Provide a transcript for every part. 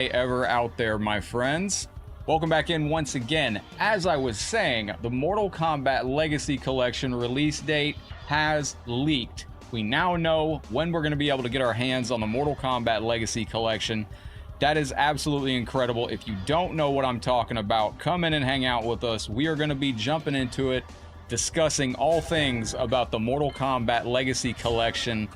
Ever out there, my friends. Welcome back in once again. As I was saying, the Mortal Kombat Legacy Collection release date has leaked. We now know when we're going to be able to get our hands on the Mortal Kombat Legacy Collection. That is absolutely incredible. If you don't know what I'm talking about, come in and hang out with us. We are going to be jumping into it, discussing all things about the Mortal Kombat Legacy Collection.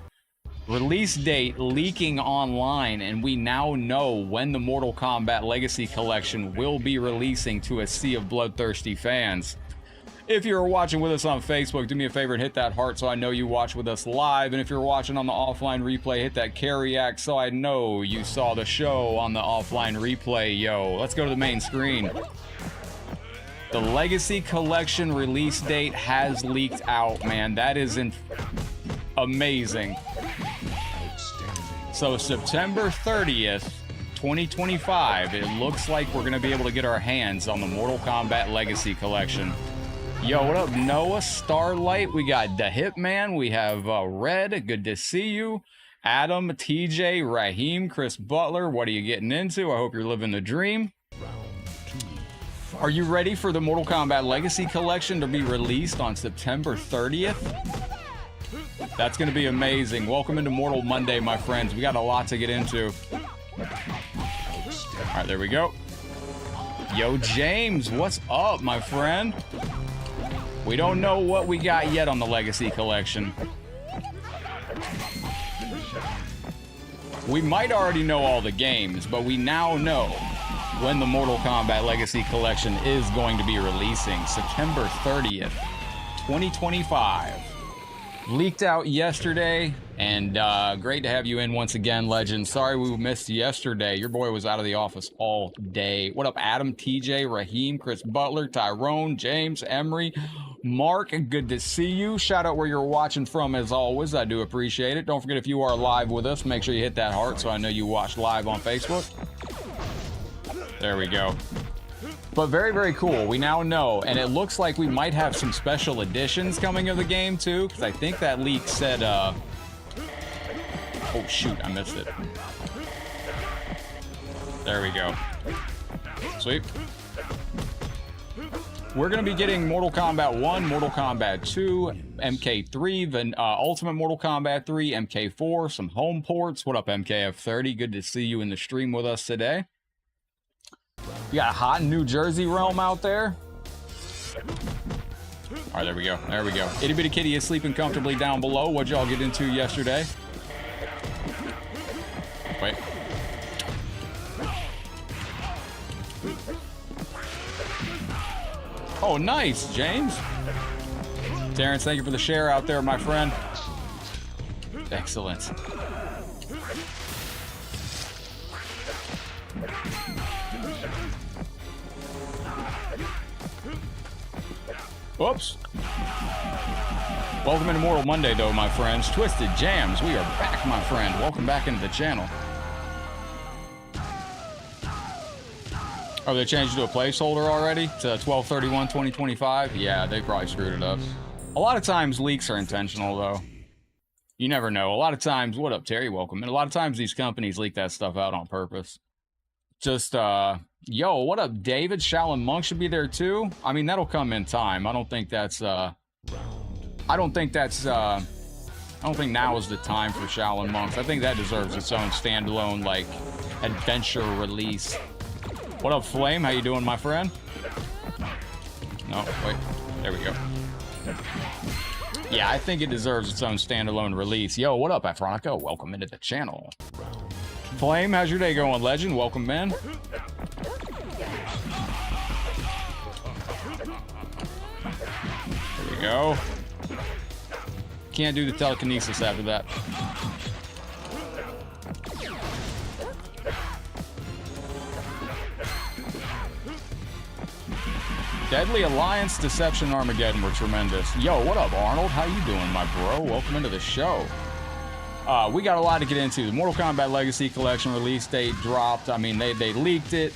Release date leaking online, and we now know when the Mortal Kombat Legacy Collection will be releasing to a sea of bloodthirsty fans. If you're watching with us on Facebook, do me a favor and hit that heart so I know you watch with us live. And if you're watching on the offline replay, hit that react so I know you saw the show on the offline replay. Yo, let's go to the main screen. The Legacy Collection release date has leaked out, man. That is amazing. So September 30th, 2025, it looks like we're going to be able to get our hands on the Mortal Kombat Legacy Collection. Yo, what up, Noah, Starlight? We got the Hitman. We have Red. Good to see you. Adam, TJ, Raheem, Chris Butler. What are you getting into? I hope you're living the dream. Are you ready for the Mortal Kombat Legacy Collection to be released on September 30th? That's going to be amazing. Welcome into Mortal Monday, my friends. We got a lot to get into. All right, there we go. Yo, James, what's up, my friend? We don't know what we got yet on the Legacy Collection. We might already know all the games, but we now know when the Mortal Kombat Legacy Collection is going to be releasing. September 30th, 2025. Leaked out yesterday, and great to have you in once again, Legend. Sorry we missed yesterday. Your boy was out of the office all day. What up, Adam, TJ, Raheem, Chris Butler, Tyrone, James, Emery, Mark, good to see you. Shout out where you're watching from as always. I do appreciate it. Don't forget, if you are live with us, make sure you hit that heart so I know you watch live on Facebook. There we go. But very, very cool. We now know, and it looks like we might have some special editions coming of the game too, because I think that leak said, oh shoot, I missed it. There we go. Sweet. We're going to be getting Mortal Kombat 1, Mortal Kombat 2, MK3, the Ultimate Mortal Kombat 3, MK4, some home ports. What up, MKF30? Good to see you in the stream with us today. You got a hot New Jersey realm out there. All right, there we go. There we go. Itty Bitty Kitty is sleeping comfortably down below. What'd y'all get into yesterday? Wait. Oh, nice, James. Terrence, thank you for the share out there, my friend. Excellent. Oops. Welcome into Mortal Monday, though, my friends. Twisted Jams, we are back, my friend. Welcome back into the channel. Oh, they changed it to a placeholder already? To 12/31/2025? Yeah, they probably screwed it up. A lot of times, leaks are intentional, though. You never know. A lot of times, what up, Terry? Welcome. And a lot of times, these companies leak that stuff out on purpose. Just, yo, what up, David? Shaolin Monk should be there too. I mean, that'll come in time. I don't think now is the time for Shaolin Monks. I think that deserves its own standalone, like, adventure release. What up, Flame? How you doing, my friend? No, wait. There we go. Yeah, I think it deserves its own standalone release. Yo, what up, Afronica? Welcome into the channel. Flame, how's your day going, Legend? Welcome, man. There we go. Can't do the telekinesis after that. Deadly Alliance, Deception, Armageddon were tremendous. Yo, what up, Arnold? How you doing, my bro? Welcome into the show. We got a lot to get into. The Mortal Kombat Legacy Collection release date dropped. I mean, they leaked it.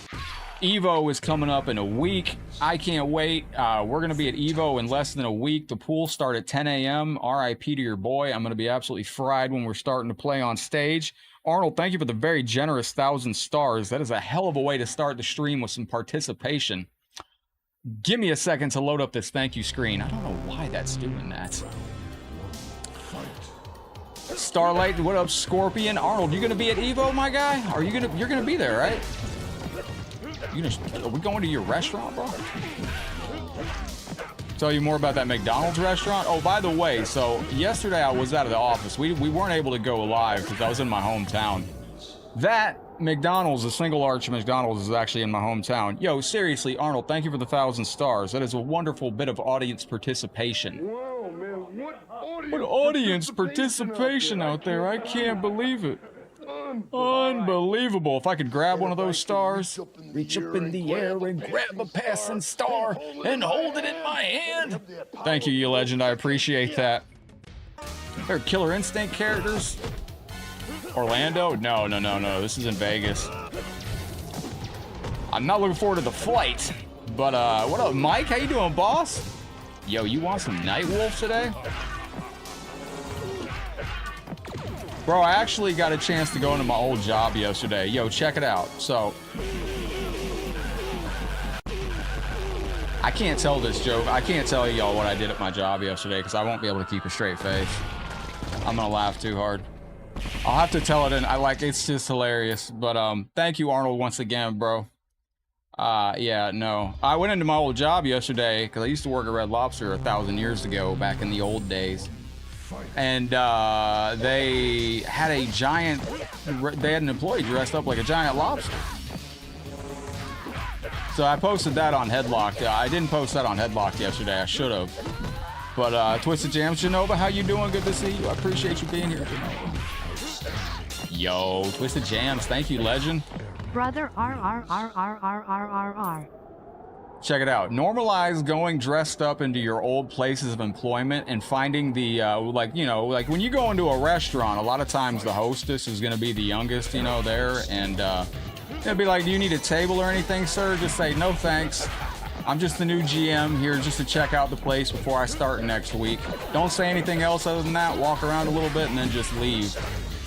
EVO is coming up in a week. I can't wait. We're going to be at EVO in less than a week. The pools start at 10 a.m. RIP to your boy. I'm going to be absolutely fried when we're starting to play on stage. Arnold, thank you for the very generous 1,000 stars. That is a hell of a way to start the stream with some participation. Give me a second to load up this thank you screen. I don't know why that's doing that. Starlight, what up, Scorpion? Arnold, you gonna be at EVO, my guy? You're gonna be there, right? Are we going to your restaurant, bro? Tell you more about that McDonald's restaurant. Oh, by the way, so yesterday I was out of the office. We weren't able to go live because I was in my hometown. That McDonald's, the single arch McDonald's, is actually in my hometown. Yo, seriously, Arnold, thank you for the 1,000 stars. That is a wonderful bit of audience participation. Whoa, man, what audience participation out there? I can't believe it. Unbelievable. If I could grab one of those stars, reach up in the air and grab a passing star and hold it in my hand. Thank you, you legend. I appreciate that. They're Killer Instinct characters. Orlando? No. This is in Vegas. I'm not looking forward to the flight. But, what up, Mike? How you doing, boss? Yo, you want some Night Wolf today? Bro, I actually got a chance to go into my old job yesterday. Yo, check it out. So, I can't tell this joke. I can't tell y'all what I did at my job yesterday because I won't be able to keep a straight face. I'm gonna laugh too hard. I'll have to tell it, and it's just hilarious. But thank you, Arnold, once again, bro. Yeah, no. I went into my old job yesterday because I used to work at Red Lobster 1,000 years ago, back in the old days. And they had an employee dressed up like a giant lobster. So I posted that on Headlocked. I didn't post that on Headlocked yesterday. I should have. But Twisted Jams, Genova, how you doing? Good to see you. I appreciate you being here, Genova. Yo, Twisted Jams, thank you, legend. Brother R. Check it out. Normalize going dressed up into your old places of employment and finding the, like when you go into a restaurant, a lot of times the hostess is going to be the youngest, there. And it'll be like, do you need a table or anything, sir? Just say, no, thanks. I'm just the new GM here just to check out the place before I start next week. Don't say anything else other than that. Walk around a little bit and then just leave.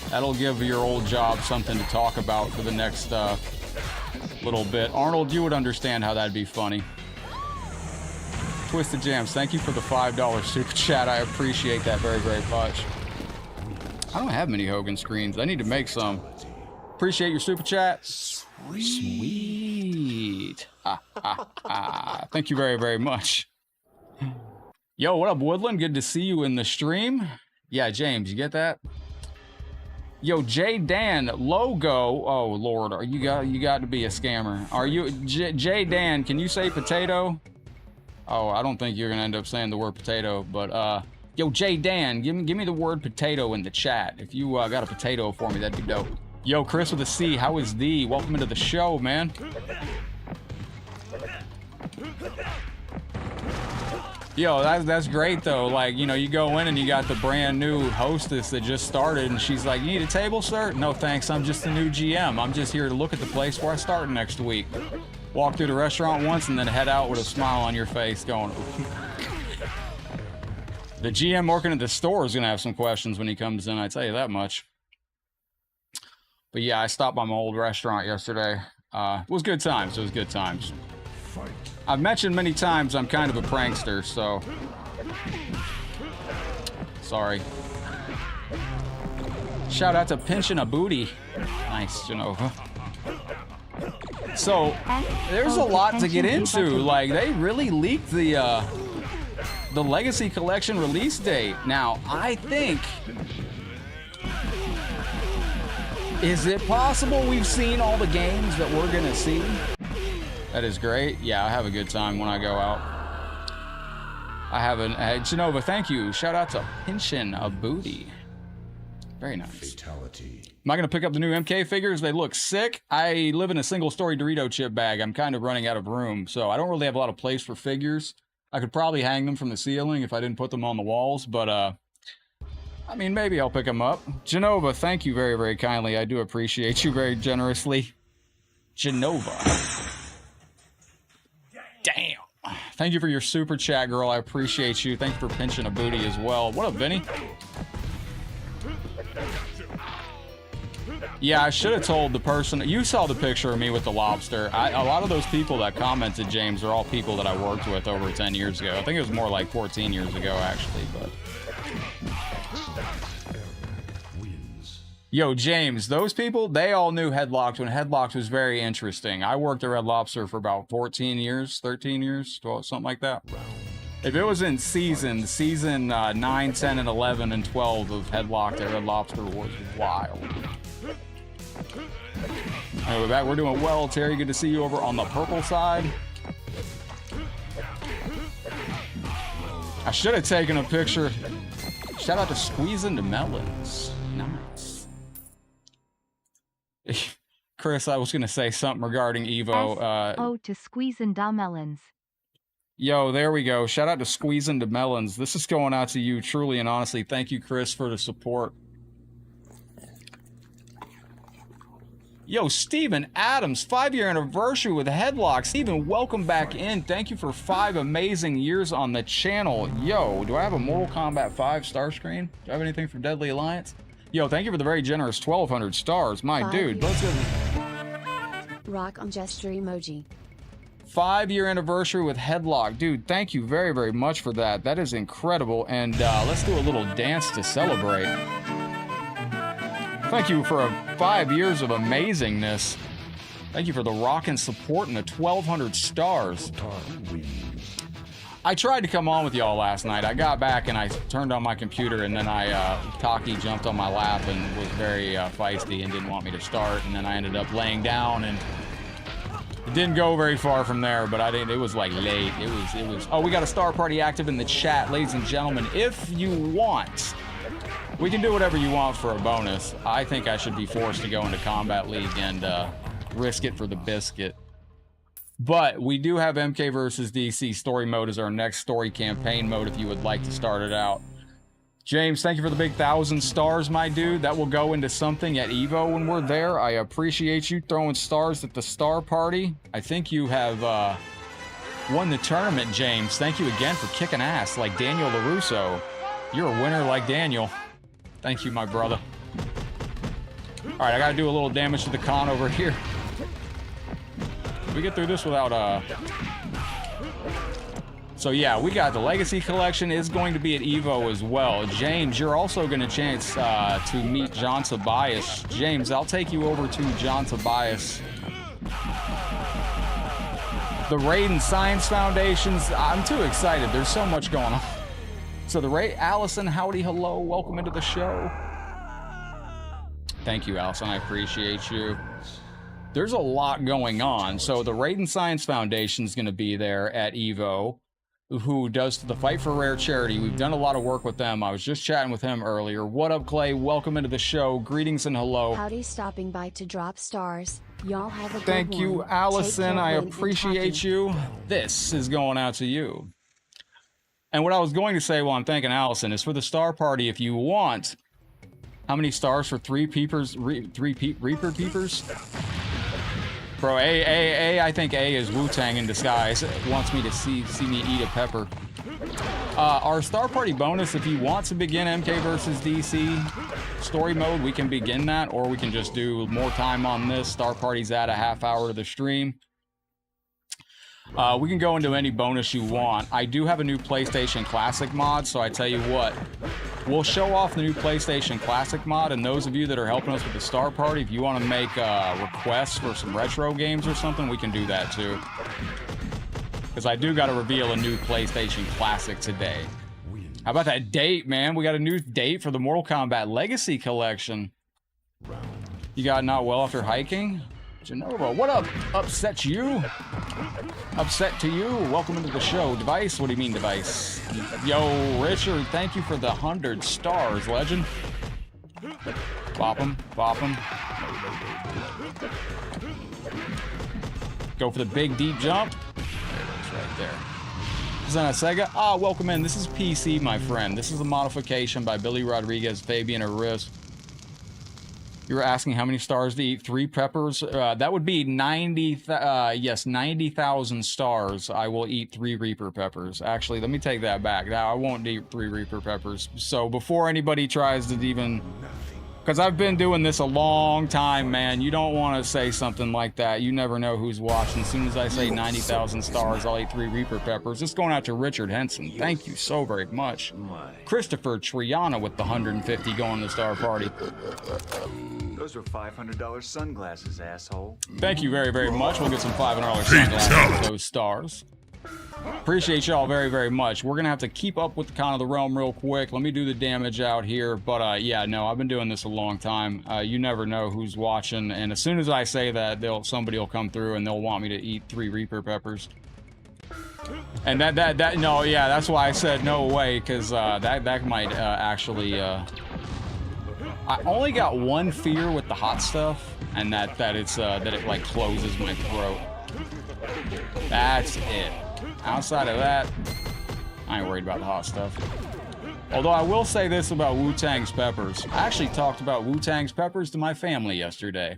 That'll give your old job something to talk about for the next, little bit. Arnold, you would understand how that'd be funny. Twisted Jams, thank you for the $5 super chat. I appreciate that very, very much. I don't have many Hogan screens. I need to make some. Appreciate your super chat. Sweet. Thank you very, very much. Yo, what up, Woodland? Good to see you in the stream. Yeah, James, you get that? Yo, J Dan logo. Oh Lord, you got to be a scammer. Are you J Dan? Can you say potato? Oh, I don't think you're gonna end up saying the word potato. But yo, J Dan, give me the word potato in the chat. If you got a potato for me, that'd be dope. Yo, Chris with a C. How is thee? Welcome into the show, man. Yo, that's great though. Like, you go in and you got the brand new hostess that just started and she's like, you need a table, sir? No, thanks. I'm just the new GM. I'm just here to look at the place where I start next week. Walk through the restaurant once and then head out with a smile on your face going, the GM working at the store is going to have some questions when he comes in. I tell you that much. But yeah, I stopped by my old restaurant yesterday. It was good times. It was good times. I've mentioned many times I'm kind of a prankster, so sorry. Shout out to Pinching a Booty. Nice, Genova. So there's a lot to get into. Like, they really leaked the Legacy Collection release date. Now, I think, is it possible we've seen all the games that we're gonna see? That is great. Yeah, I have a good time when I go out. I haven't. Genova, thank you. Shout out to Pinchin' a Booty. Very nice. Fatality. Am I going to pick up the new MK figures? They look sick. I live in a single-story Dorito chip bag. I'm kind of running out of room, so I don't really have a lot of place for figures. I could probably hang them from the ceiling if I didn't put them on the walls, but, I mean, maybe I'll pick them up. Genova, thank you very, very kindly. I do appreciate you very generously. Genova. Damn. Thank you for your super chat, girl. I appreciate you. Thank you for pinching a booty as well. What up, Vinny? Yeah, I should have told the person. You saw the picture of me with the lobster. A lot of those people that commented, James, are all people that I worked with over 10 years ago. I think it was more like 14 years ago, actually. But yo, James, those people, they all knew Headlocked when Headlocked was very interesting. I worked at Red Lobster for about 14 years, 13 years, 12, something like that. If it was in season 9, 10, and 11, and 12 of Headlocked at Red Lobster was wild. We're back. We're doing well, Terry. Good to see you over on the purple side. I should have taken a picture. Shout out to Squeezing the Melons. Nice. Chris, I was going to say something regarding EVO. To Squeezing the Melons. Yo, there we go. Shout out to Squeezing the Melons. This is going out to you, truly and honestly. Thank you, Chris, for the support. Yo, Steven Adams, 5-year anniversary with Headlock. Steven, welcome back in. Thank you for 5 amazing years on the channel. Yo, do I have a Mortal Kombat 5 star screen? Do I have anything from Deadly Alliance? Yo, thank you for the very generous 1,200 stars. My dude, let's go. Rock on gesture emoji. 5-year anniversary with Headlock. Dude, thank you very, very much for that. That is incredible. And let's do a little dance to celebrate. Thank you for 5 years of amazingness. Thank you for the rockin' support and the 1,200 stars. I tried to come on with y'all last night. I got back and I turned on my computer and then Taki jumped on my lap and was very feisty and didn't want me to start. And then I ended up laying down and it didn't go very far from there, but it was like late. It was, oh, we got a star party active in the chat, ladies and gentlemen. If you want, we can do whatever you want for a bonus. I think I should be forced to go into Combat League and risk it for the biscuit. But we do have MK versus DC story mode as our next story campaign mode if you would like to start it out. James, thank you for the big 1,000 stars, my dude. That will go into something at EVO when we're there. I appreciate you throwing stars at the star party. I think you have won the tournament, James. Thank you again for kicking ass like Daniel LaRusso. You're a winner like Daniel. Thank you, my brother. All right, I gotta do a little damage to the con over here. We get through this without So yeah, we got the Legacy Collection is going to be at EVO as well. James, you're also going to chance to meet John Tobias. James, I'll take you over to John Tobias. The Raiden Science Foundations, I'm too excited. There's so much going on. So the Allison, howdy, hello, welcome into the show. Thank you, Allison, I appreciate you. There's a lot going on. So the Raiden Science Foundation is going to be there at EVO, who does the Fight for Rare charity. We've done a lot of work with them. I was just chatting with him earlier. What up, Clay? Welcome into the show. Greetings and hello. Howdy, stopping by to drop stars. Y'all have a good Thank you, one. Allison. I appreciate you. This is going out to you. And what I was going to say while I'm thanking Allison is for the star party, if you want, how many stars for Reaper Peepers? Bro, I think A is Wu-Tang in disguise. It wants me to see me eat a pepper. Our star party bonus, if you want to begin MK versus DC story mode, we can begin that, or we can just do more time on this. Star party's at a half hour of the stream. We can go into any bonus you want. I do have a new PlayStation Classic mod, so I tell you what, we'll show off the new PlayStation Classic mod, and those of you that are helping us with the Star Party, if you want to make requests for some retro games or something, we can do that too. Because I do got to reveal a new PlayStation Classic today. How about that date, man? We got a new date for the Mortal Kombat Legacy Collection. You got not well after hiking? Genova, what up? Upset you? Upset to you? Welcome into the show. Device? What do you mean, Device? Yo, Richard, thank you for the 100 stars, legend. Bop him, bop him. Go for the big deep jump. There it is, right there. Is that a Sega? Ah, welcome in. This is PC, my friend. This is a modification by Billy Rodriguez, Fabian Ariz. You were asking how many stars to eat 3 peppers. That would be 90,000 stars. I will eat 3 Reaper peppers. Actually, let me take that back. Now, I won't eat 3 Reaper peppers. So before anybody tries to even Because I've been doing this a long time, man. You don't want to say something like that. You never know who's watching. As soon as I say 90,000 stars, I'll eat 3 Reaper Peppers. It's going out to Richard Henson. Thank you so very much. Christopher Triana with the 150 going to the Star Party. Those were $500 sunglasses, asshole. Thank you very, very much. We'll get some $500 sunglasses with those stars. Appreciate y'all very, very much. We're going to have to keep up with the Con of the Realm real quick. Let me do the damage out here. But, yeah, no, I've been doing this a long time. You never know who's watching. And as soon as I say that, somebody will come through and they'll want me to eat 3 Reaper Peppers. And no, yeah, that's why I said no way, because that might actually... I only got one fear with the hot stuff, and that it, like, closes my throat. That's it. Outside of that, I ain't worried about the hot stuff. Although I will say this about Wu-Tang's peppers. I actually talked about Wu-Tang's peppers to my family yesterday.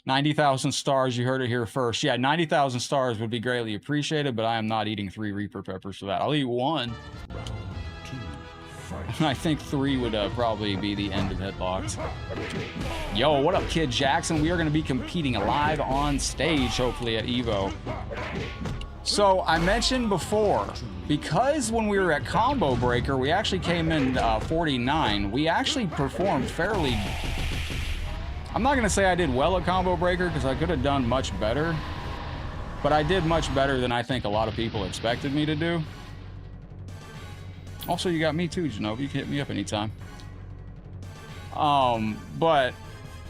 90,000 stars, you heard it here first. Yeah, 90,000 stars would be greatly appreciated, but I am not eating 3 Reaper Peppers for that. I'll eat 1. I think 3 would probably be the end of Headlocked. Yo, what up, Kid Jackson? We are going to be competing live on stage, hopefully at EVO. So, I mentioned before, because when we were at Combo Breaker, we actually came in 49, we actually performed fairly... I'm not going to say I did well at Combo Breaker, because I could have done much better. But I did much better than I think a lot of people expected me to do. Also, you got me too, Genova. You can hit me up anytime. But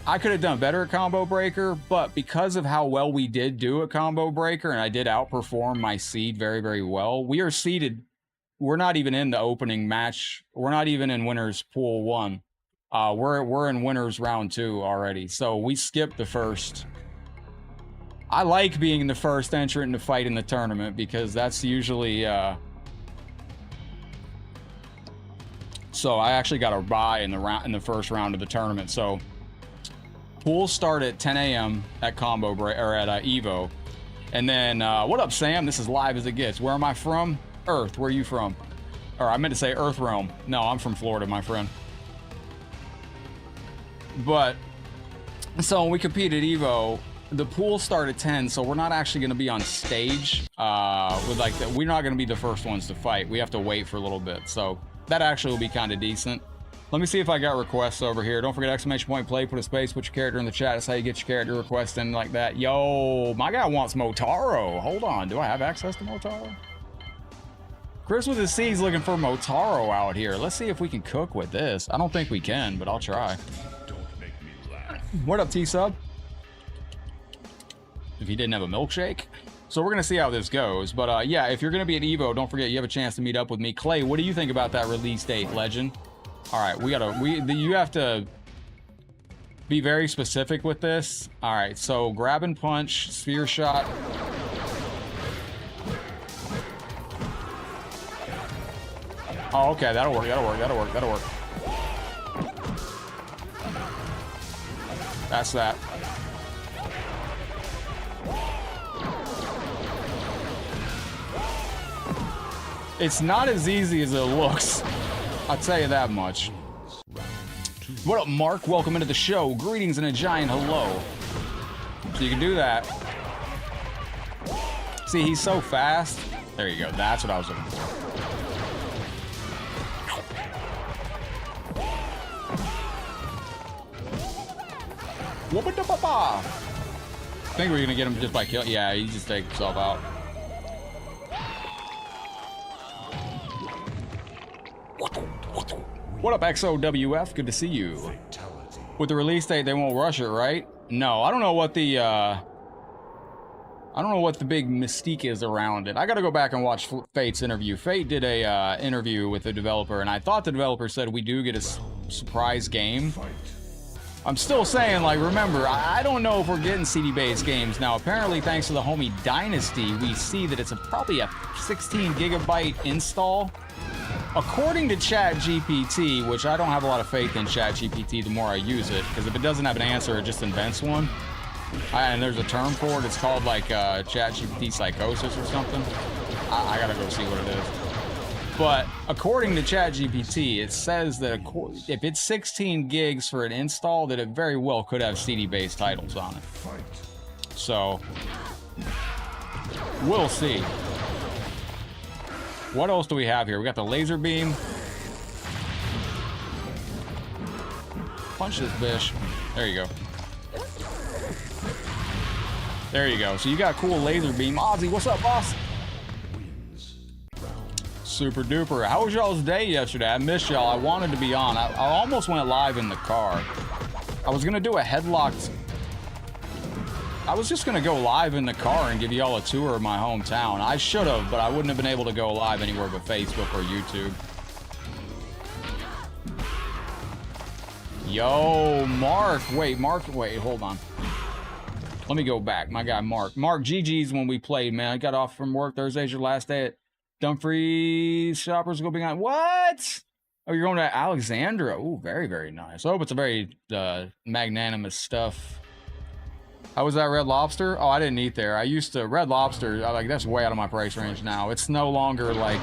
I could have done better at Combo Breaker, but because of how well we did do at Combo Breaker, and I did outperform my seed very, very well, we are seeded. We're not even in the opening match. We're not even in winners pool 1. We're in winners round 2 already. So we skipped the first. I like being the first entrant to fight in the tournament because that's usually, so I actually got a bye in the first round of the tournament. So pools start at 10 a.m. at Combo Break or at EVO, and then what up, Sam? This is live as it gets. Where am I from? Earth. Where are you from? Or I meant to say Earth Realm. No, I'm from Florida, my friend. But so when we compete at EVO, the pool start at 10, so we're not actually going to be on stage with like we're not going to be the first ones to fight. We have to wait for a little bit. So that actually will be kind of decent. Let me see if I got requests over here. Don't forget exclamation point play, put a space, put your character in the chat. That's how you get your character request in like that. Yo, my guy wants Motaro. Hold on, do I have access to Motaro? Chris with his C's looking for Motaro out here. Let's see if we can cook with this. I don't think we can, but I'll try. Don't make me laugh. What up, T-Sub? If he didn't have a milkshake. So we're going to see how this goes. But yeah, if you're going to be at EVO, don't forget you have a chance to meet up with me. Clay, what do you think about that release date, Legend? All right, you have to be very specific with this. All right, so grab and punch, sphere shot. Oh, okay, that'll work. That's that. It's not as easy as it looks. I'll tell you that much. What up, Mark? Welcome into the show. Greetings and a giant hello. So you can do that. See, he's so fast. There you go. That's what I was looking for. Whoop-a-da-ba-ba. I think we're gonna get him just by kill. Yeah, he just takes himself out. What up, XOWF? Good to see you. With the release date, they won't rush it, right? No, I don't know what the big mystique is around it. I gotta go back and watch Fate's interview. Fate did a interview with the developer, and I thought the developer said we do get a surprise game. I'm still saying, like, remember, I don't know if we're getting CD-based games. Now, apparently, thanks to the homie Dynasty, we see that it's probably a 16 gigabyte install. According to ChatGPT, which I don't have a lot of faith in ChatGPT the more I use it, because if it doesn't have an answer, it just invents one. And there's a term for it. It's called, like, ChatGPT psychosis or something. I gotta go see what it is. But according to ChatGPT, it says that if it's 16 gigs for an install, that it very well could have CD-based titles on it. So, we'll see. What else do we have here? We got the laser beam. Punch this bitch. There you go. There you go. So you got cool laser beam. Ozzy, what's up, boss? Super duper. How was y'all's day yesterday? I missed y'all. I wanted to be on. I almost went live in the car. I was gonna do a headlocked. I was just gonna go live in the car and give y'all a tour of my hometown. I should have, but I wouldn't have been able to go live anywhere but Facebook or YouTube. Yo, Mark. Wait, hold on. Let me go back. My guy, Mark. Mark, GG's when we played, man. I got off from work. Thursday's your last day at Dumfries. Shoppers go behind. What? Oh, you're going to Alexandra. Ooh, very, very nice. I hope it's a very magnanimous stuff. How was that Red Lobster? Oh, I didn't eat there. I used to... Red Lobster, like, that's way out of my price range now. It's no longer like...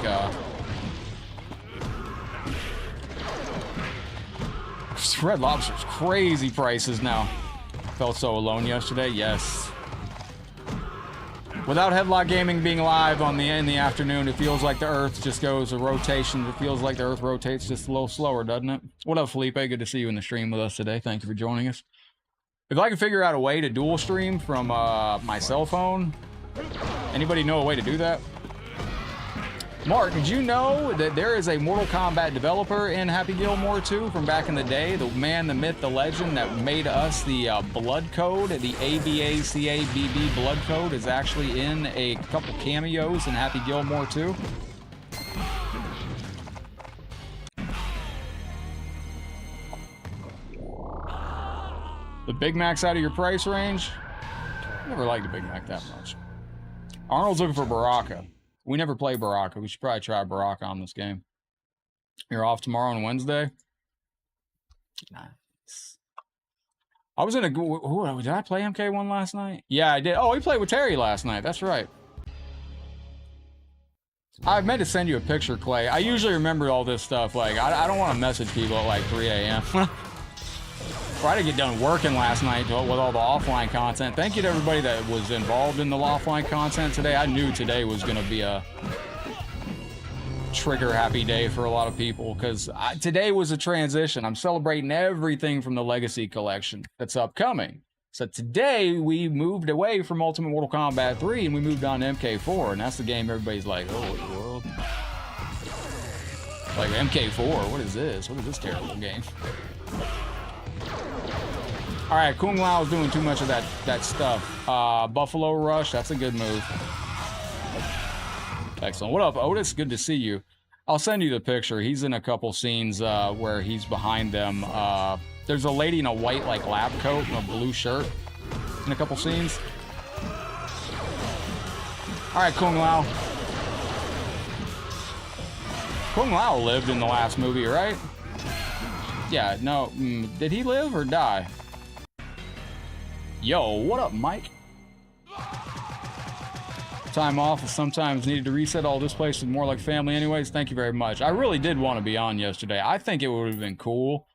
Red Lobster's crazy prices now. Felt so alone yesterday. Yes. Without Headlockedgaming being live in the afternoon, it feels like the Earth just goes a rotation. It feels like the Earth rotates just a little slower, doesn't it? What up, Felipe? Good to see you in the stream with us today. Thank you for joining us. If I can figure out a way to dual stream from my cell phone, anybody know a way to do that? Mark, did you know that there is a Mortal Kombat developer in Happy Gilmore 2 from back in the day? The man, the myth, the legend that made us the blood code, the ABACABB blood code is actually in a couple cameos in Happy Gilmore 2. The Big Mac's out of your price range? Never liked the Big Mac that much. Arnold's looking for Baraka. We never play Baraka. We should probably try Baraka on this game. You're off tomorrow and Wednesday? Nice. I was in a... did I play MK1 last night? Yeah, I did. Oh, we played with Terry last night. That's right. I meant to send you a picture, Clay. I usually remember all this stuff. Like, I don't want to message people at like 3 a.m. Tried to get done working last night with all the offline content. Thank you to everybody that was involved in the offline content today. I knew today was going to be a trigger happy day for a lot of people because today was a transition. I'm celebrating everything from the Legacy Collection that's upcoming. So today we moved away from Ultimate Mortal Kombat 3 and we moved on to MK4, and that's the game everybody's like, oh, what the world? Like, MK4, what is this? What is this terrible game? All right, Kung Lao is doing too much of that stuff. Buffalo Rush, that's a good move. Excellent. What up, Otis? Good to see you. I'll send you the picture. He's in a couple scenes where he's behind them. There's a lady in a white like lab coat and a blue shirt in a couple scenes. All right, Kung Lao. Kung Lao lived in the last movie, right? Yeah, no. Did he live or die? Yo, what up, Mike? Time off is sometimes needed to reset. All this place is more like family anyways. Thank you very much. I really did want to be on yesterday. I think it would have been cool.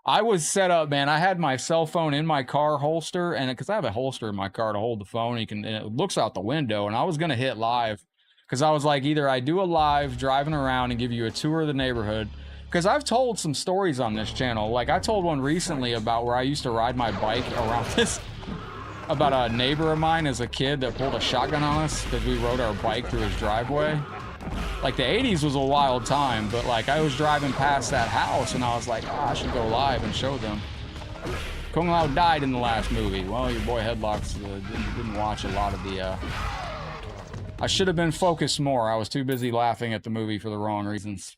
I was set up, man. I had my cell phone in my car holster, and because I have a holster in my car to hold the phone, and it looks out the window, and I was going to hit live because I was like, either I do a live driving around and give you a tour of the neighborhood, because I've told some stories on this channel. Like, I told one recently about where I used to ride my bike around this, about a neighbor of mine as a kid that pulled a shotgun on us because we rode our bike through his driveway. Like, the 80s was a wild time, but like, I was driving past that house and I was like, oh, I should go live and show them. Kung Lao died in the last movie. Well, your boy Headlocks didn't watch a lot of the... I should have been focused more. I was too busy laughing at the movie for the wrong reasons.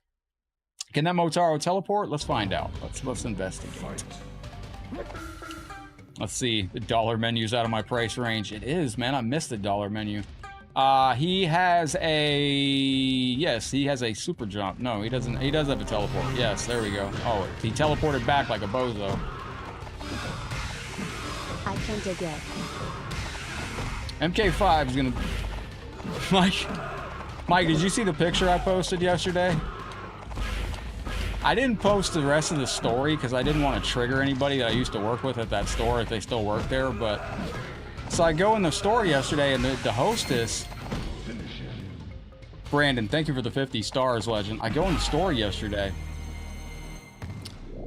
Can that Motaro teleport? Let's find out. Let's investigate. Let's see. The dollar menu's out of my price range. It is, man. I missed the dollar menu. He has a... Yes, he has a super jump. No, he doesn't. He does have a teleport. Yes, there we go. Oh, he teleported back like a bozo. I can dig it. MK5 is gonna... Mike, did you see the picture I posted yesterday? I didn't post the rest of the story because I didn't want to trigger anybody that I used to work with at that store if they still work there, but... So I go in the store yesterday and the hostess... Brandon, thank you for the 50 stars, legend. I go in the store yesterday.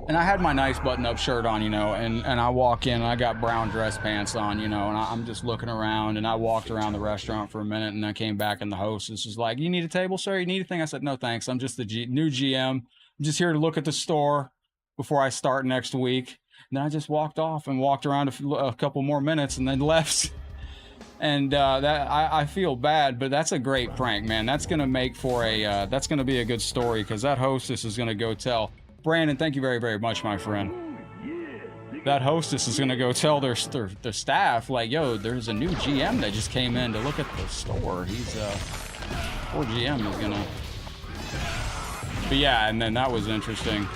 And I had my nice button-up shirt on, you know, and I walk in and I got brown dress pants on, you know, and I'm just looking around, and I walked around the restaurant for a minute, and I came back and the hostess was like, "You need a table, sir? You need a thing?" I said, "No, thanks. I'm just the new GM. I'm just here to look at the store before I start next week." And then I just walked off and walked around a couple more minutes and then left. And that I feel bad, but that's a great prank, man. That's gonna make for a that's gonna be a good story, because that hostess is gonna go tell Brandon. Thank you very, very much, my friend. That hostess is gonna go tell their staff, like, "Yo, there's a new GM that just came in to look at the store. He's poor GM is gonna." But yeah, and then that was interesting.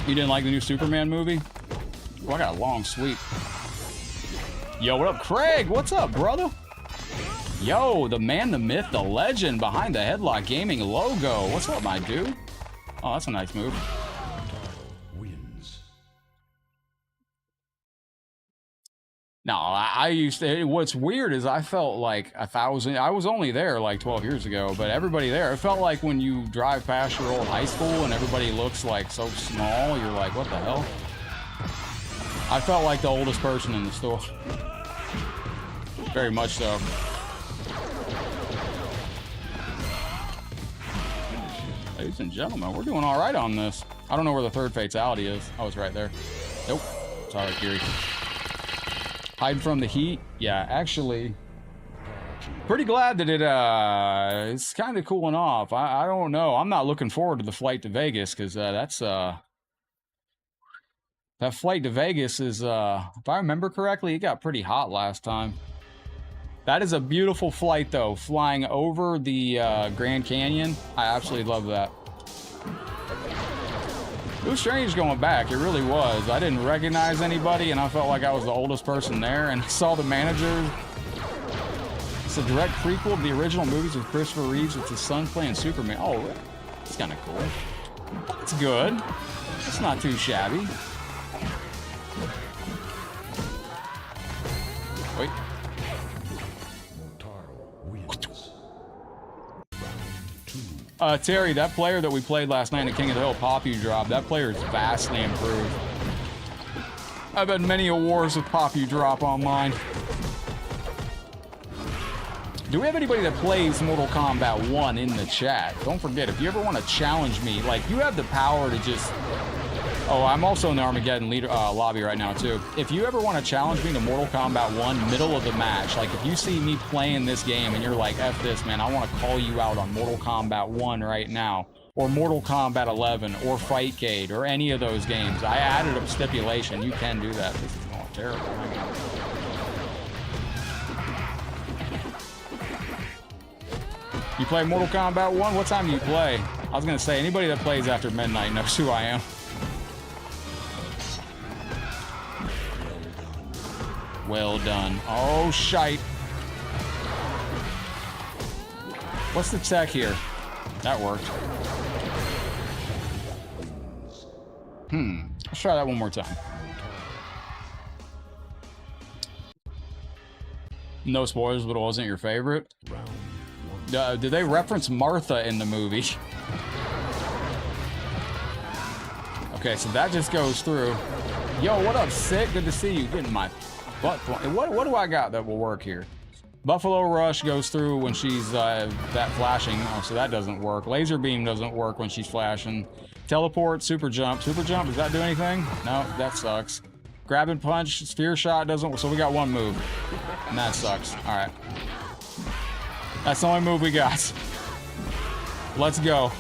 You didn't like the new Superman movie? Well, I got a long sweep. Yo, what up, Craig? What's up, brother? Yo, the man, the myth, the legend behind the Headlockedgaming logo. What's up, my dude? Oh, that's a nice move. No, I used to... What's weird is I felt like 1,000... I was only there like 12 years ago, but everybody there... It felt like when you drive past your old high school and everybody looks like so small, you're like, what the hell? I felt like the oldest person in the store. Very much so. Ladies and gentlemen, we're doing all right on this. I don't know where the third fatality is. Oh, it's right there. Nope. Sorry, Kiri. Hide from the heat. Yeah, actually, pretty glad that it's kind of cooling off. I don't know. I'm not looking forward to the flight to Vegas, because that's that flight to Vegas is, if I remember correctly, it got pretty hot last time. That is a beautiful flight, though, flying over the Grand Canyon. I absolutely love that. It was strange going back. It really was. I didn't recognize anybody, and I felt like I was the oldest person there. And I saw the manager. It's a direct prequel of the original movies with Christopher Reeves with his son playing Superman. Oh, that's kind of cool. That's good. It's not too shabby. Wait. Terry, that player that we played last night in King of the Hill, Pop You Drop, that player is vastly improved. I've had many awards with Pop You Drop online. Do we have anybody that plays Mortal Kombat 1 in the chat? Don't forget, if you ever want to challenge me, like, you have the power to just... Oh, I'm also in the Armageddon leader, lobby right now, too. If you ever want to challenge me to Mortal Kombat 1, middle of the match, like, if you see me playing this game and you're like, F this, man, I want to call you out on Mortal Kombat 1 right now, or Mortal Kombat 11, or Fightcade, or any of those games, I added a stipulation. You can do that. This is terrible. You play Mortal Kombat 1? What time do you play? I was going to say, anybody that plays after midnight knows who I am. Well done. Oh, shite. What's the tech here? That worked. Let's try that one more time. No spoilers, but it wasn't your favorite? Did they reference Martha in the movie? Okay, so that just goes through. Yo, what up, Sick? Good to see you. Getting my butt. What do I got that will work here? Buffalo Rush goes through when she's that flashing. Oh, so that doesn't work. Laser Beam doesn't work when she's flashing. Teleport, Super Jump. Super Jump, does that do anything? No, that sucks. Grab and Punch, Sphere Shot doesn't work. So we got one move. And that sucks. All right. That's the only move we got. Let's go.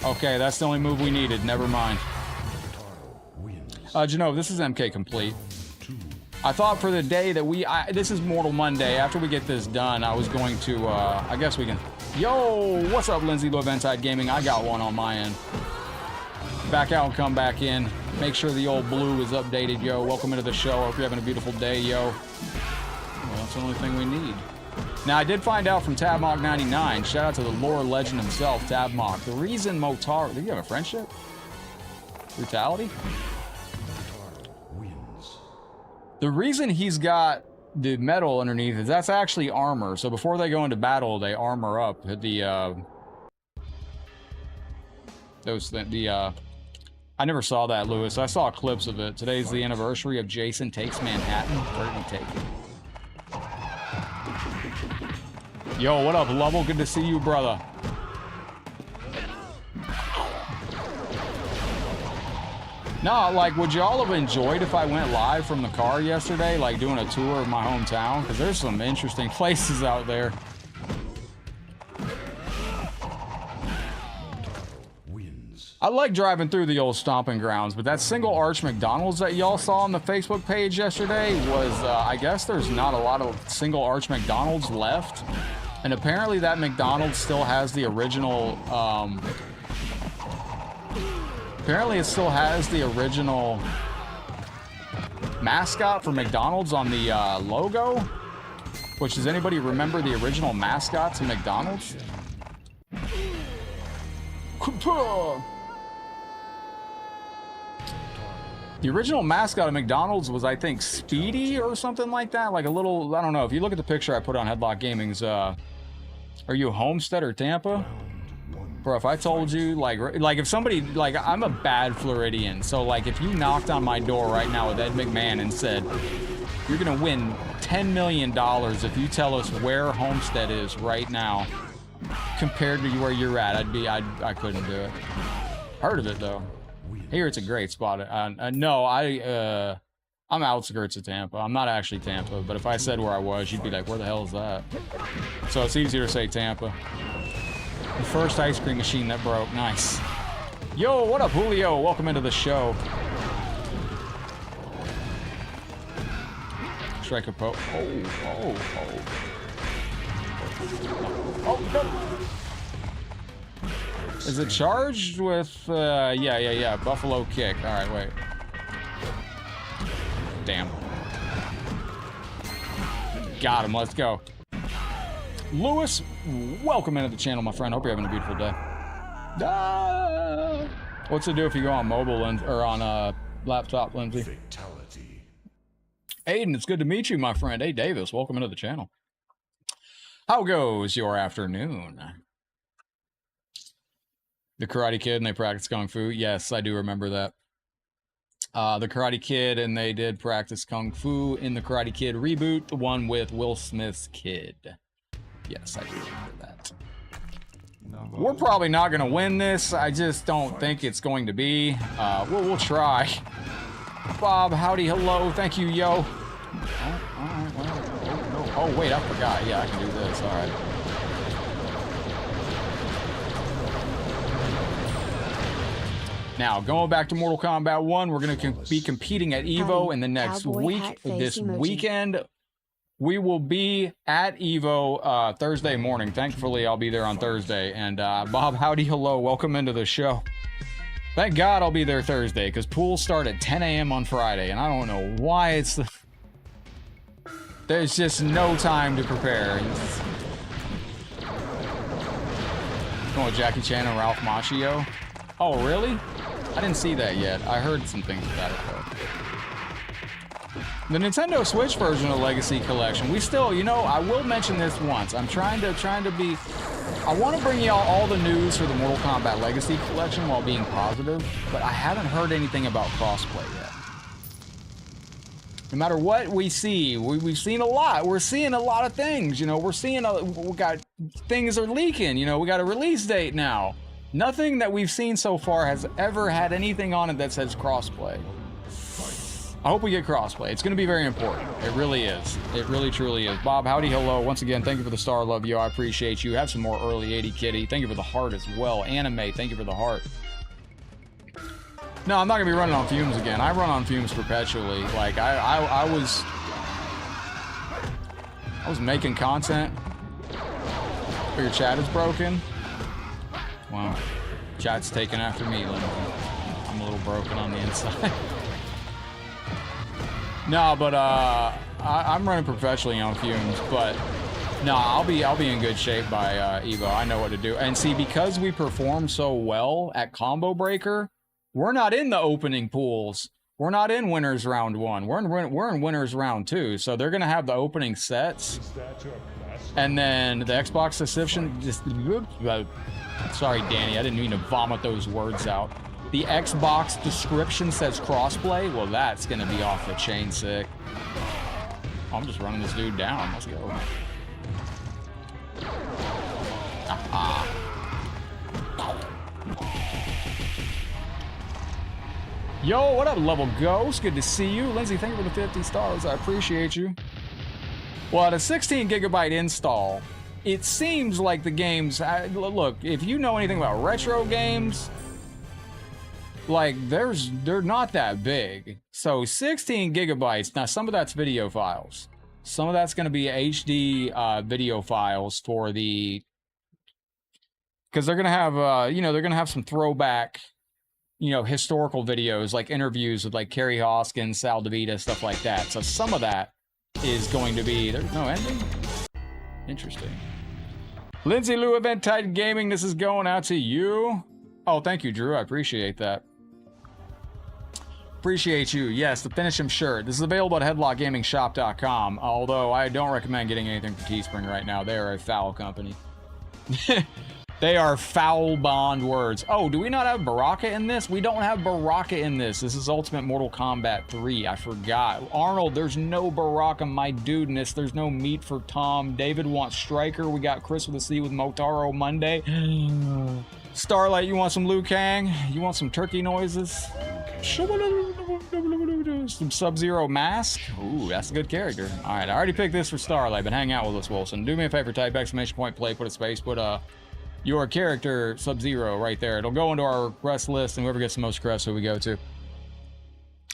Okay, that's the only move we needed. Never mind. Genova, this is MK Complete. I thought for the day that this is Mortal Monday. After we get this done, I was going to, I guess we can... Yo, what's up, Lindsay Loventide Gaming? I got one on my end. Back out and come back in. Make sure the old blue is updated, yo. Welcome into the show. Hope you're having a beautiful day, yo. Well, that's the only thing we need. Now, I did find out from Tabmock99, shout out to the lore legend himself, Tabmock, the reason Motaro, do you have a friendship? Brutality? The reason he's got the metal underneath is that's actually armor. So before they go into battle, they armor up the, I never saw that, Lewis. I saw clips of it. Today's the anniversary of Jason Takes Manhattan. Where did he take it? Yo, what up, Lovell? Good to see you, brother. No, like, would y'all have enjoyed if I went live from the car yesterday, like doing a tour of my hometown? Because there's some interesting places out there. I like driving through the old stomping grounds, but that single arch McDonald's that y'all saw on the Facebook page yesterday was, I guess there's not a lot of single arch McDonald's left. And apparently that McDonald's still has the original, apparently it still has the original mascot for McDonald's on the logo. Which, does anybody remember the original mascots of McDonald's? The original mascot of McDonald's was, I think, Speedy or something like that. Like a little, I don't know. If you look at the picture I put on Headlock Gaming's, are you Homestead or Tampa? Bro, if I told you, like if somebody, like, I'm a bad Floridian. So, like, if you knocked on my door right now with Ed McMahon and said, you're going to win $10 million if you tell us where Homestead is right now compared to where you're at, I couldn't do it. Heard of it, though. Here it's a great spot. No, I'm outskirts of Tampa. I'm not actually Tampa, but if I said where I was, you'd be like, where the hell is that? So it's easier to say Tampa. The first ice cream machine that broke. Nice. Yo, what up, Julio? Welcome into the show. Strike a poke. Oh. Oh, no. Is it charged with, yeah, Buffalo kick. All right, wait. Damn. Got him, let's go. Lewis, welcome into the channel, my friend. Hope you're having a beautiful day. What's it do if you go on mobile or on laptop, Lindsay? Fatality. Aiden, it's good to meet you, my friend. Hey, Davis, welcome into the channel. How goes your afternoon? The Karate Kid and they practice Kung Fu. Yes, I do remember that. The Karate Kid and they did practice Kung Fu in the Karate Kid reboot, the one with Will Smith's kid. Yes, I do remember that. We're probably not going to win this. I just don't think it's going to be. We'll try. Bob, howdy, hello. Thank you, yo. All right, well, oh, wait, I forgot. Yeah, I can do this. All right. Now, going back to Mortal Kombat 1, we're going to be competing at EVO in the next week. This weekend, we will be at EVO Thursday morning. Thankfully, I'll be there on Thursday. And Bob, howdy, hello. Welcome into the show. Thank God I'll be there Thursday, because pools start at 10 a.m. on Friday. And I don't know why it's... There's just no time to prepare. Going with Jackie Chan and Ralph Macchio. Oh, really? I didn't see that yet. I heard some things about it, though. The Nintendo Switch version of Legacy Collection, we still, you know, I will mention this once. I'm trying to be... I want to bring y'all all the news for the Mortal Kombat Legacy Collection while being positive, but I haven't heard anything about crossplay yet. No matter what we see, we've seen a lot. We're seeing a lot of things, you know. We got things are leaking, you know. We got a release date now. Nothing that we've seen so far has ever had anything on it that says crossplay. I hope we get crossplay. It's going to be very important. It really is. It really, truly is. Bob, howdy, hello. Once again, thank you for the star. Love you. I appreciate you. Have some more early 80 kitty. Thank you for the heart as well. Anime, thank you for the heart. No, I'm not going to be running on fumes again. I run on fumes perpetually. Like, I was making content. But your chat is broken. Wow. Chat's taking after me, Lindsay. I'm a little broken on the inside. No, but I'm running professionally on fumes, but No, I'll be in good shape by EVO. I know what to do. And see, because we perform so well at Combo Breaker, we're not in the opening pools. We're not in winners round 1. We're in winners round 2. So they're gonna have the opening sets, and then the Xbox description. Sorry, Danny, I didn't mean to vomit those words out. The Xbox description says crossplay. Well, that's gonna be off the chain sick. I'm just running this dude down. Let's go. Yo, what up, Level Ghost? Good to see you. Lindsay, thank you for the 50 stars. I appreciate you. Well, at a 16 gigabyte install, it seems like the games... look, if you know anything about retro games, like, they're not that big. So 16 gigabytes, now some of that's video files. Some of that's going to be HD video files for the... Because they're going to have, you know, they're going to have some throwback, you know, historical videos, like interviews with, like, Kerry Hoskins, Sal DeVita, stuff like that. So some of that is going to be... There's no ending? Interesting. Lindsay Lou, Event Titan Gaming, this is going out to you. Oh, thank you, Drew. I appreciate that. Appreciate you. Yes, the Finish Him shirt. This is available at headlockgamingshop.com, although I don't recommend getting anything from Teespring right now. They are a foul company. They are foul bond words. Oh, do we not have Baraka in this? We don't have Baraka in this. This is Ultimate Mortal Kombat 3. I forgot. Arnold, there's no Baraka, my dudeness. There's no meat for Tom. David wants Striker. We got Chris with a C with Motaro Monday. Starlight, you want some Liu Kang? You want some turkey noises? Some Sub-Zero Mask? Ooh, that's a good character. All right, I already picked this for Starlight, but hang out with us, Wilson. Do me a favor, type exclamation point play, put a space, put your character Sub-Zero right there. It'll go into our request list, and whoever gets the most requests, who we go to.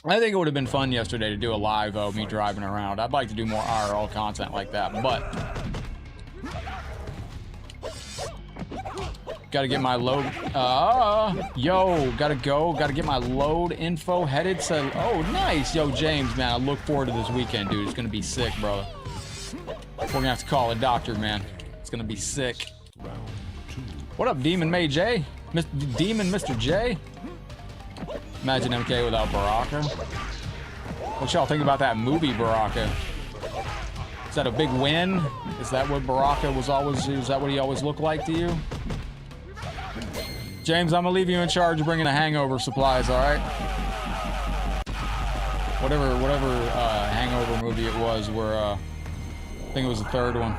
I think it would have been fun yesterday to do a live of me driving around. I'd like to do more IRL content like that, but gotta get my load. Gotta get my load info headed. So, oh, nice, yo, James, man. I look forward to this weekend, dude. It's gonna be sick, brother. We're gonna have to call a doctor, man. It's gonna be sick. What up, Demon May J? Demon Mr. J? Imagine MK without Baraka. What y'all think about that movie, Baraka? Is that a big win? Is that what Baraka was always, is that what he always looked like to you? James, I'm gonna leave you in charge of bringing the hangover supplies, all right? Whatever hangover movie it was, where, I think it was the third one.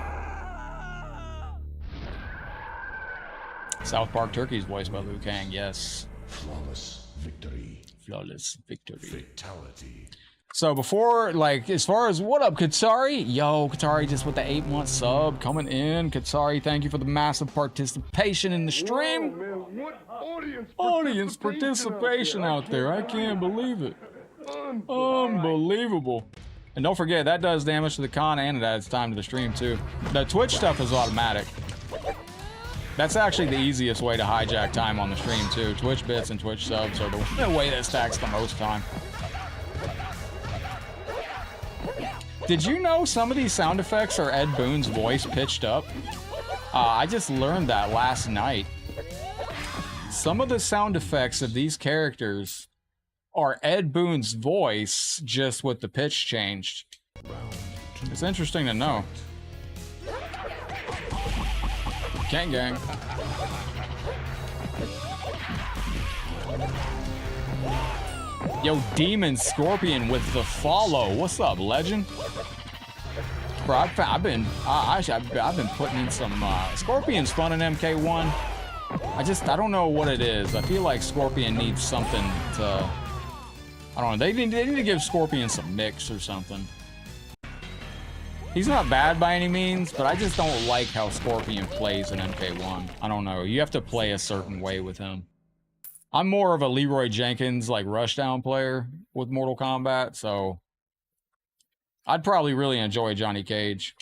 South Park Turkey's voiced by Liu Kang, yes. Flawless victory. Flawless victory. Fatality. So before, like, as far as what up, Katsari? Yo, Katsari just with the 8-month sub coming in. Katsari, thank you for the massive participation in the stream. Whoa, man, what Audience participation out there. I can't believe it. Unbelievable. And don't forget, that does damage to the con and it adds time to the stream too. The Twitch stuff is automatic. That's actually the easiest way to hijack time on the stream too. Twitch bits and Twitch subs are the way that stacks the most time. Did you know some of these sound effects are Ed Boon's voice pitched up? I just learned that last night. Some of the sound effects of these characters are Ed Boon's voice, just with the pitch changed. It's interesting to know. Gang gang. Yo, Demon Scorpion with the follow. What's up, legend? Bro, I've been putting in some Scorpion's fun in MK1. I don't know what it is. I feel like Scorpion needs something to, I don't know. They need to give Scorpion some mix or something. He's not bad by any means, but I just don't like how Scorpion plays in MK1. I don't know. You have to play a certain way with him. I'm more of a Leroy Jenkins, like, rushdown player with Mortal Kombat, so I'd probably really enjoy Johnny Cage.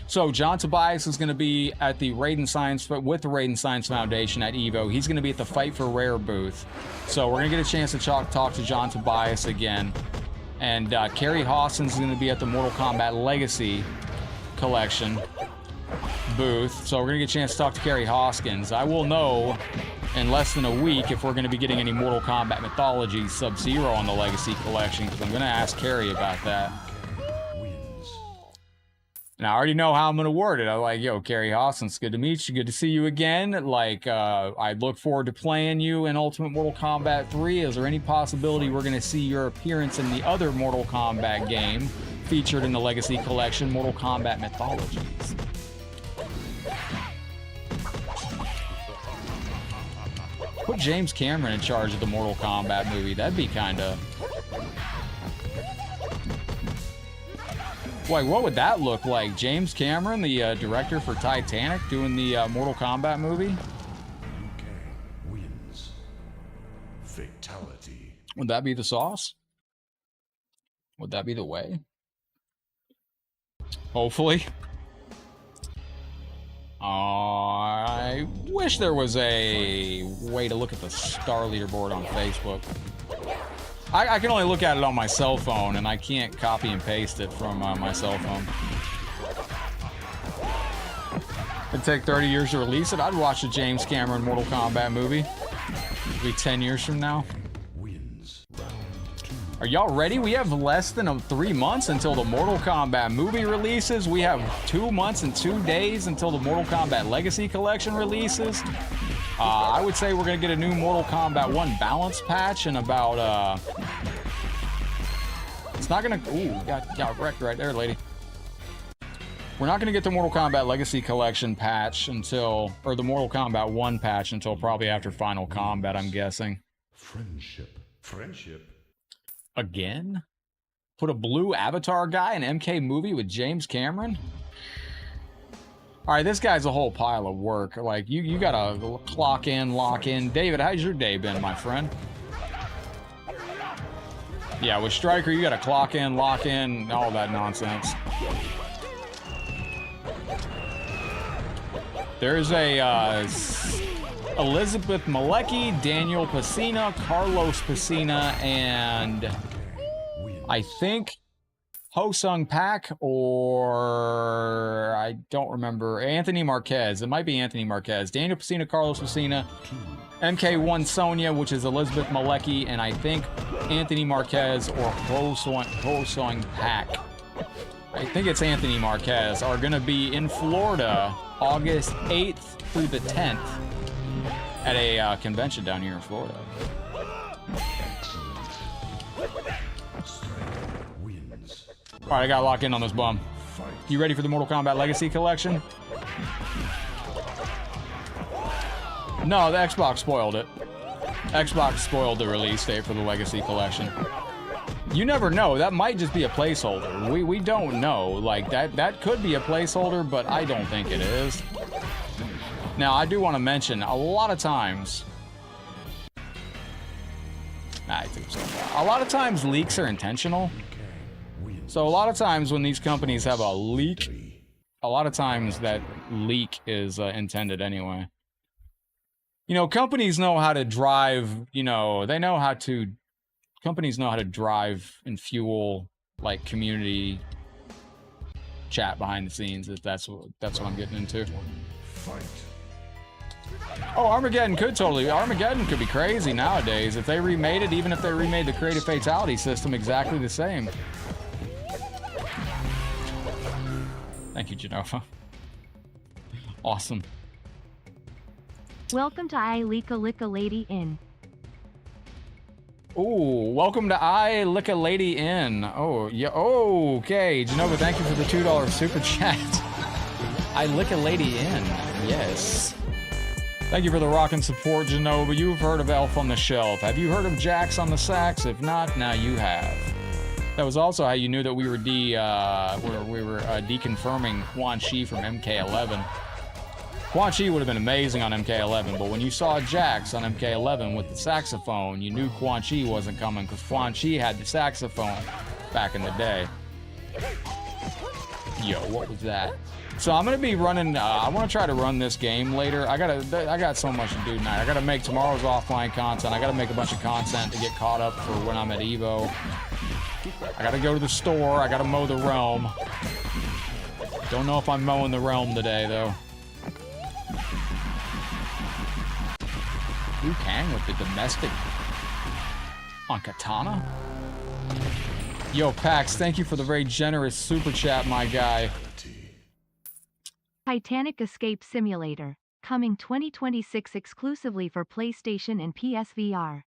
So John Tobias is going to be at the Raiden Science, with the Raiden Science Foundation at EVO. He's going to be at the Fight for Rare booth. So we're going to get a chance to talk to John Tobias again. And Kerry Hoskins is going to be at the Mortal Kombat Legacy Collection booth, so we're gonna get a chance to talk to Carrie Hoskins. I will know in less than a week if we're gonna be getting any Mortal Kombat Mythology Sub-Zero on the Legacy Collection, because I'm gonna ask Carrie about that. And I already know how I'm gonna word it. I'm like, yo, Carrie Hoskins, good to meet you, good to see you again. Like, I look forward to playing you in Ultimate Mortal Kombat 3. Is there any possibility we're gonna see your appearance in the other Mortal Kombat game featured in the Legacy Collection, Mortal Kombat Mythologies? Put James Cameron in charge of the Mortal Kombat movie. That'd be kinda... Like, what would that look like? James Cameron, the director for Titanic, doing the Mortal Kombat movie? UK wins. Fatality. Would that be the sauce? Would that be the way? Hopefully. I wish there was a way to look at the star leaderboard on Facebook. I can only look at it on my cell phone, and I can't copy and paste it from my cell phone. It'd take 30 years to release it. I'd watch the James Cameron Mortal Kombat movie. It'll be 10 years from now. Are y'all ready? We have less than 3 months until the Mortal Kombat movie releases. We have 2 months and 2 days until the Mortal Kombat Legacy Collection releases. I would say we're gonna get a new Mortal Kombat 1 balance patch in about, it's not gonna, ooh, got wrecked right there, lady. We're not gonna get the Mortal Kombat Legacy Collection patch until, or the Mortal Kombat 1 patch until probably after Final Combat, I'm guessing. Friendship. Again? Put a blue Avatar guy in MK movie with James Cameron? Alright, this guy's a whole pile of work. Like, you gotta clock in, lock in. David, how's your day been, my friend? Yeah, with Striker, you gotta clock in, lock in, all that nonsense. There's a, Elizabeth Malecki, Daniel Pacina, Carlos Pacina, and I think Ho-Sung Pak, or I don't remember, Anthony Marquez. It might be Anthony Marquez. Daniel Pacina, Carlos Pacina, MK1 Sonya, which is Elizabeth Malecki, and I think Anthony Marquez or Ho-Sung Pak. I think it's Anthony Marquez, are going to be in Florida August 8th through the 10th. At a convention down here in Florida. Alright, I gotta lock in on this bum. You ready for the Mortal Kombat Legacy Collection? No, the Xbox spoiled it. Xbox spoiled the release date for the Legacy Collection. You never know, that might just be a placeholder. We don't know. Like, that could be a placeholder, but I don't think it is. Now, I do want to mention, a lot of times leaks are intentional. So a lot of times when these companies have a leak, a lot of times that leak is intended anyway. You know, companies know how to drive, you know, companies know how to drive and fuel, like, community chat behind the scenes, if that's what I'm getting into. Oh, Armageddon could be crazy nowadays. If they remade it, even if they remade the creative fatality system exactly the same. Thank you, Genova. Awesome. Welcome to I Lick a Lady Inn. Ooh, welcome to I Lick a Lady Inn. Oh, yeah. Oh, okay. Genova, thank you for the $2 super chat. I Lick a Lady Inn. Yes. Thank you for the rockin' support, Genova. You've heard of Elf on the Shelf. Have you heard of Jax on the Sax? If not, now you have. That was also how you knew that we were deconfirming Quan Chi from MK11. Quan Chi would have been amazing on MK11, but when you saw Jax on MK11 with the saxophone, you knew Quan Chi wasn't coming because Quan Chi had the saxophone back in the day. Yo, what was that? So I'm gonna be running. I want to try to run this game later. I got so much to do tonight. I gotta make tomorrow's offline content. I gotta make a bunch of content to get caught up for when I'm at EVO. I gotta go to the store. I gotta mow the realm. Don't know if I'm mowing the realm today, though. Liu Kang with the domestic on Katana. Yo, Pax, thank you for the very generous super chat, my guy. Titanic Escape Simulator, coming 2026 exclusively for PlayStation and PSVR.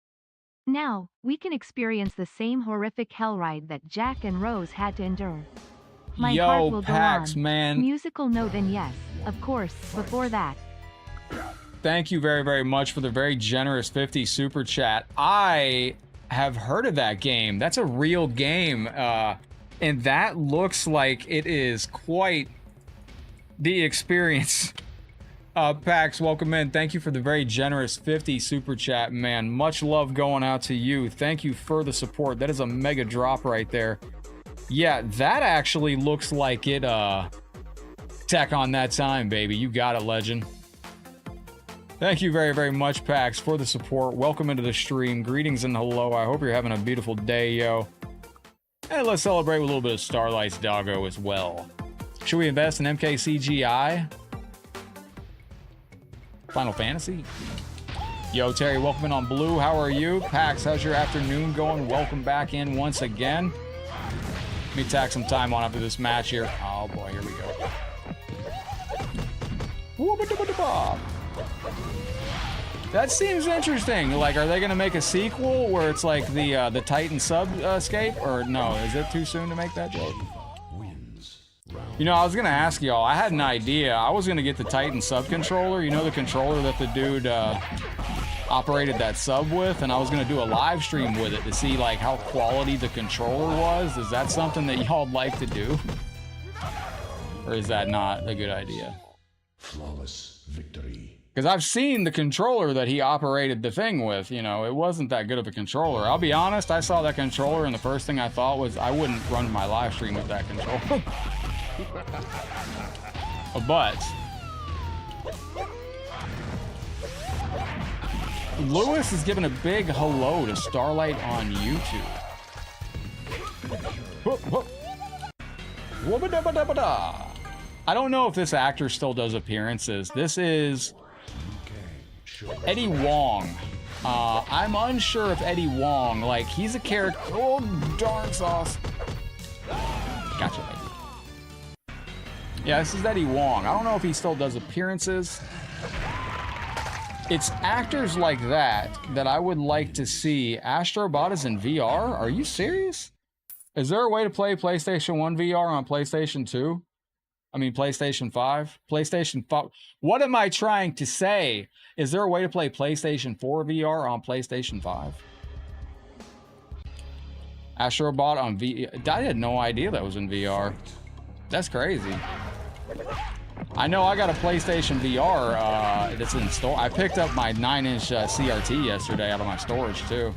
Now, we can experience the same horrific hell ride that Jack and Rose had to endure. My heart Yo, will Pax, go on. man. Musical note and yes, of course, before that. Thank you very, very much for the very generous 50 super chat. I have heard of that game. That's a real game. And that looks like it is quite the experience. Pax, welcome in. Thank you for the very generous 50 super chat, man. Much love going out to you. Thank you for the support. That is a mega drop right there. Yeah, that actually looks like it, Tech on that time, baby. You got it, legend. Thank you very, very much, Pax, for the support. Welcome into the stream. Greetings and hello. I hope you're having a beautiful day, yo. And let's celebrate with a little bit of Starlight's doggo as well. Should we invest in MKCGI? Final Fantasy? Yo, Terry, welcome in on Blue. How are you? Pax, how's your afternoon going? Welcome back in once again. Let me tack some time on after this match here. Oh boy, here we go. That seems interesting. Like, are they gonna make a sequel where it's like the Titan sub escape, or no? Is it too soon to make that joke? You know, I was gonna ask y'all. I had an idea. I was gonna get the Titan sub controller. You know, the controller that the dude operated that sub with, and I was gonna do a live stream with it to see like how quality the controller was. Is that something that y'all like to do, or is that not a good idea? Flawless victory. Because I've seen the controller that he operated the thing with. You know, it wasn't that good of a controller. I'll be honest, I saw that controller and the first thing I thought was I wouldn't run my live stream with that controller. But Lewis is giving a big hello to Starlight on YouTube. I don't know if this actor still does appearances. This is Eddie Wong. I'm unsure if Eddie Wong, like, he's a character. Oh, darn sauce. Gotcha, baby. Yeah, this is Eddie Wong. I don't know if he still does appearances. It's actors like that that I would like to see. Astrobot is in VR? Are you serious? Is there a way to play PlayStation 1 VR on PlayStation 2? I mean, PlayStation 5? PlayStation 5. What am I trying to say? Is there a way to play PlayStation 4 VR on PlayStation 5? Astrobot on VR. I had no idea that was in VR. That's crazy. I know I got a PlayStation VR that's in store. I picked up my 9-inch CRT yesterday out of my storage, too.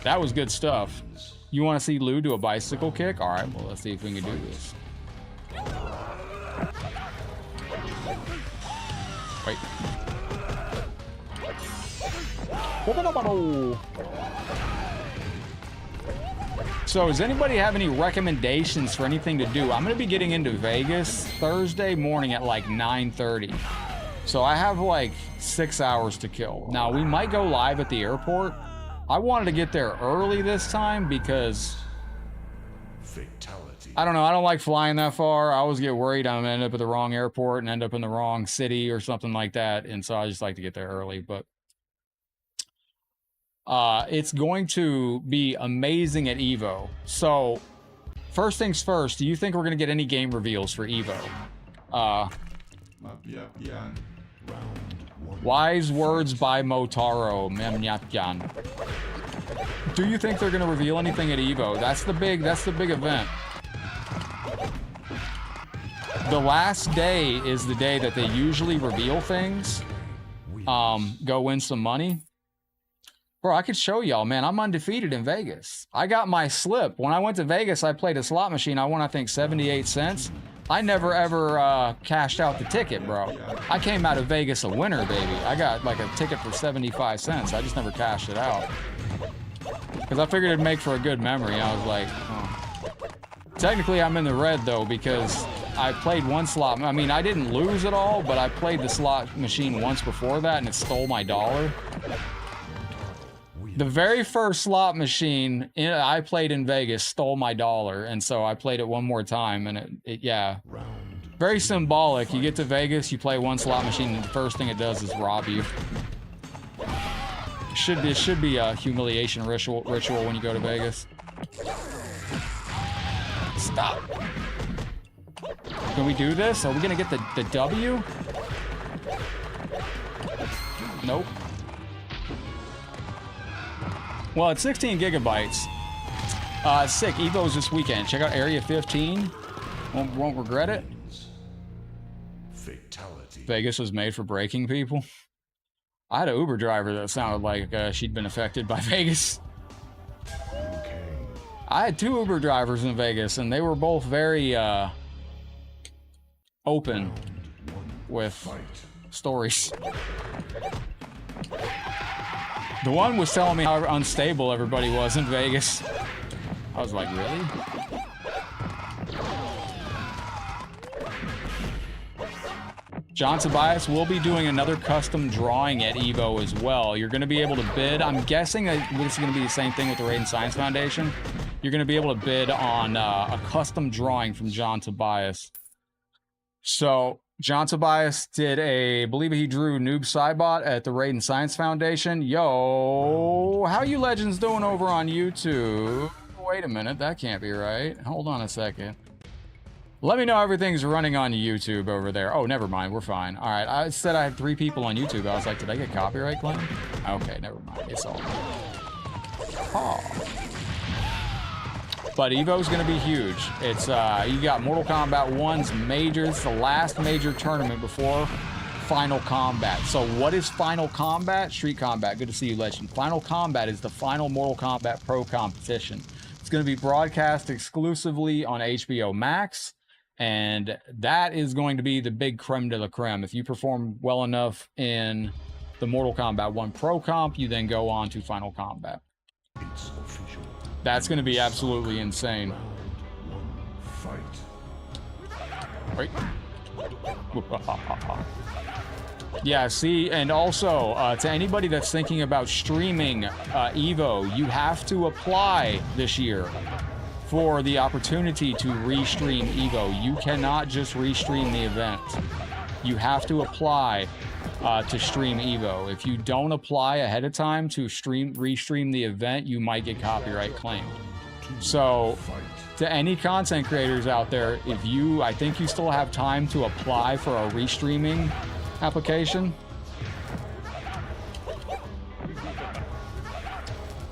That was good stuff. You want to see Lou do a bicycle kick? All right, well, let's see if we can do this. Wait. So, does anybody have any recommendations for anything to do? I'm going to be getting into Vegas Thursday morning at like 9:30. So, I have like 6 hours to kill. Now, we might go live at the airport. I wanted to get there early this time because Fatality. I don't know. I don't like flying that far. I always get worried I'm going to end up at the wrong airport and end up in the wrong city or something like that. And so I just like to get there early. But it's going to be amazing at EVO. So first things first, do you think we're going to get any game reveals for EVO? Wise words by Motaro. Memnyapyan. Do you think they're going to reveal anything at EVO? That's the big event. The last day is the day that they usually reveal things. Go win some money. Bro, I could show y'all, man. I'm undefeated in Vegas. I got my slip. When I went to Vegas, I played a slot machine. I won, I think, 78 cents. I never ever cashed out the ticket, bro. I came out of Vegas a winner, baby. I got like a ticket for 75 cents. I just never cashed it out. Because I figured it'd make for a good memory. I was like, oh. Technically, I'm in the red, though, because I played one slot. I mean, I didn't lose at all, but I played the slot machine once before that, and it stole my dollar. The very first slot machine I played in Vegas stole my dollar, and so I played it one more time, and yeah. Very symbolic. You get to Vegas, you play one slot machine, and the first thing it does is rob you. It should be a humiliation ritual when you go to Vegas. Stop. Can we do this? Are we gonna get the W? Nope. Well, it's 16 gigabytes. Sick. EVO's this weekend. Check out Area 15. Won't regret it. Fatality. Vegas was made for breaking people. I had an Uber driver that sounded like she'd been affected by Vegas. Okay. I had 2 Uber drivers in Vegas, and they were both very open with stories. The one was telling me how unstable everybody was in Vegas. I was like, really? John Tobias will be doing another custom drawing at EVO as well. You're going to be able to bid. I'm guessing that this is going to be the same thing with the Raiden Science Foundation. You're going to be able to bid on a custom drawing from John Tobias. So John Tobias did I believe he drew Noob Saibot at the Raiden Science Foundation. Yo, how you legends doing over on YouTube? Wait a minute, that can't be right. Hold on a second. Let me know everything's running on YouTube over there. Oh, never mind, we're fine. All right, I said I had 3 people on YouTube. I was like, did I get copyright claim? Okay, never mind, it's all good. Oh. But EVO's gonna be huge. It's you got Mortal Kombat 1's major. It's the last major tournament before Final Combat. So what is Final Combat? Street Combat. Good to see you, Legend. Final Combat is the final Mortal Kombat Pro competition. It's gonna be broadcast exclusively on HBO Max, and that is going to be the big creme de la creme. If you perform well enough in the Mortal Kombat 1 Pro comp, you then go on to Final Combat. It's official. That's going to be absolutely insane. Fight. Right. Yeah, see, and also, to anybody that's thinking about streaming EVO, you have to apply this year for the opportunity to restream EVO. You cannot just restream the event. You have to apply to stream EVO. If you don't apply ahead of time to restream the event, you might get copyright claimed. So, to any content creators out there, I think you still have time to apply for a restreaming application.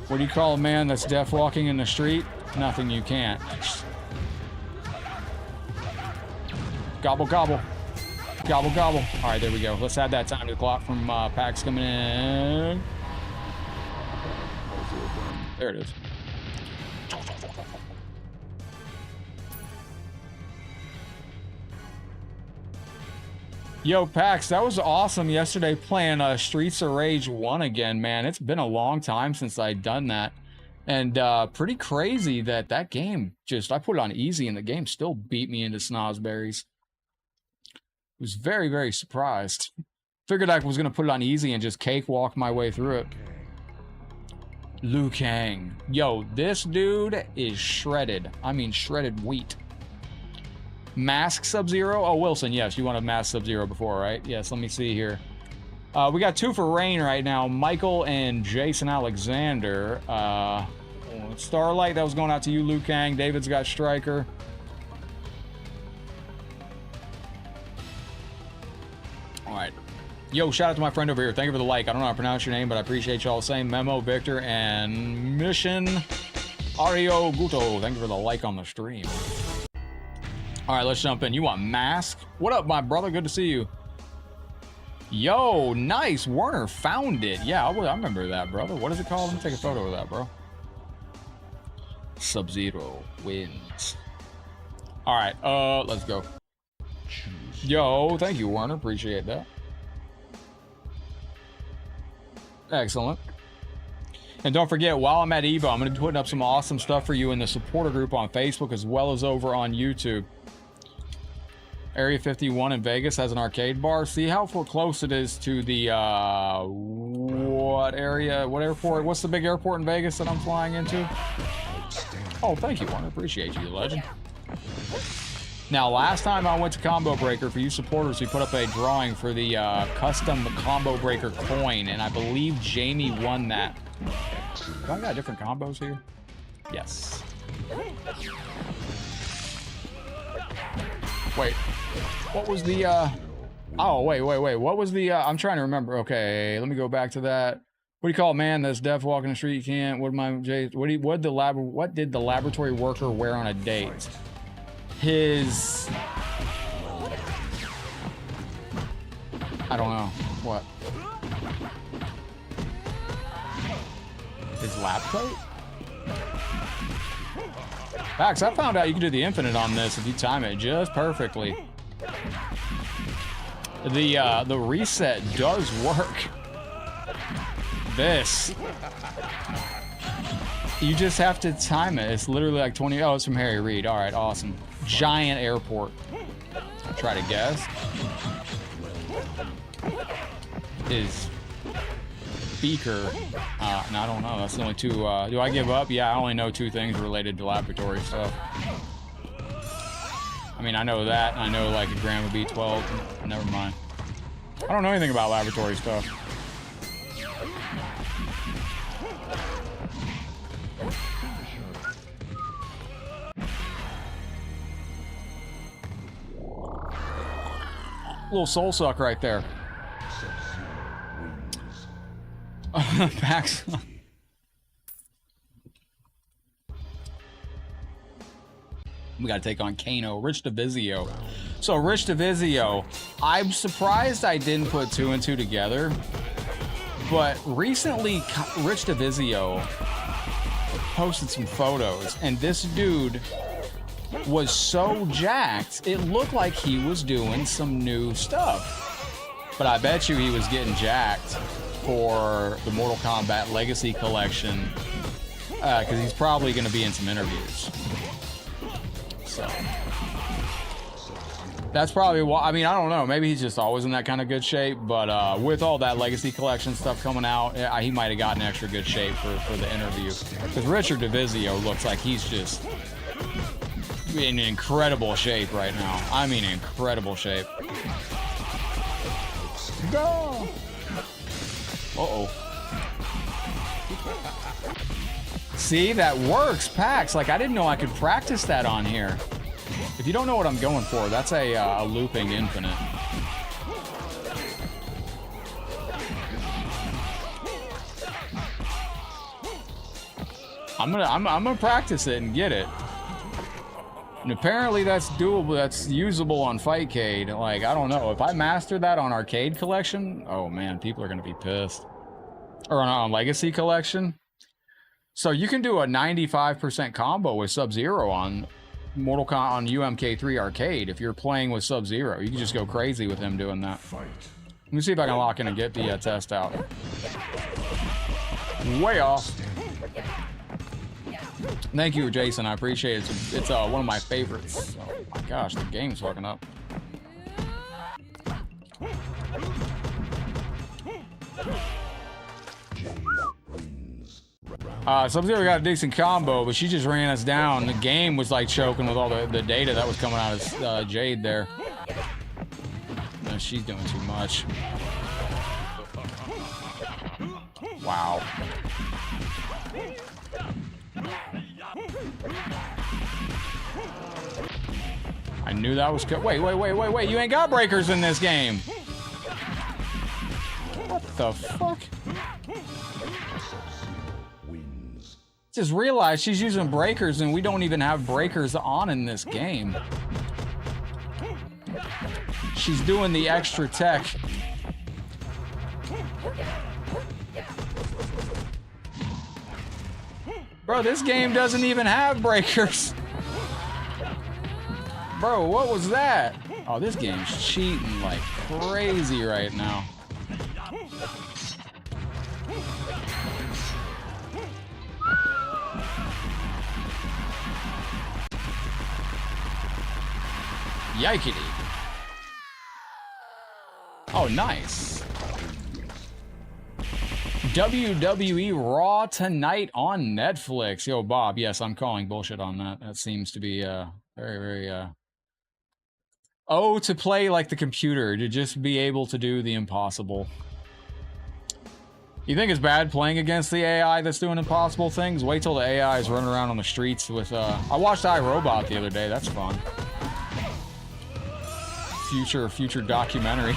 What do you call a man that's deaf walking in the street? Nothing you can't. Gobble, gobble. Gobble, gobble. All right, there we go. Let's add that time to the clock from packs coming in. There it is. Yo, Pax, that was awesome yesterday playing Streets of Rage 1 again, man. It's been a long time since I'd done that. And pretty crazy that game I put it on easy and the game still beat me into snozberries. Was very, very surprised. Figured I was going to put it on easy and just cakewalk my way through it. Liu Kang. Yo, this dude is shredded. I mean, shredded wheat. Mask Sub-Zero? Oh, Wilson, yes, you wanted Mask Sub-Zero before, right? Yes, let me see here. We got 2 for Rain right now. Michael and Jason Alexander. Starlight, that was going out to you, Liu Kang. David's got Striker. All right. Yo, shout out to my friend over here. Thank you for the like. I don't know how to pronounce your name, but I appreciate y'all saying Memo, Victor, and Mission Ario Guto. Thank you for the like on the stream. All right, let's jump in. You want Mask? What up, my brother? Good to see you. Yo, nice. Werner found it. Yeah, I remember that, brother. What is it called? Let me take a photo of that, bro. Sub-Zero wins. All right, let's go. Yo, thank you, Werner. Appreciate that. Excellent. And don't forget, while I'm at EVO, I'm going to be putting up some awesome stuff for you in the supporter group on Facebook as well as over on YouTube. Area 51 in Vegas has an arcade bar. See how close it is to the, what area, what airport? What's the big airport in Vegas that I'm flying into? Oh, thank you, Warner. Appreciate you, legend. Now, last time I went to Combo Breaker, for you supporters, we put up a drawing for the custom Combo Breaker coin, and I believe Jamie won that. Do I got different combos here? Yes. Wait, what was the, oh, wait. What was the, I'm trying to remember. Okay, let me go back to that. What do you call it, man? That's deaf walking the street. You can't. What did the laboratory worker wear on a date? His, I don't know. What? His lab coat? Max, I found out you can do the infinite on this if you time it just perfectly. The reset does work. This. You just have to time it. It's literally like 20. Oh, it's from Harry Reid. All right, awesome. Giant airport. I'll try to guess. His beaker. No, I don't know. That's the only two. Do I give up? Yeah, I only know two things related to laboratory stuff. I mean, I know that. I know like a gram of B12. Never mind. I don't know anything about laboratory stuff. Little soul suck right there. Pax. We gotta take on Kano, Rich DeVizio. So Rich DeVizio, I'm surprised I didn't put two and two together, but recently Rich DeVizio posted some photos, and this dude was so jacked, it looked like he was doing some new stuff. But I bet you he was getting jacked for the Mortal Kombat Legacy Collection, because he's probably going to be in some interviews. So that's probably why. I mean, I don't know. Maybe he's just always in that kind of good shape. But with all that Legacy Collection stuff coming out, he might have gotten extra good shape for the interview. Because Richard DeVizio looks like he's just in incredible shape right now. I mean, incredible shape. Go! Uh-oh. See, that works, Pax. Like, I didn't know I could practice that on here. If you don't know what I'm going for, that's a looping infinite. I'm gonna practice it and get it. And apparently that's doable, that's usable on Fightcade. Like, I don't know. If I master that on Arcade Collection, oh man, people are gonna be pissed. Or on Legacy Collection. So you can do a 95% combo with Sub-Zero on Mortal Kombat on UMK3 Arcade if you're playing with Sub-Zero. You can just go crazy with him doing that. Let me see if I can lock in and get the test out. Way off. Thank you, Jason. I appreciate it. It's one of my favorites. Oh my gosh, the game's fucking up. Sub-Zero got a decent combo, but she just ran us down. The game was like choking with all the data that was coming out of Jade there. No, she's doing too much. Wow. I knew that was good. Wait. You ain't got breakers in this game. What the fuck? Just realized she's using breakers and we don't even have breakers on in this game. She's doing the extra tech. Bro, this game doesn't even have breakers. Bro, what was that? Oh, this game's cheating like crazy right now. Yikety. Oh, nice. WWE Raw tonight on Netflix. Yo, Bob, yes, I'm calling bullshit on that. That seems to be very, very... Oh, to play like the computer, to just be able to do the impossible. You think it's bad playing against the AI that's doing impossible things? Wait till the AI is running around on the streets with, I watched iRobot the other day, that's fun. Future documentary.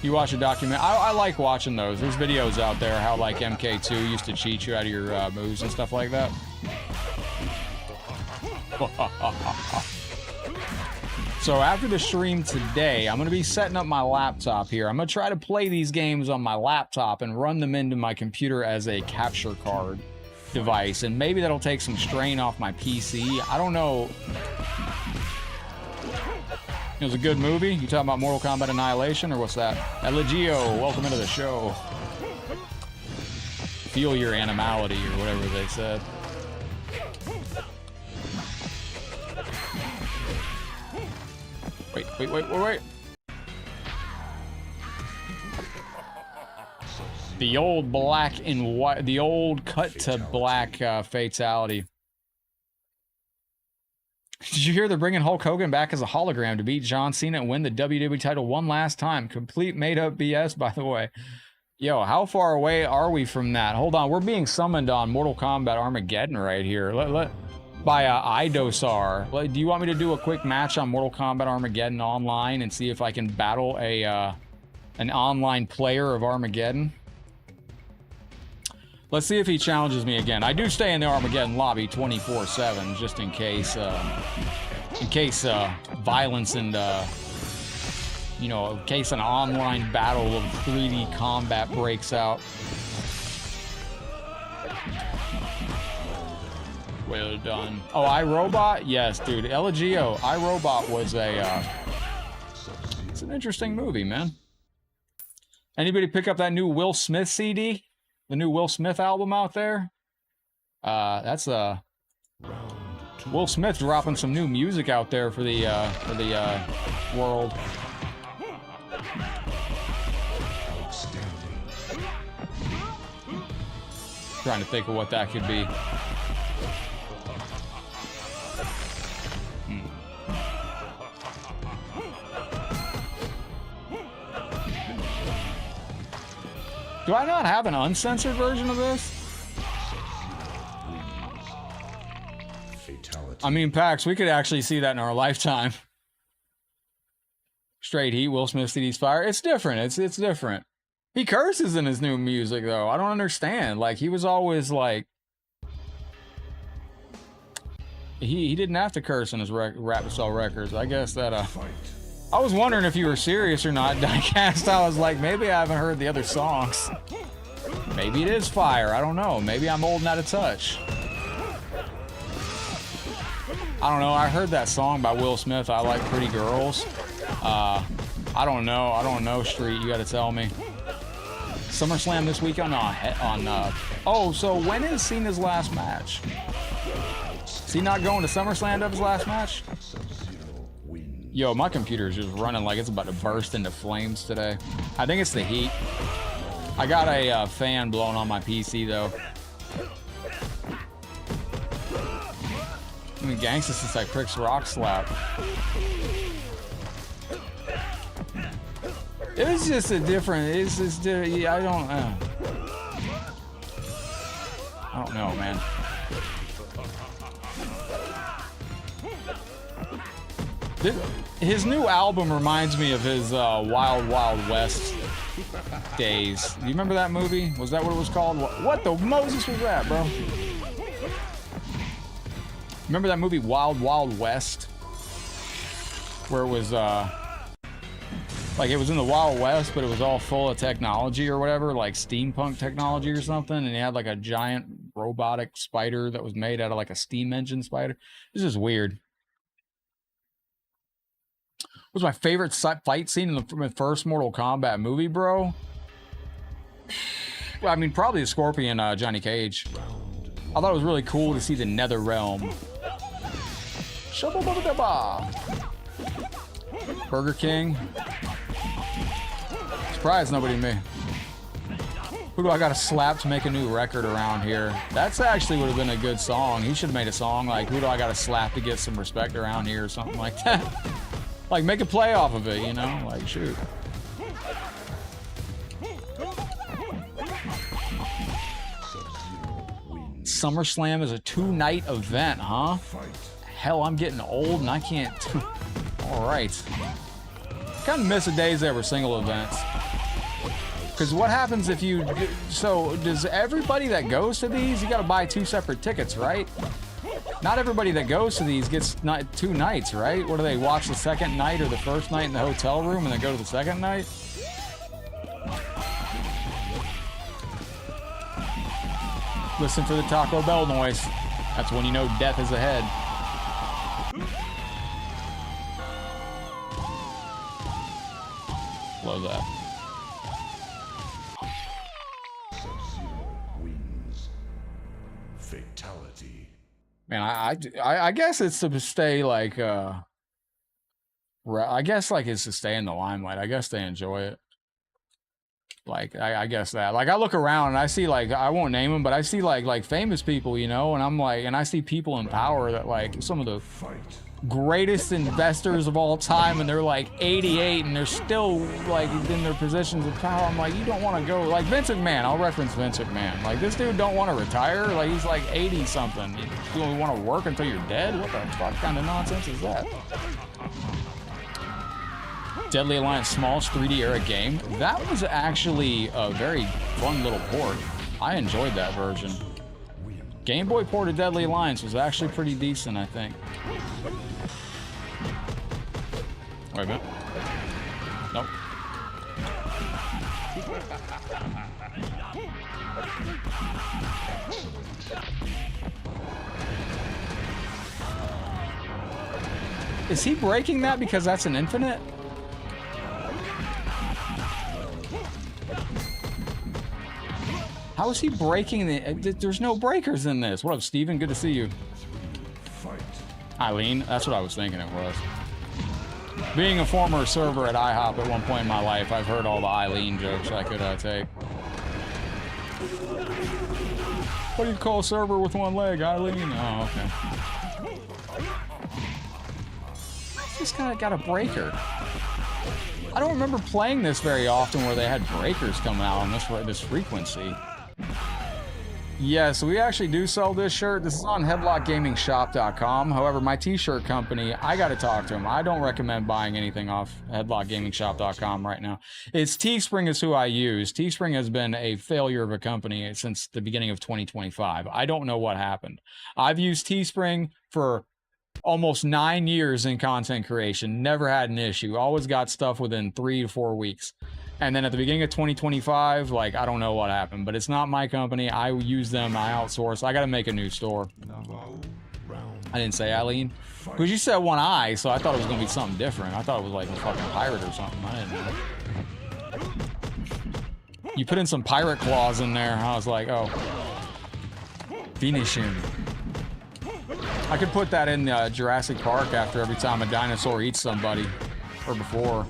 You watch a document. I like watching those. There's videos out there how like MK2 used to cheat you out of your moves and stuff like that. So after the stream today, I'm going to be setting up my laptop here. I'm going to try to play these games on my laptop and run them into my computer as a capture card device. And maybe that'll take some strain off my PC. I don't know. It was a good movie. You talking about Mortal Kombat Annihilation or what's that? Elegio, welcome into the show. Feel your animality or whatever they said. Wait. The old black and white, the old cut to black fatality. Did you hear they're bringing Hulk Hogan back as a hologram to beat John Cena and win the WWE title one last time? Complete made up BS, by the way. Yo, how far away are we from that? Hold on, we're being summoned on Mortal Kombat Armageddon right here. By Idosar. Do you want me to do a quick match on Mortal Kombat Armageddon online and see if I can battle an online player of Armageddon? Let's see if he challenges me again. I do stay in the Armageddon lobby 24/7 just in case violence and you know, in case an online battle of 3D combat breaks out. Well done. Oh, iRobot? Yes, dude. Elegio, iRobot was it's an interesting movie, man. Anybody pick up that new Will Smith CD? The new Will Smith album out there? That's Will Smith dropping some new music out there for the world. Trying to think of what that could be. Do I not have an uncensored version of this? Fatality. I mean, Pax, we could actually see that in our lifetime. Straight heat, Will Smith CD's fire. It's different. It's different. He curses in his new music, though. I don't understand. Like, he was always like... He didn't have to curse in his rap sell records. I guess that, I was wondering if you were serious or not, Diecast. I was like, maybe I haven't heard the other songs. Maybe it is fire. I don't know. Maybe I'm old and out of touch. I don't know. I heard that song by Will Smith, I Like Pretty Girls. I don't know. I don't know, Street. You got to tell me. SummerSlam this week oh, so when is Cena's last match? Is he not going to SummerSlam to have his last match? Yo, my computer is just running like it's about to burst into flames today. I think it's the heat. I got a fan blowing on my PC, though. I mean, gangsta since I Crick's Rock Slap. It was just a different... It's just... I don't know, man. His new album reminds me of his Wild Wild West days. Do you remember that movie? Was that what it was called? What the Moses was that, bro? Remember that movie Wild Wild West? Where it was like it was in the Wild West, but it was all full of technology or whatever, like steampunk technology or something, and he had like a giant robotic spider that was made out of like a steam engine spider. This is weird. Was my favorite fight scene in the first Mortal Kombat movie, bro? Well, I mean, probably the Scorpion, Johnny Cage. I thought it was really cool to see the Nether Realm Burger King. Surprised nobody me. Who do I gotta slap to make a new record around here? That's actually would have been a good song. He should have made a song like, who do I gotta slap to get some respect around here or something like that. Like, make a play off of it, you know? Like, shoot. SummerSlam is a 2-night event, huh? Hell, I'm getting old and I can't... Alright. Kind of miss the days that were single events. Because what happens if you... So, does everybody that goes to these, you gotta buy 2 separate tickets, right? Not everybody that goes to these gets 2 nights, right? What do they watch the second night or the first night in the hotel room and then go to the second night? Listen for the Taco Bell noise. That's when you know death is ahead. Love that. Sub-Zero wins. Fatality. Man, I guess it's to stay like I guess like it's to stay in the limelight. I guess they enjoy it. Like I guess that. Like I look around and I see like I won't name them, but I see like famous people, you know, and I'm like, and I see people in power that like some of the greatest investors of all time, and they're like 88 and they're still like in their positions of power. I'm like, you don't want to go like Vince McMahon. I'll reference Vince McMahon. Like this dude don't want to retire. Like he's like 80 something. You only want to work until you're dead. What the fuck kind of nonsense is that? Deadly Alliance Smalls 3D era game. That was actually a very fun little port. I enjoyed that version. Game Boy port of Deadly Alliance was actually pretty decent, I think. Wait a minute. Nope. Is he breaking that because that's an infinite? How is he breaking the... There's no breakers in this. What up, Steven? Good to see you. Eileen? That's what I was thinking it was. Being a former server at IHOP at one point in my life, I've heard all the Eileen jokes I could take. What do you call a server with one leg, Eileen? Oh, okay. This guy got a breaker. I don't remember playing this very often where they had breakers coming out on this frequency. Yes, we actually do sell this shirt. This is on Headlockedgamingshop.com. However, my t-shirt company, I got to talk to them. I don't recommend buying anything off Headlockedgamingshop.com right now. It's Teespring is who I use. Teespring has been a failure of a company since the beginning of 2025. I don't know what happened. I've used Teespring for almost 9 years in content creation. Never had an issue. Always got stuff within 3 to 4 weeks. And then at the beginning of 2025, like, I don't know what happened, but it's not my company. I use them. I outsource. I got to make a new store. I didn't say Eileen. Because you said one eye, so I thought it was going to be something different. I thought it was like a fucking pirate or something. I didn't know. You put in some pirate claws in there. I was like, oh. Finish him. I could put that in Jurassic Park after every time a dinosaur eats somebody. Or before.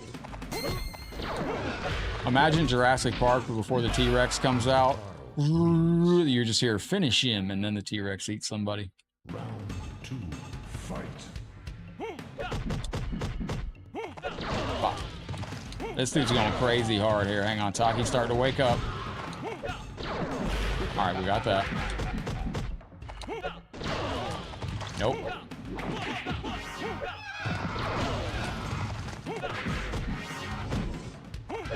Imagine Jurassic Park before the T-Rex comes out. You just hear finish him, and then the T-Rex eats somebody. Round 2, fight. Fuck. This dude's going crazy hard here. Hang on, Taki's starting to wake up. Alright, we got that. Nope.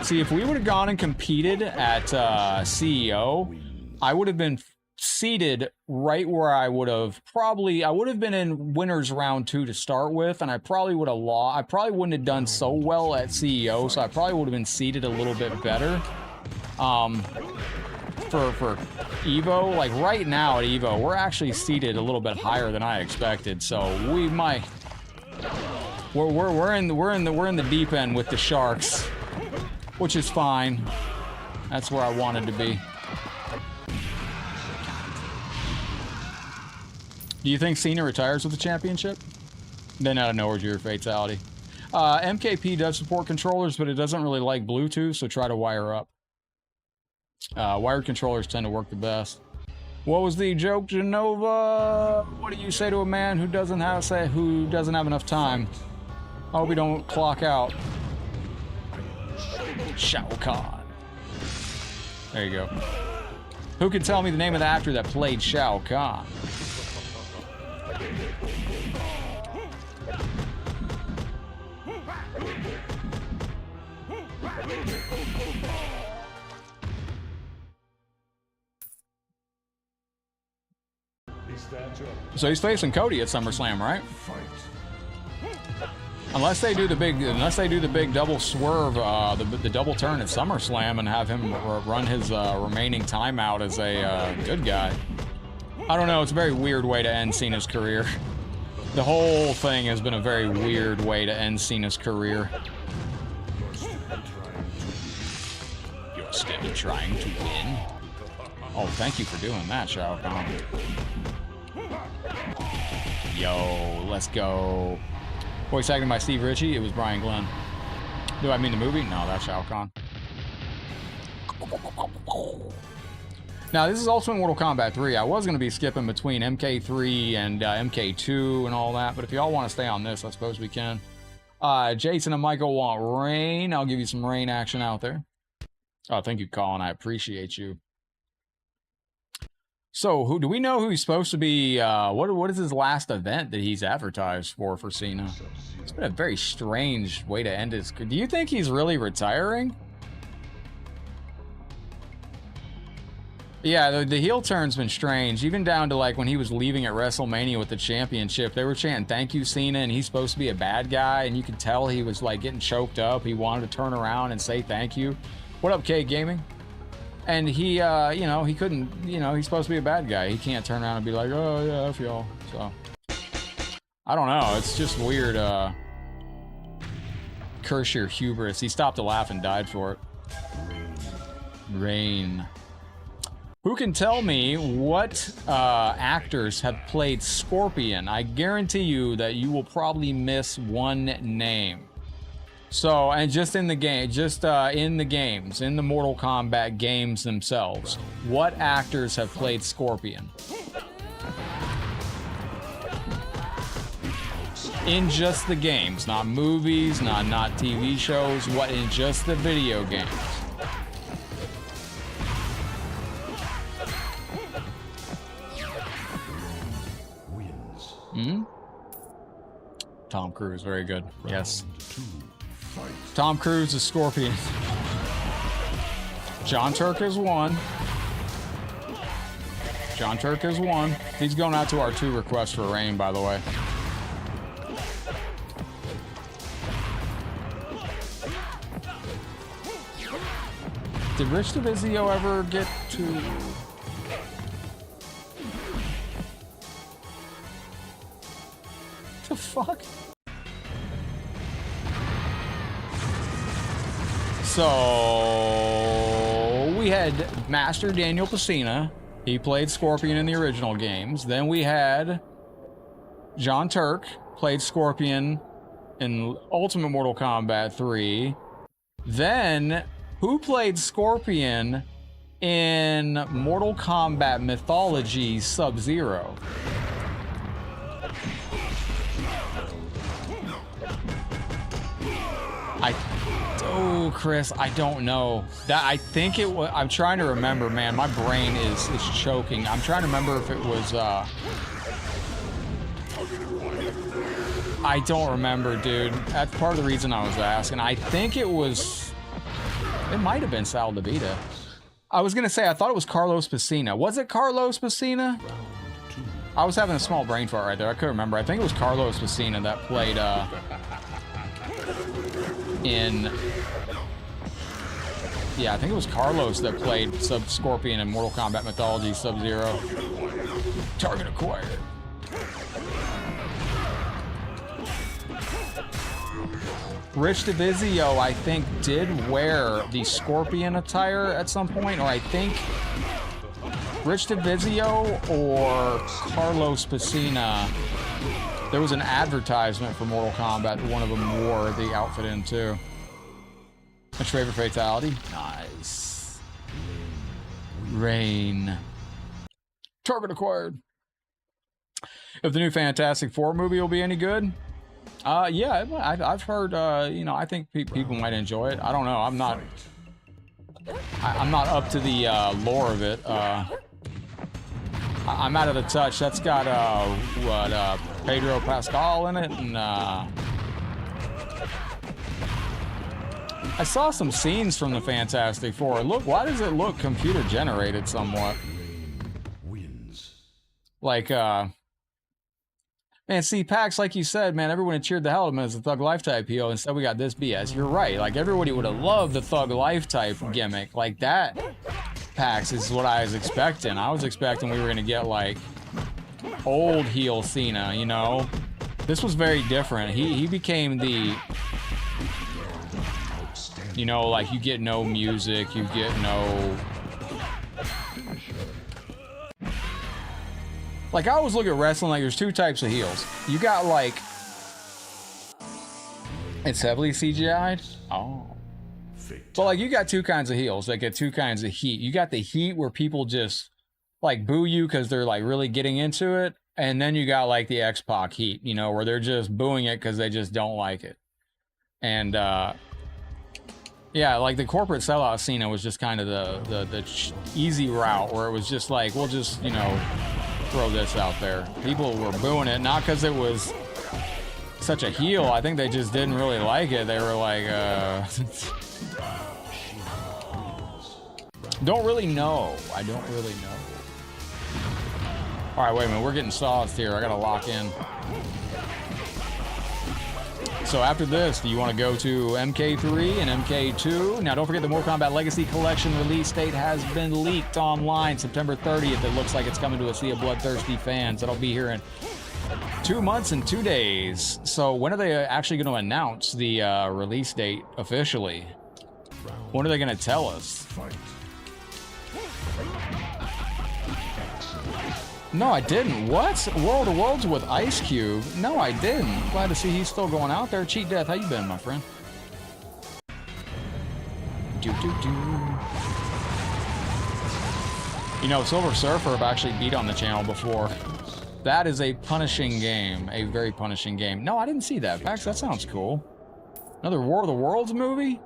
See, if we would have gone and competed at CEO, I would have been seated right where I would have probably... I would have been in winners round 2 to start with, and I probably would have lost. I probably wouldn't have done so well at CEO, so I probably would have been seated a little bit better. For EVO, like right now at EVO, we're actually seated a little bit higher than I expected, so we might... We're in the deep end with the Sharks. Which is fine. That's where I wanted to be. Do you think Cena retires with the championship? Then out of nowhere, your fatality. MKP does support controllers, but it doesn't really like Bluetooth, so try to wire up. Wired controllers tend to work the best. What was the joke, Genova? What do you say to a man who doesn't have enough time? I hope we don't clock out. Shao Kahn. There you go. Who can tell me the name of the actor that played Shao Kahn? So he's facing Cody at SummerSlam, right? Unless they do the big double swerve, the double turn at SummerSlam and have him run his remaining timeout as a good guy. I don't know. It's a very weird way to end Cena's career. The whole thing has been a very weird way to end Cena's career. You're still trying to win. Oh, thank you for doing that, Shao Kahn. Yo, let's go. Voice acting by Steve Ritchie. It was Brian Glenn. Do I mean the movie? No, that's Shao Kahn. Now, this is also in Mortal Kombat 3. I was going to be skipping between MK3 and MK2 and all that, but if y'all want to stay on this, I suppose we can. Jason and Michael want rain. I'll give you some rain action out there. Oh, thank you, Colin. I appreciate you. So, who do we know who he's supposed to be? What is his last event that he's advertised for Cena? It's been a very strange way to end his. Do you think he's really retiring? Yeah, the heel turn's been strange. Even down to like when he was leaving at WrestleMania with the championship, they were chanting "Thank you, Cena," and he's supposed to be a bad guy, and you could tell he was like getting choked up. He wanted to turn around and say thank you. What up, K Gaming? And he, you know, he couldn't, you know, he's supposed to be a bad guy. He can't turn around and be like, oh, yeah, F y'all. So, I don't know. It's just weird, curse your hubris. He stopped to laugh and died for it. Rain. Who can tell me what actors have played Scorpion? I guarantee you that you will probably miss one name. So, and just in the game, in the games, in the Mortal Kombat games themselves, what actors have played Scorpion? In just the games, not movies, not TV shows, what in just the video games? Hmm? Tom Cruise, very good. Yes. Tom Cruise is Scorpion. John Turk is one. John Turk is one. He's going out to our 2 requests for rain, by the way. Did Rich DeVizio ever get to... What the fuck? So we had Master Daniel Pesina. He played Scorpion in the original games. Then we had John Turk, played Scorpion in Ultimate Mortal Kombat 3. Then who played Scorpion in Mortal Kombat Mythology Sub-Zero? Oh, Chris, I don't know. That I think it was. I'm trying to remember, man. My brain is choking. I'm trying to remember if it was. I don't remember, dude. That's part of the reason I was asking. I think it was. It might have been Sal DeVita. I was gonna say I thought it was Carlos Pesina. Was it Carlos Pesina? I was having a small brain fart right there. I couldn't remember. I think it was Carlos Pesina that played in. Yeah, I think it was Carlos that played Scorpion in Mortal Kombat Mythology Sub-Zero. Target acquired. Rich DeVizio, I think, did wear the Scorpion attire at some point, or I think Rich DeVizio or Carlos Pesina There was an advertisement for Mortal Kombat. One of them wore the outfit in too. What's your favorite fatality? Nice. Rain. Target acquired. If the new Fantastic Four movie will be any good? Yeah, I've heard, you know, I think people might enjoy it. I don't know. I'm not up to the lore of it. I'm out of the touch. That's got, Pedro Pascal in it, and, I saw some scenes from the Fantastic Four. Look, why does it look computer generated somewhat? Like, man, see, PAX, like you said, man, everyone had cheered the hell out of him as a Thug Life type heel. Instead, we got this BS. You're right. Like, everybody would have loved the Thug Life type gimmick. Like, that, PAX, is what I was expecting. I was expecting we were going to get, like, old heel Cena, you know? This was very different. He became the... You know, like, you get no music, you get no... Like, I always look at wrestling like there's two types of heels. You got, like... It's heavily CGI'd? Oh. But, like, you got two kinds of heels. Like, get two kinds of heat. You got the heat where people just, like, boo you because they're, like, really getting into it. And then you got, like, the X-Pac heat, you know, where they're just booing it because they just don't like it. And, yeah, like the corporate sellout Cena was just kind of the easy route where it was just like, we'll just, you know, throw this out there. People were booing it, not because it was such a heel. I think they just didn't really like it. They were like, don't really know. I don't really know. All right, wait a minute. We're getting sauced here. I got to lock in. So after this, do you want to go to MK3 and MK2? Now, don't forget the Mortal Kombat Legacy Collection release date has been leaked online, September 30th. It looks like it's coming to a sea of bloodthirsty fans. That'll be here in 2 months and 2 days. So when are they actually going to announce the release date officially? When are they going to tell us? No, I didn't. What? World of Worlds with Ice Cube? No, I didn't. Glad to see he's still going out there. Cheat Death, how you been, my friend? You know, Silver Surfer I've actually beat on the channel before. That is a punishing game. A very punishing game. No, I didn't see that. Pax, that sounds cool. Another War of the Worlds movie?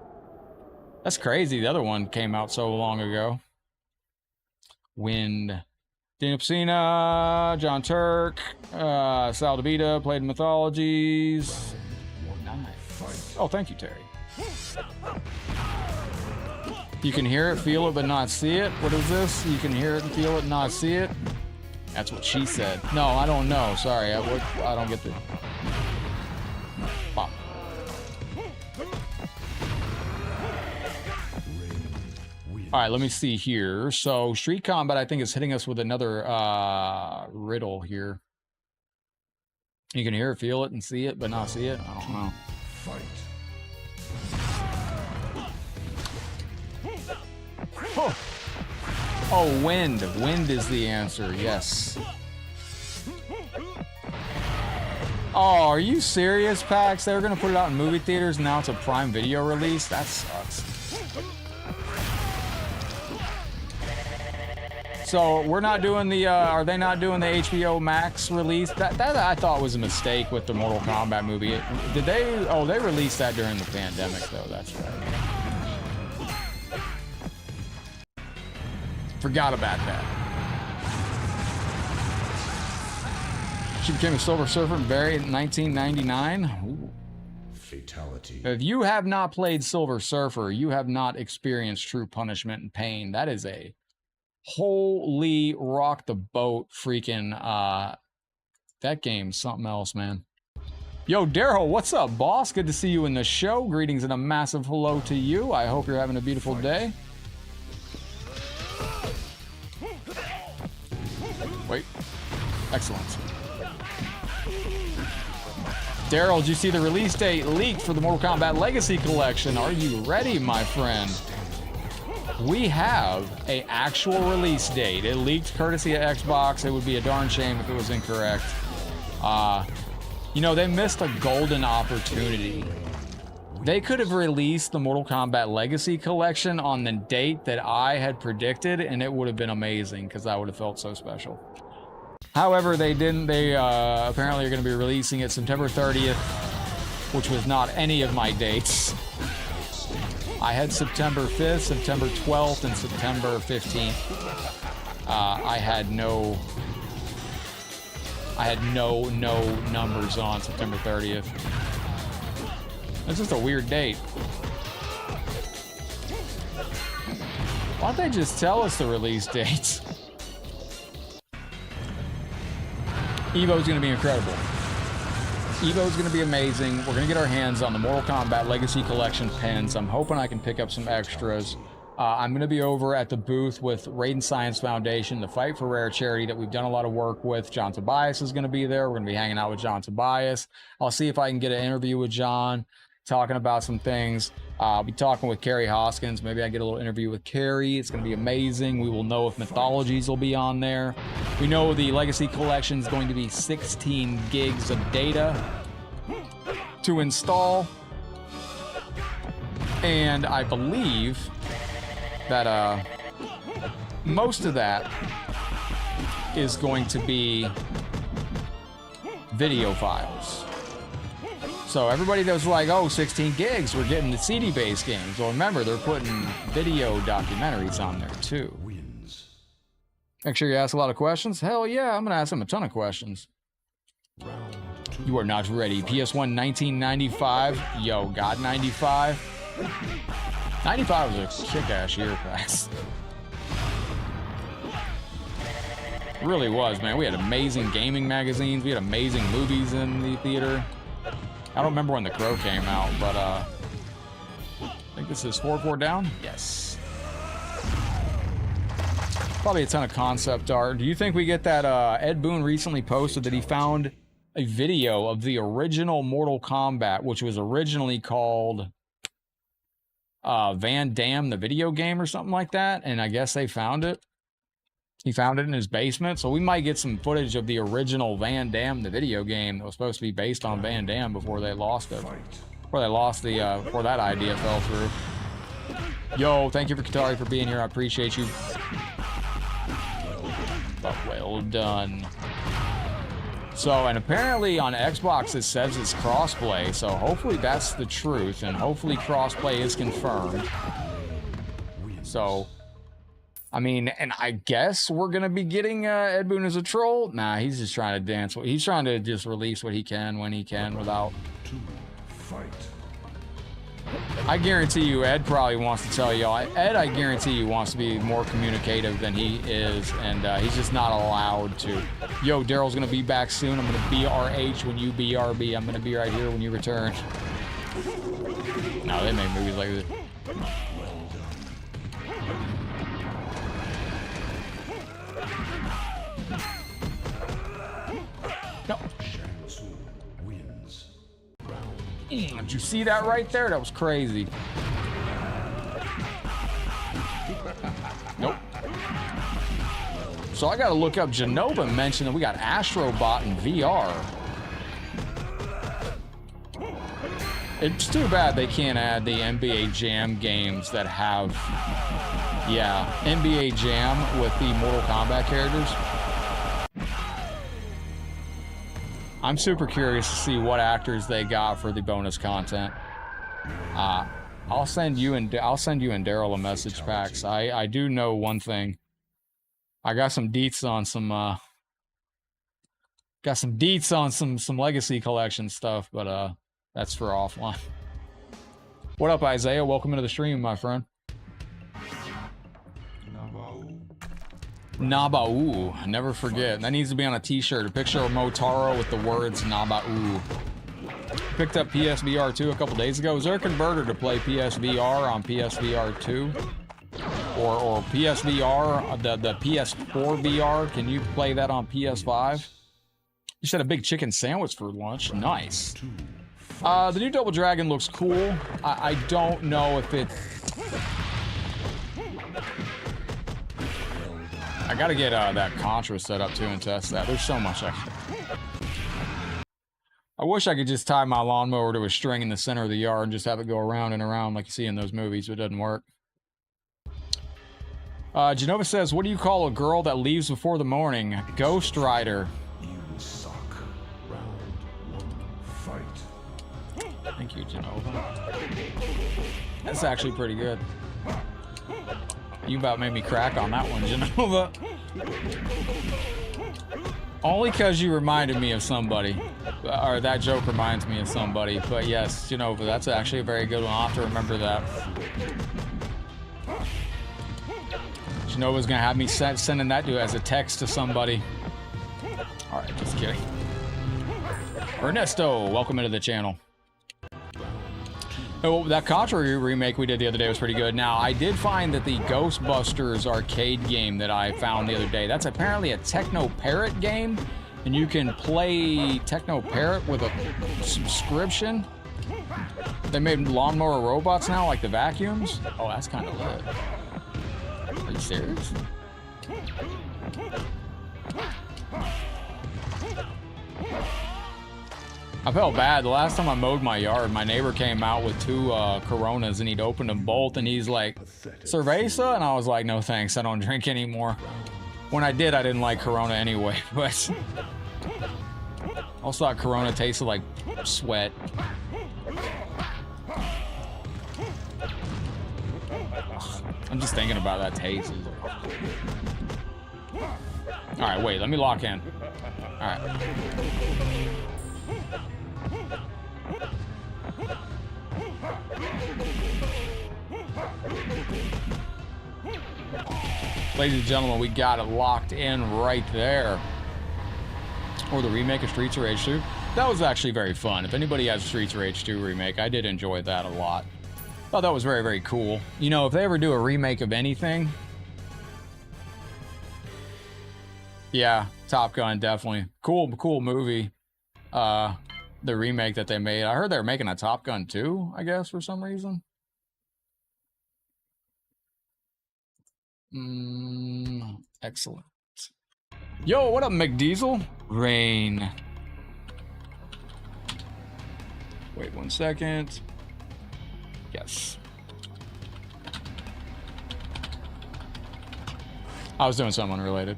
That's crazy. The other one came out so long ago. Wind... Daniel Pacina, John Turk, Sal DeVita, played in Mythologies. Nice. Oh, thank you, Terry. You can hear it, feel it, but not see it. What is this? You can hear it and feel it and not see it? That's what she said. No, I don't know. Sorry, I don't get the... Pop. All right, let me see here. So Street Combat, I think, is hitting us with another riddle here. You can hear it, feel it, and see it, but not see it? I don't know. Oh, oh, wind. Wind is the answer, yes. Oh, are you serious, Pax? They were going to put it out in movie theaters, and now it's a Prime Video release? That sucks. So we're not doing the, are they not doing the HBO Max release? That I thought was a mistake with the Mortal Kombat movie. Did they, oh, they released that during the pandemic though, that's right. Forgot about that. She became a Silver Surfer in 1999. Ooh. Fatality. If you have not played Silver Surfer, you have not experienced true punishment and pain. That is a holy rock the boat freaking that game's something else, man. Yo, Daryl, what's up, boss? Good to see you in the show. Greetings and a massive hello to you. I hope you're having a beautiful day. Wait. Excellent. Daryl, did you see the release date leaked for the Mortal Kombat Legacy Collection? Are you ready, my friend? We have an actual release date. It leaked courtesy of Xbox. It would be a darn shame if it was incorrect. You know, they missed a golden opportunity. They could have released the Mortal Kombat Legacy Collection on the date that I had predicted, and it would have been amazing, because I would have felt so special. However, they didn't. They apparently are going to be releasing it September 30th, which was not any of my dates. I had September 5th, September 12th, and September 15th. I had no numbers on September 30th. It's just a weird date. Why don't they just tell us the release dates? EVO's gonna be incredible. EVO's gonna be amazing. We're gonna get our hands on the Mortal Kombat Legacy Collection pins. I'm hoping I can pick up some extras. I'm gonna be over at the booth with Raiden Science Foundation, the Fight for Rare charity that we've done a lot of work with. John Tobias is gonna be there. We're gonna be hanging out with John Tobias. I'll see if I can get an interview with John, talking about some things. I'll be talking with Carrie Hoskins. Maybe I get a little interview with Carrie. It's going to be amazing. We will know if Mythologies will be on there. We know the Legacy Collection is going to be 16 gigs of data to install. And I believe that most of that is going to be video files. So everybody that was like, oh, 16 gigs, we're getting the CD-based games. Well, remember, they're putting video documentaries on there, too. Make sure you ask a lot of questions. Hell yeah, I'm going to ask them a ton of questions. You are not ready. PS1 1995. Yo, got 95. 95 was a kick-ass year, guys. Really was, man. We had amazing gaming magazines. We had amazing movies in the theater. I don't remember when The Crow came out, but I think this is 4 down. Yes. Probably a ton of concept art. Do you think we get that? Ed Boon recently posted that he found a video of the original Mortal Kombat, which was originally called Van Damme, the video game or something like that. And I guess they found it. He found it in his basement, so we might get some footage of the original Van Damme, the video game that was supposed to be based on Van Damme before they lost it. Before they lost the, before that idea fell through. Yo, thank you for Katari for being here. I appreciate you. But well done. So, and apparently on Xbox it says it's crossplay, so hopefully that's the truth, and hopefully crossplay is confirmed. So, I mean, and I guess we're going to be getting Ed Boon as a troll. Nah, he's just trying to dance. He's trying to just release what he can when he can without... I guarantee you Ed probably wants to tell y'all. Ed, I guarantee you, wants to be more communicative than he is, and he's just not allowed to. Yo, Daryl's going to be back soon. I'm going to BRH when you BRB. I'm going to be right here when you return. No, they make movies like this. No. Did you see that right there? That was crazy. Nope. So I gotta look up. Genova mentioned that we got Astrobot in VR. It's too bad they can't add the NBA Jam games that have, yeah, NBA Jam with the Mortal Kombat characters. I'm super curious to see what actors they got for the bonus content. I'll send you and Daryl a message packs. I do know one thing. I got some deets on some Legacy Collection stuff, but that's for offline. What up, Isaiah? Welcome into the stream, my friend. Nabau, never forget. That needs to be on a t-shirt. A picture of Motaro with the words Nabau. Picked up PSVR 2 a couple days ago. Is there a converter to play PSVR on PSVR 2? Or PSVR, the PS4 VR? Can you play that on PS5? You said a big chicken sandwich for lunch. Nice. The new Double Dragon looks cool. I don't know if it's... I gotta get that Contra set up too and test that. There's so much. I wish I could just tie my lawnmower to a string in the center of the yard and just have it go around and around like you see in those movies, but it doesn't work. Genova says, what do you call a girl that leaves before the morning? Ghost Rider. You suck. Round 1, fight. Thank you, Genova. That's actually pretty good. You about made me crack on that one, Genova. Only because you reminded me of somebody. Or that joke reminds me of somebody. But yes, Genova, that's actually a very good one. I'll have to remember that. Genova's gonna have me sending that to as a text to somebody. Alright, just kidding. Ernesto, welcome into the channel. Oh, that Contra remake we did the other day was pretty good. Now, I did find that the Ghostbusters arcade game that I found the other day, that's apparently a Techno Parrot game, and you can play Techno Parrot with a subscription. They made lawnmower robots now, like the vacuums. Oh, that's kind of lit. Are you serious? I felt bad. The last time I mowed my yard, my neighbor came out with 2 Coronas and he'd opened them both and he's like, Cerveza? And I was like, no thanks, I don't drink anymore. When I did, I didn't like Corona anyway, but I also thought Corona tasted like sweat. I'm just thinking about that taste. Alright, wait, let me lock in. Alright. Ladies and gentlemen, we got it locked in right there. Or the remake of Streets of Rage 2. That was actually very fun. If anybody has Streets of Rage 2 remake, I did enjoy that a lot. Thought that was very, very cool. You know, if they ever do a remake of anything, yeah, Top Gun, definitely. Cool movie. The remake that they made. I heard they were making a Top Gun 2, I guess, for some reason. Excellent. Yo, what up, McDiesel? Rain. Wait 1 second. Yes. I was doing something unrelated.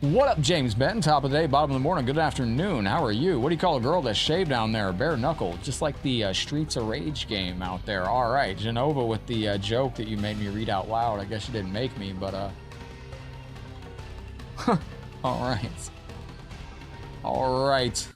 What up, James Benton? Top of the day, bottom of the morning, good afternoon. How are you? What do you call a girl that's shaved down there? Bare knuckle, just like the Streets of Rage game out there. All right, Genova with the joke that you made me read out loud. I guess you didn't make me, but all right. All right.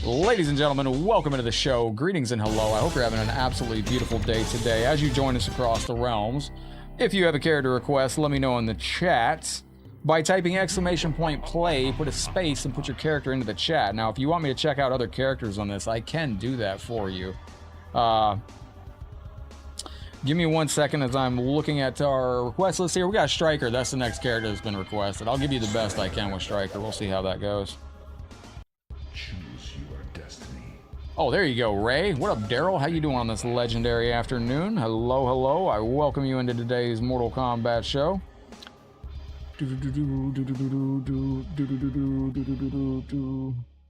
Ladies and gentlemen, welcome into the show. Greetings and hello. I hope you're having an absolutely beautiful day today as you join us across the realms. If you have a character request, let me know in the chat. By typing _play, put a space and put your character into the chat. Now, if you want me to check out other characters on this, I can do that for you. Give me 1 second as I'm looking at our request list here. We got Striker. That's the next character that's been requested. I'll give you the best I can with Striker. We'll see how that goes. Choose your destiny. Oh, there you go, Ray. What up, Daryl? How you doing on this legendary afternoon? Hello, hello. I welcome you into today's Mortal Kombat show.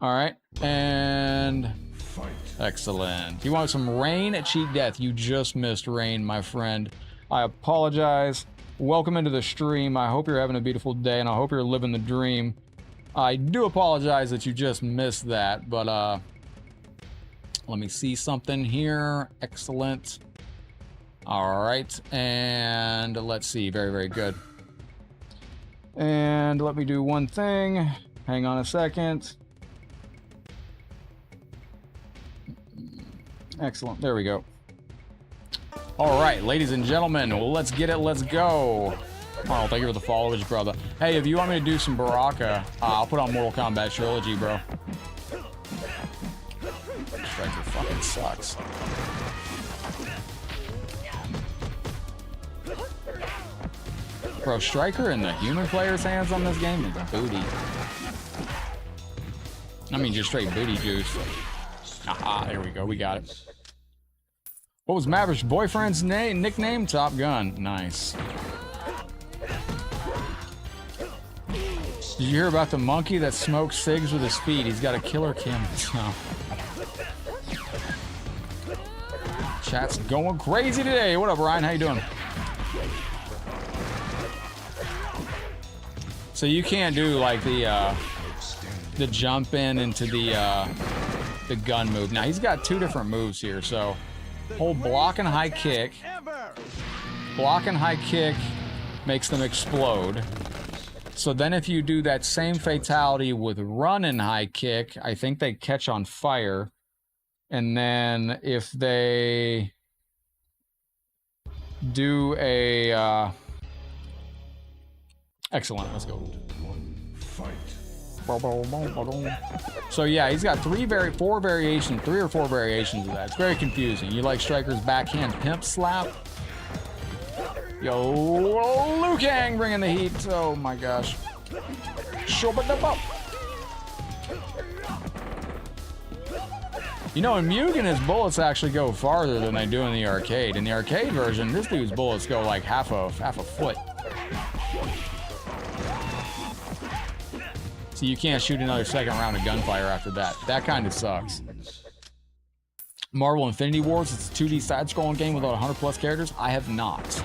All right, and Fight. excellent. You want some rain at Cheat Death? You just missed rain, my friend. I apologize. Welcome into the stream. I hope you're having a beautiful day, and I hope you're living the dream. I do apologize that you just missed that, but let me see something here. Excellent. All right, and let's see. Very, very good. And let me do one thing. Hang on a second. Excellent. There we go. All right, ladies and gentlemen, well, let's get it. Let's go. Oh, thank you for the followers, brother. Hey, if you want me to do some Baraka, I'll put on Mortal Kombat Trilogy, bro. Striker fucking sucks. Bro, Striker in the human player's hands on this game is booty. I mean, just straight booty juice. Aha, there we go. We got it. What was Maverick's boyfriend's nickname? Top Gun. Nice. Did you hear about the monkey that smokes cigs with his feet? He's got a killer camera. No. Chat's going crazy today. What up, Ryan? How you doing? So you can't do like the jump in into the gun move. Now he's got two different moves here. So hold block and high kick. Block and high kick makes them explode. So then if you do that same fatality with run and high kick, I think they catch on fire. And then if they do a excellent, let's go. So yeah, he's got three or four variations of that. It's very confusing. You like Striker's backhand pimp slap? Yo, Liu Kang bringing the heat. Oh my gosh. You know, in Mugen, his bullets actually go farther than they do in the arcade. In the arcade version, this dude's bullets go like half a foot. So you can't shoot another second round of gunfire after that. That kind of sucks. Marvel Infinity Wars, it's a 2D side-scrolling game with about 100 plus characters. I have not.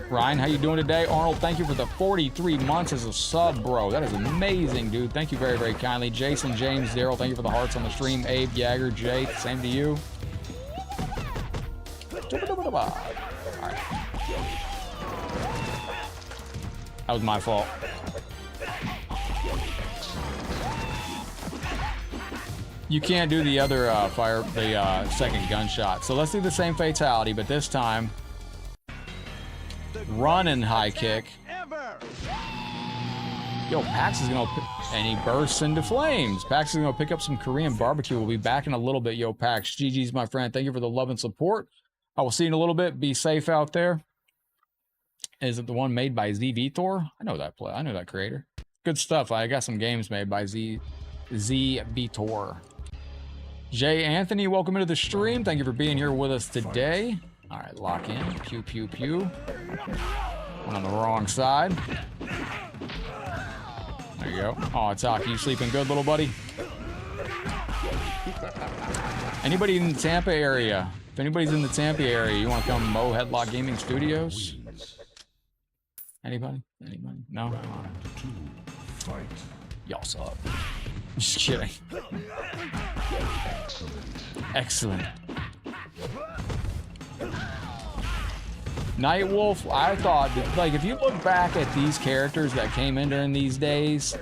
Ryan, how you doing today? Arnold, thank you for the 43 months as a sub, bro. That is amazing, dude. Thank you very, very kindly. Jason, James, Daryl, thank you for the hearts on the stream. Abe, Jagger, Jay, same to you. All right. That was my fault. You can't do the other second gunshot. So let's do the same fatality, but this time run and high kick. Yo, Pax is gonna, and he bursts into flames. Pax is gonna pick up some Korean barbecue. We'll be back in a little bit. Yo, Pax, GG's my friend. Thank you for the love and support. I will see you in a little bit. Be safe out there. Is it the one made by ZVtor? I know that play. I know that creator. Good stuff. I got some games made by ZVtor. Jay Anthony, welcome into the stream. Thank you for being here with us today. All right, lock in. Pew, pew, pew. One on the wrong side. There you go. Oh, Taki, you sleeping good, little buddy? Anybody in the Tampa area? If anybody's in the Tampa area, you want to come mow Headlock Gaming Studios? Anybody? Anybody? No? Y'all suck. Just kidding. Excellent. Nightwolf, I thought, like, if you look back at these characters that came in during these days,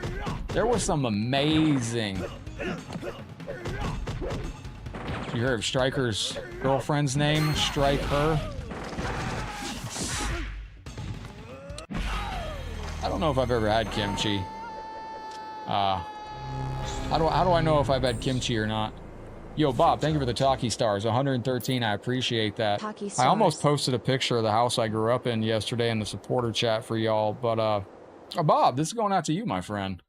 there was some amazing. You heard of Striker's girlfriend's name? Strike her. I don't know if I've ever had kimchi. How do I know if I've had kimchi or not? Yo, Bob, thank you for the Taki Stars. 113, I appreciate that. I almost posted a picture of the house I grew up in yesterday in the supporter chat for y'all, but, oh, Bob, this is going out to you, my friend.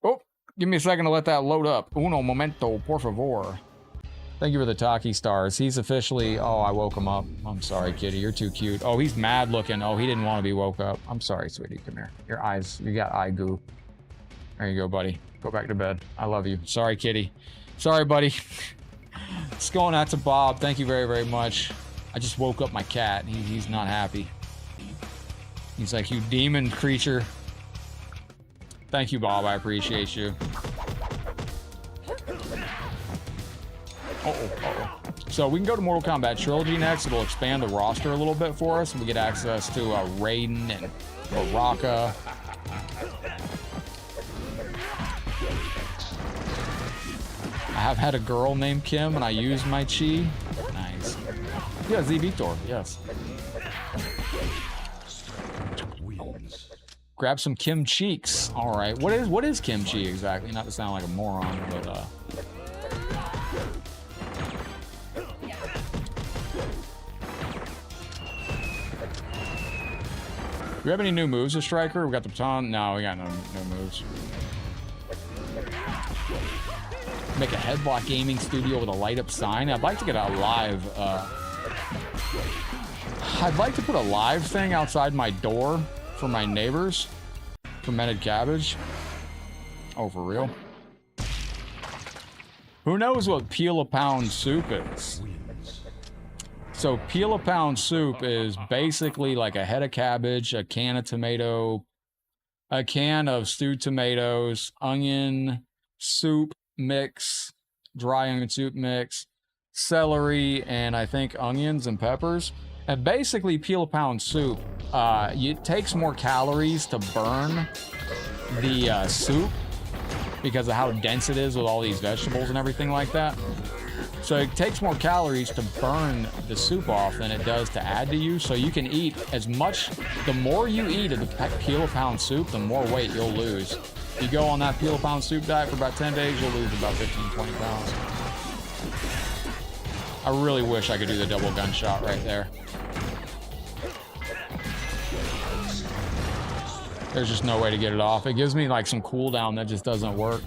Oh, give me a second to let that load up. Uno momento, por favor. Thank you for the Taki Stars. He's officially, oh, I woke him up. I'm sorry, kitty, you're too cute. Oh, he's mad looking. Oh, he didn't want to be woke up. I'm sorry, sweetie, come here. Your eyes, you got eye goo. There you go, buddy. Go back to bed. I love you. Sorry, kitty. Sorry, buddy. It's going out to Bob. Thank you very, very much. I just woke up my cat. He's not happy. He's like, you demon creature. Thank you, Bob. I appreciate you. So we can go to Mortal Kombat Trilogy next. It'll expand the roster a little bit for us. We get access to Raiden and Baraka. I have had a girl named Kim, and I used my chi. Nice. Yeah, ZVtor, yes. Grab some Kim cheeks. All right. What is kimchi exactly? Not to sound like a moron, but do we have any new moves to Striker? We got the baton. No, we got no moves. Make a Headlock Gaming Studio with a light up sign. I'd like to get a live I'd like to put a live thing outside my door for my neighbors. Fermented cabbage. Oh, for real? Who knows what peel-a-pound soup is? So peel-a-pound soup is basically like a head of cabbage, a can of tomato, a can of stewed tomatoes, onion soup mix, dry onion soup mix, celery, and I think onions and peppers. And basically peel-a-pound soup, it takes more calories to burn the soup because of how dense it is with all these vegetables and everything like that. So it takes more calories to burn the soup off than it does to add to you. So you can eat as much, the more you eat of the peel-a-pound soup, the more weight you'll lose. If you go on that peel-a-pound soup diet for about 10 days, you'll lose about 15, 20 pounds. I really wish I could do the double gunshot right there. There's just no way to get it off. It gives me like some cooldown that just doesn't work.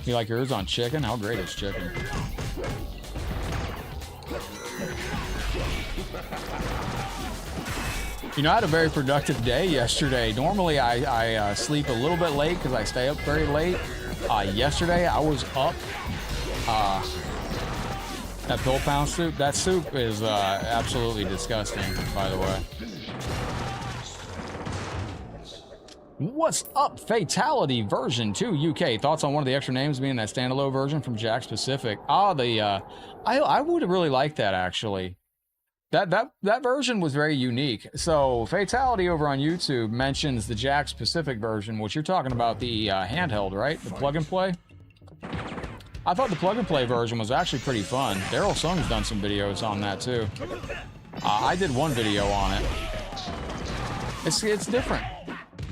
You like yours on chicken? How great is chicken? You know, I had a very productive day yesterday. Normally I sleep a little bit late because I stay up very late. Yesterday I was up. That peel-a-pound soup, that soup is absolutely disgusting, by the way. What's up, Fatality version 2 UK? Thoughts on one of the extra names being that standalone version from Jack Specific? I would really like that actually. That version was very unique. So Fatality over on YouTube mentions the Jack Specific version, which you're talking about the handheld, right? The plug and play. I thought the plug and play version was actually pretty fun. Daryl Sung's done some videos on that too. I did one video on it. It's different.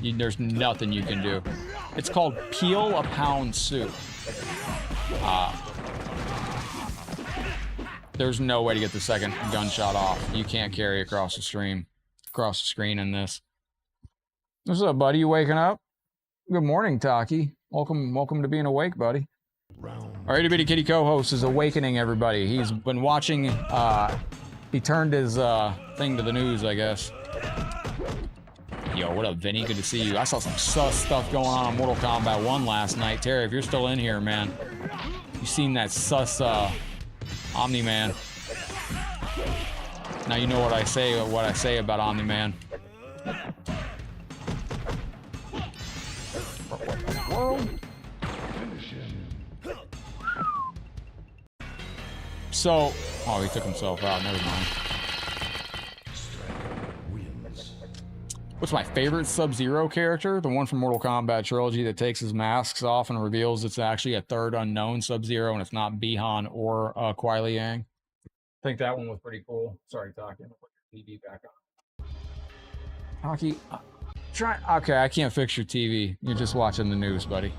There's nothing you can do. It's called peel-a-pound soup. There's no way to get the second gunshot off. You can't carry across the screen in this. What's up, buddy? You waking up? Good morning, Taki. Welcome to being awake, buddy. Our itty bitty kitty co-host is awakening everybody. He's been watching. He turned his thing to the news, I guess. Yo, what up, Vinny? Good to see you. I saw some sus stuff going on Mortal Kombat 1 last night. Terry, if you're still in here, man, you seen that sus Omni-Man. Now you know what I say about Omni-Man. So, oh, he took himself out. Never mind. What's my favorite Sub-Zero character? The one from Mortal Kombat Trilogy that takes his masks off and reveals it's actually a third unknown Sub-Zero and it's not Bihan or Kuai Liang. I think that one was pretty cool. Sorry, Taki. I'm gonna put your TV back on. Taki, okay, I can't fix your TV. You're just watching the news, buddy.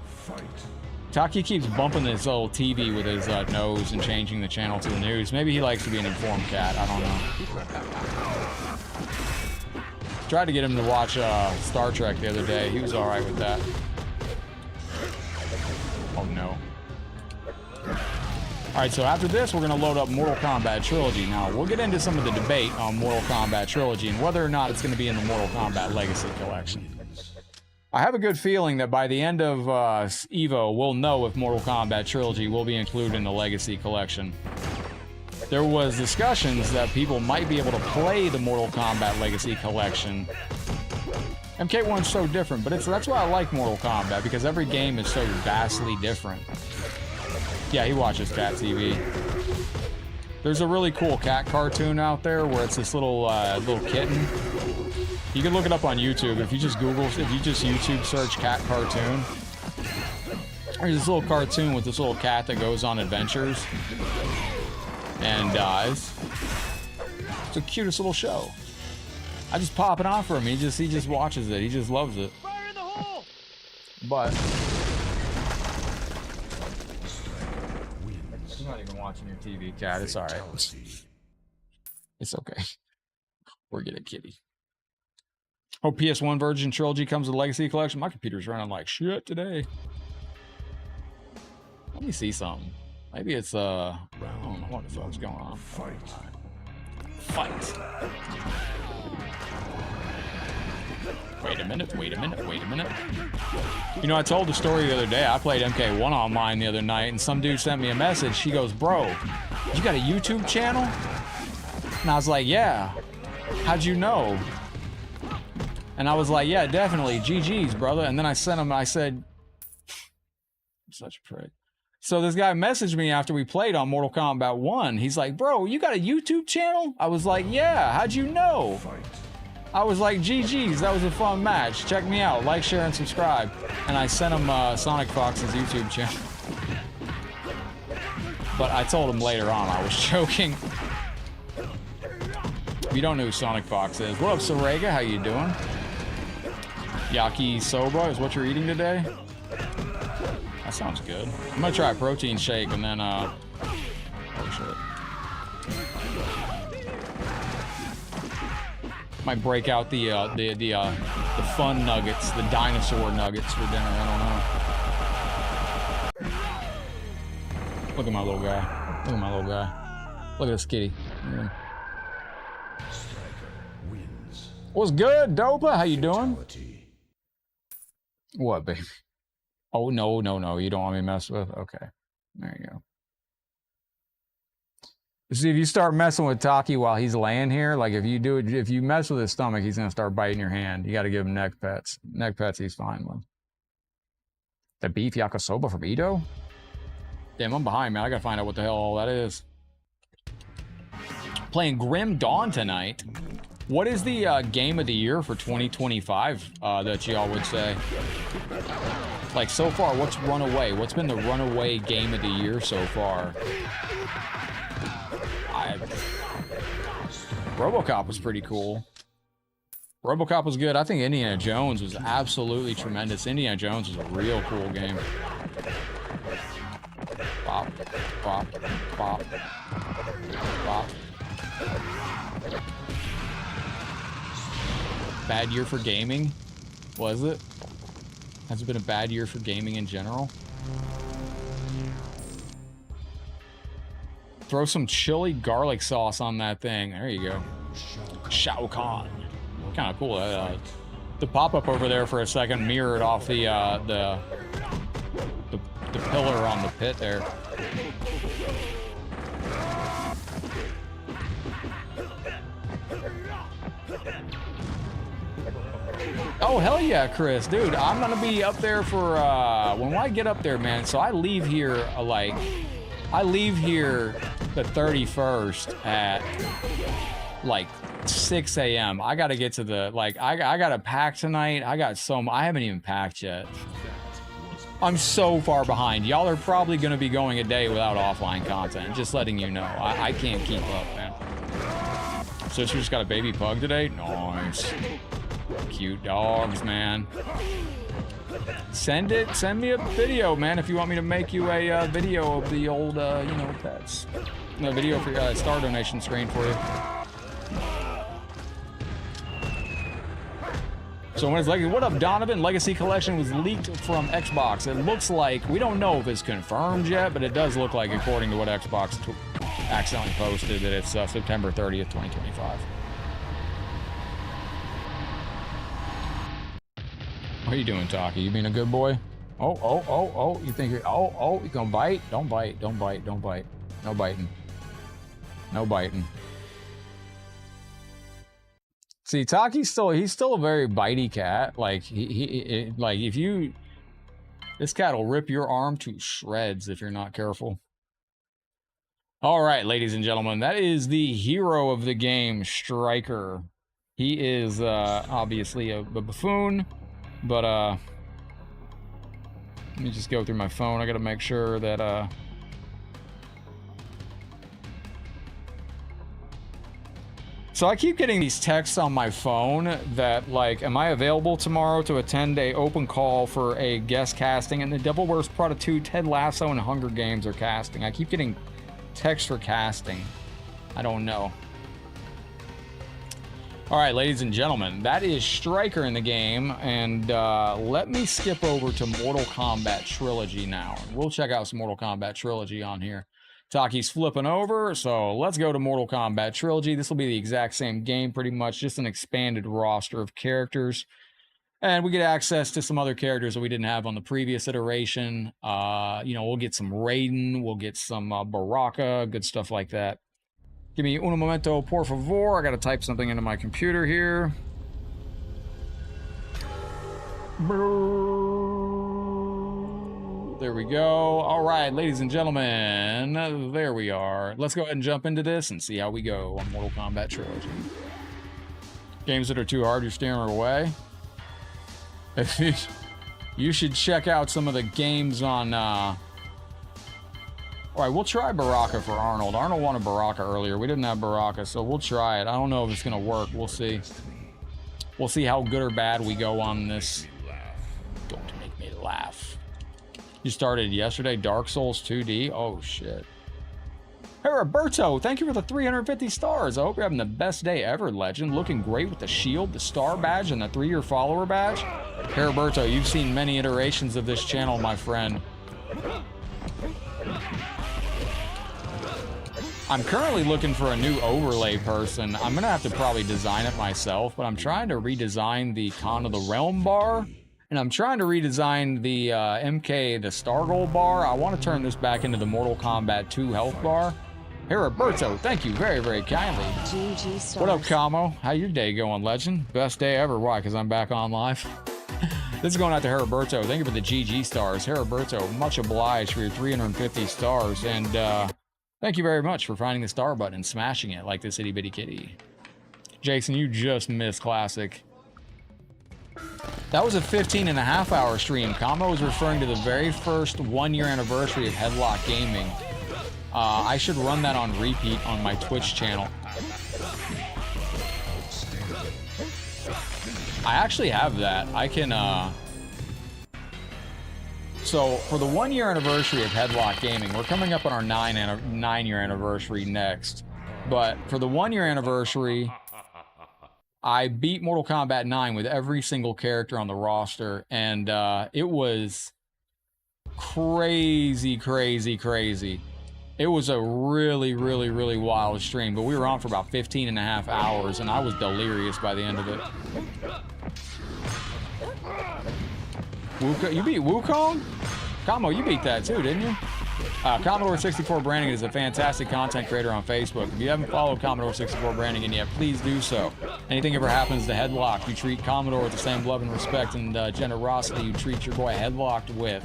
Taki keeps bumping this little TV with his nose and changing the channel to the news. Maybe he likes to be an informed cat. I don't know. Tried to get him to watch Star Trek the other day. He was all right with that. Oh no. All right, so after this, we're gonna load up Mortal Kombat Trilogy. Now, we'll get into some of the debate on Mortal Kombat Trilogy and whether or not it's gonna be in the Mortal Kombat Legacy Collection. I have a good feeling that by the end of EVO, we'll know if Mortal Kombat Trilogy will be included in the Legacy Collection. There was discussions that people might be able to play the Mortal Kombat Legacy Collection. MK1's so different, but that's why I like Mortal Kombat, because every game is so vastly different. Yeah, he watches Cat TV. There's a really cool cat cartoon out there where it's this little kitten. You can look it up on YouTube. If you just YouTube search cat cartoon, there's this little cartoon with this little cat that goes on adventures and dies. It's the cutest little show. I just pop it on for him. He just watches it. He just loves it. Fire in the hole! But he's not even watching your TV, cat. It's all right. It's okay. We're getting kitty. Hope PS1 version trilogy comes with the Legacy Collection. My computer's running like shit today. Let me see something. Maybe it's I don't know what the fuck's going on. Fight. Wait a minute, wait a minute, wait a minute. You know, I told the story the other day. I played MK1 online the other night, and some dude sent me a message. He goes, bro, you got a YouTube channel? And I was like, yeah. How'd you know? And I was like, yeah, definitely. GG's, brother. And then I sent him, I said, I'm such a prick. So this guy messaged me after we played on Mortal Kombat 1. He's like, bro, you got a YouTube channel? I was like, yeah. How'd you know? I was like, GG's, that was a fun match. Check me out, like, share, and subscribe. And I sent him Sonic Fox's YouTube channel. But I told him later on I was joking. If you don't know who Sonic Fox is, what up, Sorega? How you doing? Yakisoba is what you're eating today? That sounds good. I'm gonna try a protein shake and then, oh shit. Might break out the fun nuggets, the dinosaur nuggets for dinner. I don't know. Look at my little guy. Look at my little guy. Look at this kitty. What's good, Dopa? How you doing? What, baby? Oh no, no, no! You don't want me to mess with? Okay, there you go. See, if you start messing with Taki while he's laying here, like if you mess with his stomach, he's gonna start biting your hand. You got to give him neck pets. Neck pets, he's fine with. The beef yakisoba from Ito? Damn, I'm behind, man. I gotta find out what the hell all that is. Playing Grim Dawn tonight. What is the game of the year for 2025 that y'all would say? Like so far, what's runaway? What's been the runaway game of the year so far? RoboCop was pretty cool. RoboCop was good. I think Indiana Jones was absolutely tremendous. Indiana Jones was a real cool game. Bop, bop, bop, bop. Bad year for gaming? Was it? Has it been a bad year for gaming in general? Throw some chili garlic sauce on that thing. There you go. Shao Kahn. Kind of cool. The pop-up over there for a second mirrored off the pillar on the pit there. Oh, hell yeah, Chris. Dude, I'm gonna be up there for, when I get up there, man. So I leave here, I leave here the 31st at, like, 6 a.m. I gotta get to the, like, I gotta pack tonight. I haven't even packed yet. I'm so far behind. Y'all are probably gonna be going a day without offline content. Just letting you know. I can't keep up, man. Sister just got a baby pug today? Nice. Cute dogs, man. Send me a video, man, if you want me to make you a video of the old, you know, pets. A video for your star donation screen for you. So when it's like, what up, Donovan? Legacy Collection was leaked from Xbox. It looks like, we don't know if it's confirmed yet, but it does look like, according to what Xbox accidentally posted, that it's September 30th, 2025. What are you doing, Taki? You being a good boy? Oh, you think you're, you gonna bite? Don't bite, don't bite, don't bite. No biting. No biting. See, Taki's he's still a very bitey cat. Like, like, if you, this cat will rip your arm to shreds if you're not careful. All right, ladies and gentlemen, that is the hero of the game, Striker. He is, obviously a buffoon. But, let me just go through my phone. I gotta make sure that, So I keep getting these texts on my phone that, like, am I available tomorrow to attend a open call for a guest casting? And the Devil Wears Prada 2, Ted Lasso, and Hunger Games are casting. I keep getting texts for casting. I don't know. All right, ladies and gentlemen, that is Striker in the game, and let me skip over to Mortal Kombat Trilogy now. We'll check out some Mortal Kombat Trilogy on here. Taki's flipping over, so let's go to Mortal Kombat Trilogy. This will be the exact same game, pretty much, just an expanded roster of characters. And we get access to some other characters that we didn't have on the previous iteration. You know, we'll get some Raiden, we'll get some Baraka, good stuff like that. Give me un momento, por favor. I gotta type something into my computer here. There we go. All right, ladies and gentlemen, there we are. Let's go ahead and jump into this and see how we go on Mortal Kombat Trilogy. Games that are too hard, you're steering away. You should check out some of the games on... All right, we'll try Baraka for Arnold. Arnold wanted Baraka earlier. We didn't have Baraka, so we'll try it. I don't know if it's going to work. We'll see. We'll see how good or bad we go on this. Don't make me laugh. You started yesterday, Dark Souls 2D? Oh, shit. Hey, Roberto, thank you for the 350 stars. I hope you're having the best day ever, Legend. Looking great with the shield, the star badge, and the 3-year follower badge. Hey, Roberto, you've seen many iterations of this channel, my friend. I'm currently looking for a new overlay person. I'm going to have to probably design it myself, but I'm trying to redesign the Con of the Realm bar. And I'm trying to redesign the MK, the Star Gold bar. I want to turn this back into the Mortal Kombat 2 health bar. Hey, Roberto, thank you very, very kindly. GG stars. What up, Camo? How your day going, Legend? Best day ever. Why? Because I'm back on live. This is going out to Heriberto. Thank you for the GG stars. Heriberto, much obliged for your 350 stars. And thank you very much for finding the star button and smashing it like this itty bitty kitty. Jason, you just missed Classic. That was a 15.5-hour stream. Combo was referring to the very first 1-year anniversary of Headlockedgaming. I should run that on repeat on my Twitch channel. I actually have that. I can, So, for the 1-year anniversary of Headlockedgaming, we're coming up on our 9-year anniversary next. But for the 1-year anniversary, I beat Mortal Kombat 9 with every single character on the roster, and it was crazy, crazy, crazy. It was a really, really, really wild stream, but we were on for about 15.5 hours, and I was delirious by the end of it. You beat Wukong? Kamo, you beat that too, didn't you? Commodore 64 Branding is a fantastic content creator on Facebook. If you haven't followed Commodore 64 Branding yet, please do so. Anything ever happens to Headlock, you treat Commodore with the same love and respect and generosity you treat your boy Headlocked with.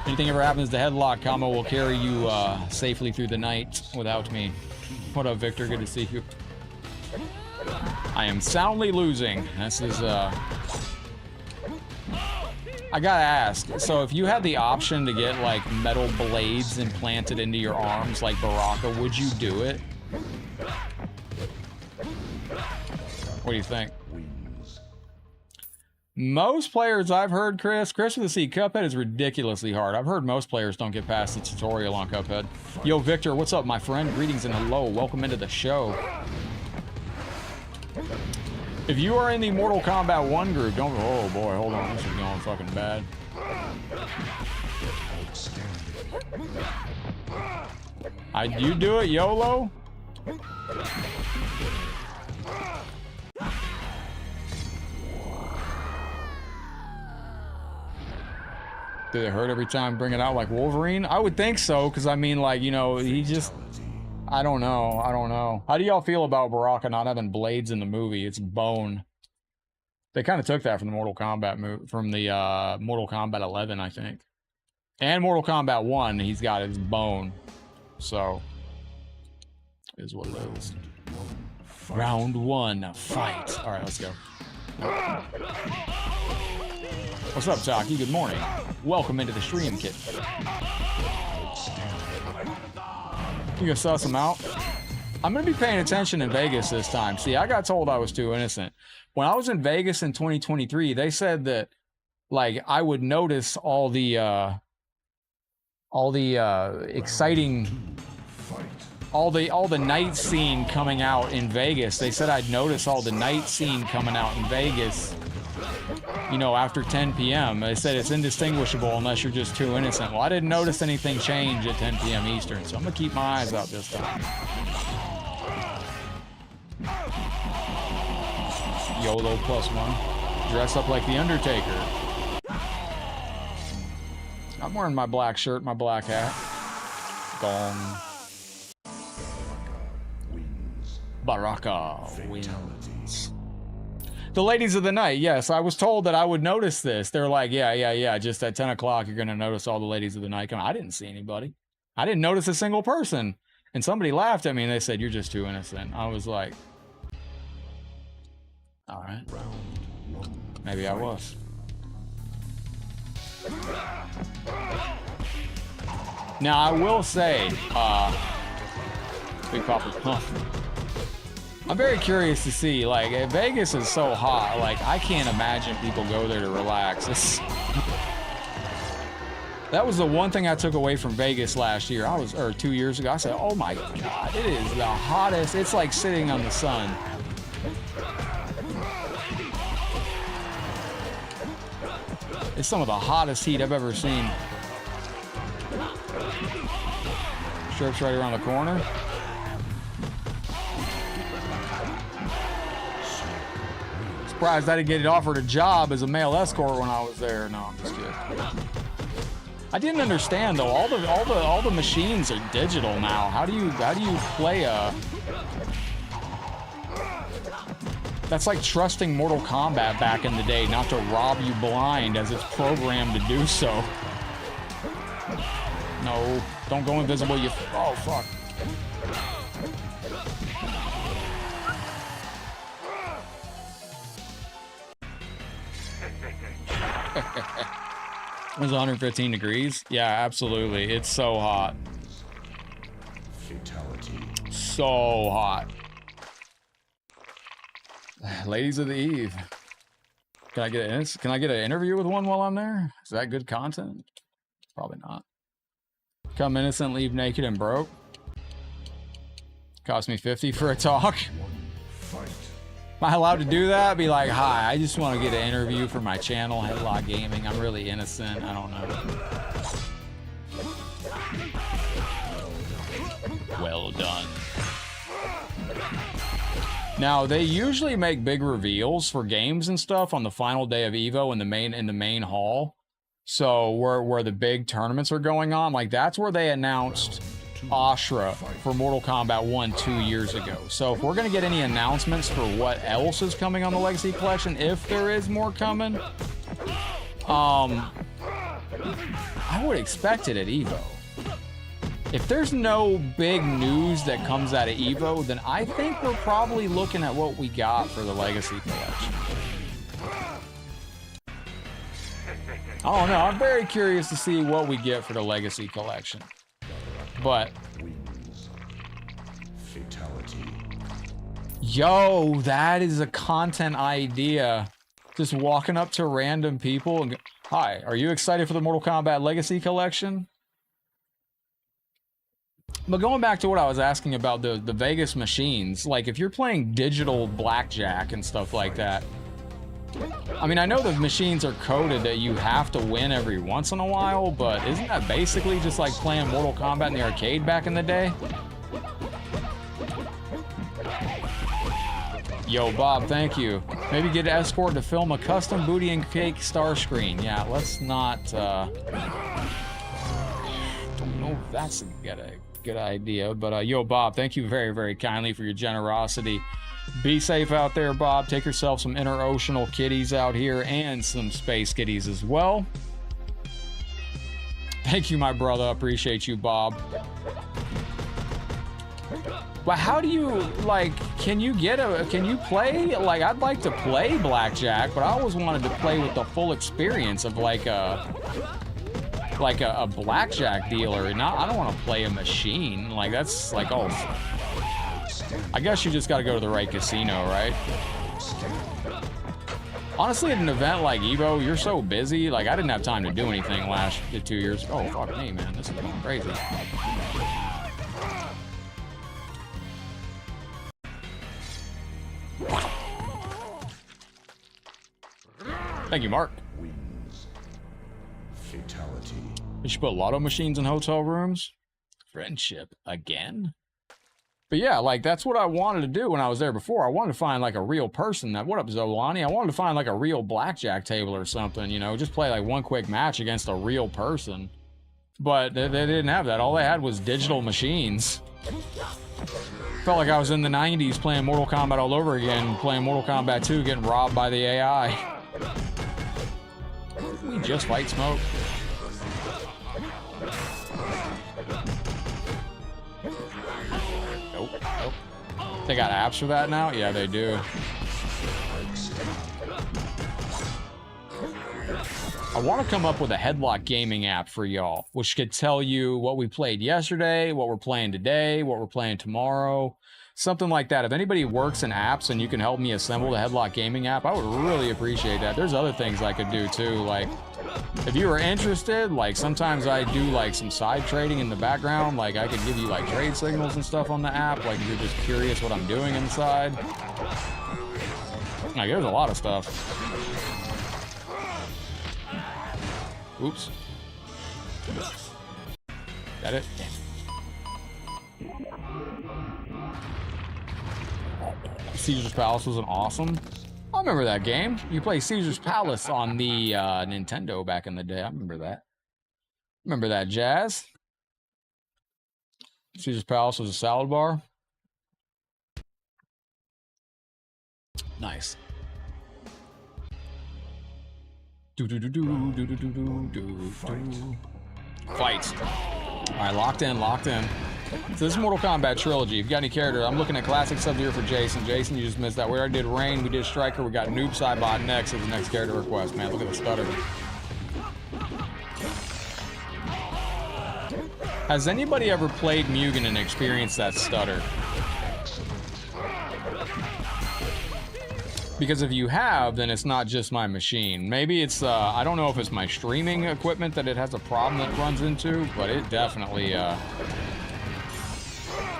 Anything ever happens to Headlock, Commo will carry you safely through the night without me. What up, Victor? Good to see you. I am soundly losing. This is, I gotta ask, so if you had the option to get, like, metal blades implanted into your arms like Baraka, would you do it? What do you think? Most players I've heard, Chris with the C, Cuphead is ridiculously hard. I've heard most players don't get past the tutorial on Cuphead. Yo, Victor, what's up, my friend? Greetings and hello. Welcome into the show. If you are in the Mortal Kombat 1 group, don't... Oh, boy, hold on. This is going fucking bad. You do it, YOLO? Did it hurt every time bring it out like Wolverine? I would think so, because, I mean, like, you know, he just... I don't know. How do y'all feel about Baraka not having blades in the movie? It's bone. They kind of took that from the Mortal Kombat movie, from the Mortal Kombat 11, I think. And Mortal Kombat 1, he's got his bone. So, is what it is. Round 1, fight. All right, let's go. What's up, Taki? Good morning. Welcome into the stream, kid. You gonna suss them out? I'm gonna be paying attention in Vegas this time. See, I got told I was too innocent. When I was in Vegas in 2023, they said that, like, I would notice all the exciting, all the night scene coming out in Vegas. They said I'd notice all the night scene coming out in Vegas you know, after 10 p.m. They said it's indistinguishable unless you're just too innocent. Well, I didn't notice anything change at 10 p.m. Eastern, so I'm gonna keep my eyes out this time. YOLO +1. Dress up like the Undertaker. I'm wearing my black shirt, my black hat. Gong. Baraka wins. The ladies of the night, yes, I was told that I would notice this. They're like, yeah, just at 10 o'clock, you're going to notice all the ladies of the night come. I didn't see anybody. I didn't notice a single person. And somebody laughed at me and they said, you're just too innocent. I was like, all right. Maybe I was. Now, I will say, Big Papa Pump. I'm very curious to see, like, Vegas is so hot, like, I can't imagine people go there to relax. That was the one thing I took away from Vegas last year. Or 2 years ago. I said, oh my God, it is the hottest. It's like sitting on the sun. It's some of the hottest heat I've ever seen. Strip's right around the corner. Surprised I didn't get offered a job as a male escort when I was there. No, I'm just kidding. I didn't understand though. All the machines are digital now. How do you play a? That's like trusting Mortal Kombat back in the day, not to rob you blind as it's programmed to do so. No, don't go invisible. Oh fuck. It was 115 degrees. Yeah, absolutely. It's so hot. Fatality. So hot. Ladies of the Eve. Can I get an interview with one while I'm there? Is that good content? Probably not. Come innocent, leave naked and broke. Cost me 50 for a talk. Am I allowed to do that? Be like, hi, I just want to get an interview for my channel, Headlockedgaming. I'm really innocent. I don't know. Well done. Now, they usually make big reveals for games and stuff on the final day of EVO in the main hall. So where the big tournaments are going on, like that's where they announced Ashra for Mortal Kombat 1 2 years ago. So if we're gonna get any announcements for what else is coming on the Legacy Collection, if there is more coming, I would expect it at EVO. If there's no big news that comes out of EVO, then I think we're probably looking at what we got for the Legacy Collection. I don't know. I'm very curious to see what we get for the Legacy Collection. But Fatality. Yo, that is a content idea. Just walking up to random people and go, hi, are you excited for the Mortal Kombat Legacy Collection? But going back to what I was asking about the Vegas machines, like if you're playing digital blackjack and stuff like that, I mean, I know the machines are coded that you have to win every once in a while, but isn't that basically just like playing Mortal Kombat in the arcade back in the day? Yo, Bob, thank you. Maybe get an escort to film a custom booty and cake star screen. Yeah, let's not, don't know if that's a good idea, but yo, Bob, thank you very, very kindly for your generosity. Be safe out there, Bob. Take yourself some interoceanal kitties out here and some space kitties as well. Thank you, my brother. Appreciate you, Bob. But how do you, like, can you play? Like, I'd like to play blackjack, but I always wanted to play with the full experience of like a blackjack dealer. I don't want to play a machine. Like, that's like, oh, I guess you just got to go to the right casino, right? Honestly, at an event like EVO, you're so busy. Like, I didn't have time to do anything last 2 years. Oh, fuck me, man. This is going crazy. Thank you, Mark. Wins. Fatality. You should put lotto machines in hotel rooms. Friendship again? But yeah, like, that's what I wanted to do when I was there before. I wanted to find, like, a real person. What up, Zolani? I wanted to find, like, a real blackjack table or something, you know? Just play, like, one quick match against a real person. But they didn't have that. All they had was digital machines. Felt like I was in the 90s playing Mortal Kombat all over again, playing Mortal Kombat 2, getting robbed by the AI. We just fight smoke. Nope, nope. They got apps for that now? Yeah, they do. I want to come up with a Headlockedgaming app for y'all, which could tell you what we played yesterday, what we're playing today, what we're playing tomorrow, something like that. If anybody works in apps and you can help me assemble the Headlockedgaming app, I would really appreciate that. There's other things I could do too, like if you were interested, like sometimes I do like some side trading in the background, like I could give you like trade signals and stuff on the app, like if you're just curious what I'm doing inside. Like there's a lot of stuff. Oops. Got it? Caesar's Palace was an awesome. I remember that game. You play Caesar's Palace on the Nintendo back in the day. I remember that. Remember that, Jazz? Caesar's Palace was a salad bar. Nice. Fight. Alright, locked in, locked in. So this is Mortal Kombat Trilogy. If you got any character, I'm looking at Classic Sub-Zero for Jason. Jason, you just missed that. We already did Rain, we did Striker, we got Noob Saibot next as the next character request. Man, look at the stutter. Has anybody ever played Mugen and experienced that stutter? Because if you have, then it's not just my machine. Maybe it's, I don't know if it's my streaming equipment that it has a problem that it runs into, but it definitely,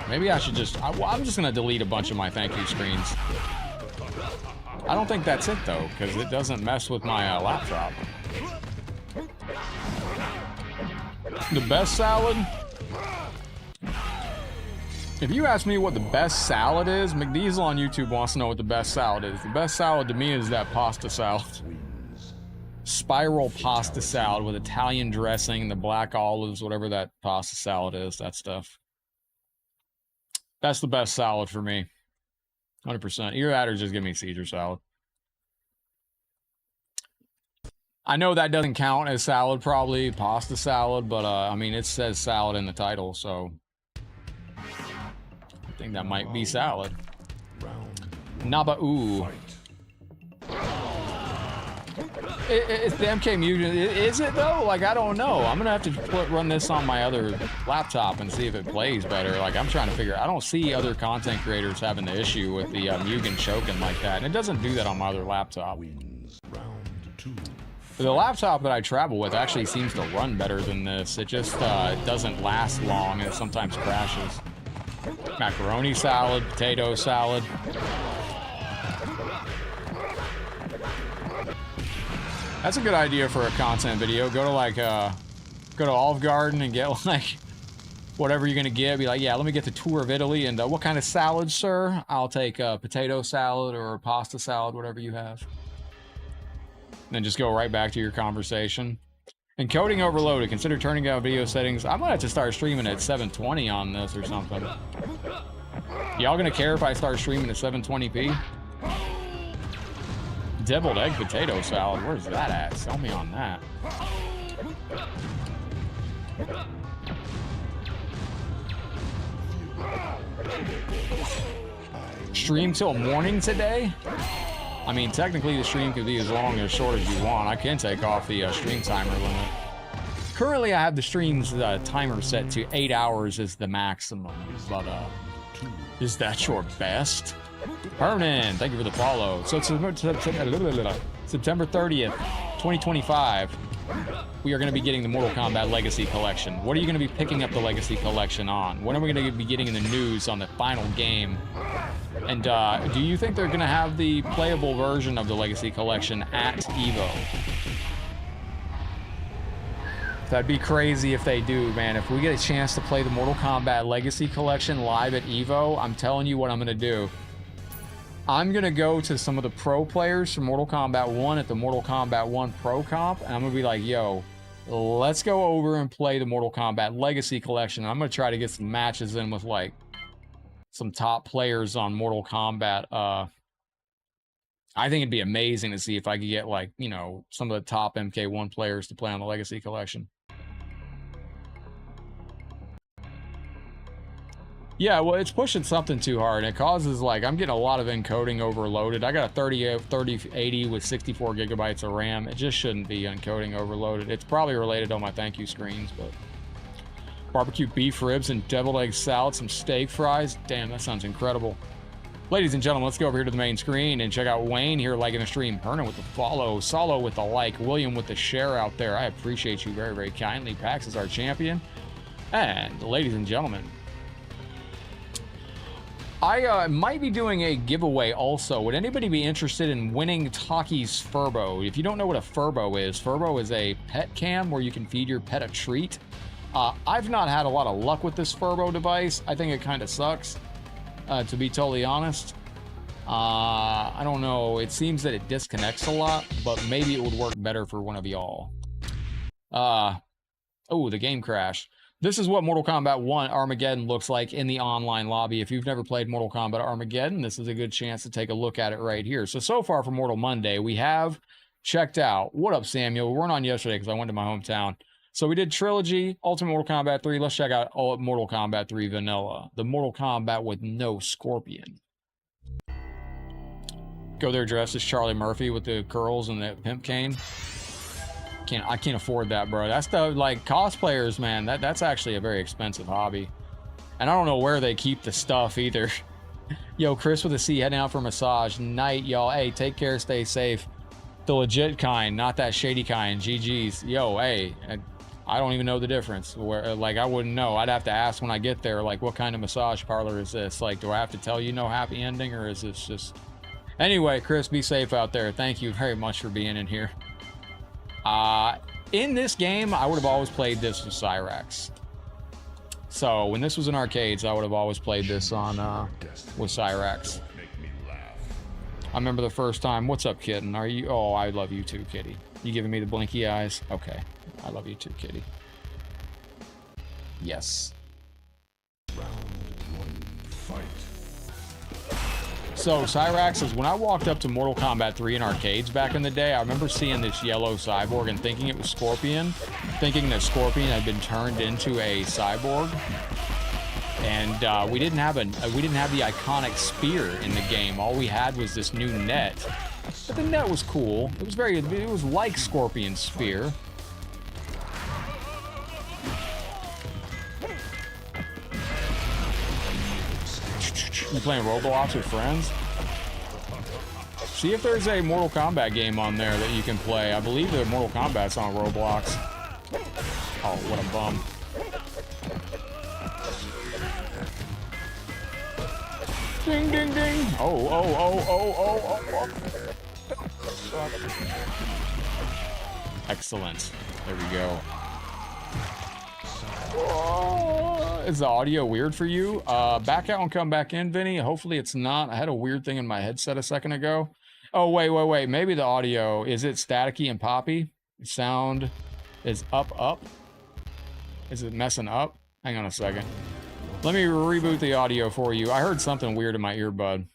maybe I should just, I'm just gonna delete a bunch of my thank you screens. I don't think that's it though, because it doesn't mess with my laptop. The best salad? If you ask me what the best salad is, McDiesel on YouTube wants to know what the best salad is. The best salad to me is that pasta salad. Spiral pasta salad with Italian dressing, the black olives, whatever that pasta salad is, that stuff. That's the best salad for me. 100%. Either that or just give me Caesar salad. I know that doesn't count as salad, probably pasta salad, but I mean, it says salad in the title, so I think that might be salad. Naba'oo. It's the MK Mugen. Is it though? Like, I don't know. I'm gonna have to run this on my other laptop and see if it plays better. Like, I'm trying to figure. I don't see other content creators having the issue with the Mugen choking like that, and it doesn't do that on my other laptop. The laptop that I travel with actually seems to run better than this. It just doesn't last long, and it sometimes crashes. Macaroni salad, potato salad. That's a good idea for a content video. Go to Olive Garden and get like whatever you're gonna get. Be like, yeah, let me get the tour of Italy and what kind of salad, sir? I'll take a potato salad or a pasta salad, whatever you have. And then just go right back to your conversation. Encoding overloaded. Consider turning down video settings. I'm gonna have to start streaming at 720 on this or something. Y'all gonna care if I start streaming at 720p? Deviled egg potato salad. Where's that at? Sell me on that. Stream till morning today? I mean, technically the stream could be as long or as short as you want. I can take off the stream timer limit. Currently, I have the stream's timer set to 8 hours is the maximum. But is that your best? Hernan, thank you for the follow. So it's September 30th, 2025. We are going to be getting the Mortal Kombat Legacy Collection. What are you going to be picking up the Legacy Collection on? When are we going to be getting in the news on the final game And do you think they're gonna have the playable version of the Legacy Collection at EVO? That'd be crazy if they do, man. If we get a chance to play the Mortal Kombat Legacy Collection live at EVO, I'm telling you what I'm gonna do. I'm gonna go to some of the pro players from Mortal Kombat 1 at the Mortal Kombat 1 Pro Comp, and I'm gonna be like, yo, let's go over and play the Mortal Kombat Legacy Collection. I'm gonna try to get some matches in with like some top players on Mortal Kombat. I think it'd be amazing to see if I could get like, you know, some of the top MK1 players to play on the Legacy Collection. Yeah, well, it's pushing something too hard, and it causes, like, I'm getting a lot of encoding overloaded. I got a 3080 with 64 gigabytes of RAM. It just shouldn't be encoding overloaded. It's probably related on my thank you screens, but... Barbecue beef ribs and deviled egg salad, some steak fries. Damn, that sounds incredible. Ladies and gentlemen, let's go over here to the main screen and check out Wayne here liking the stream. Hernan with the follow, Solo with the like, William with the share out there. I appreciate you very, very kindly. Pax is our champion. And ladies and gentlemen, I might be doing a giveaway also. Would anybody be interested in winning Taki's Furbo? If you don't know what a Furbo is a pet cam where you can feed your pet a treat. I've not had a lot of luck with this Furbo device. I think it kind of sucks, to be totally honest. I don't know. It seems that it disconnects a lot, but maybe it would work better for one of y'all. Oh, the game crashed. This is what Mortal Kombat 1 Armageddon looks like in the online lobby. If you've never played Mortal Kombat Armageddon, this is a good chance to take a look at it right here. So far for Mortal Monday, we have checked out... What up, Samuel? We weren't on yesterday because I went to my hometown. So we did Trilogy, Ultimate Mortal Kombat 3. Let's check out Mortal Kombat 3 Vanilla. The Mortal Kombat with no Scorpion. Go there dressed as Charlie Murphy with the curls and the pimp cane. I can't afford that, bro. That's the, like, cosplayers, man. That's actually a very expensive hobby. And I don't know where they keep the stuff either. Yo, Chris with a C heading out for massage. Night, y'all. Hey, take care, stay safe. The legit kind, not that shady kind. GG's. Yo, hey, I don't even know the difference. Where, like, I wouldn't know. I'd have to ask when I get there, like, what kind of massage parlor is this? Like, do I have to tell you no happy ending, or is this just... Anyway, Chris, be safe out there. Thank you very much for being in here. In this game, I would have always played this with Cyrax. So when this was in arcades, I would have always played this on with Cyrax. I remember the first time. What's up, kitten? Are you? Oh, I love you too, kitty. You giving me the blinky eyes? Okay, I love you too, kitty. Yes. Round one, fight. So Cyrax is, when I walked up to Mortal Kombat 3 in arcades back in the day, I remember seeing this yellow cyborg and thinking it was Scorpion, thinking that Scorpion had been turned into a cyborg. And we didn't have the iconic spear in the game. All we had was this new net. But the net was cool. It was like Scorpion's spear. You playing Roblox with friends? See if there's a Mortal Kombat game on there that you can play. I believe that Mortal Kombat's on Roblox. Oh, what a bum. Ding, ding, ding. Oh. Excellent. There we go. Is the audio weird for you? Back out and come back in, Vinny. Hopefully it's not. I had a weird thing in my headset a second ago. Oh, wait. Maybe the audio. Is it staticky and poppy? Sound is up. Is it messing up? Hang on a second. Let me reboot the audio for you. I heard something weird in my earbud.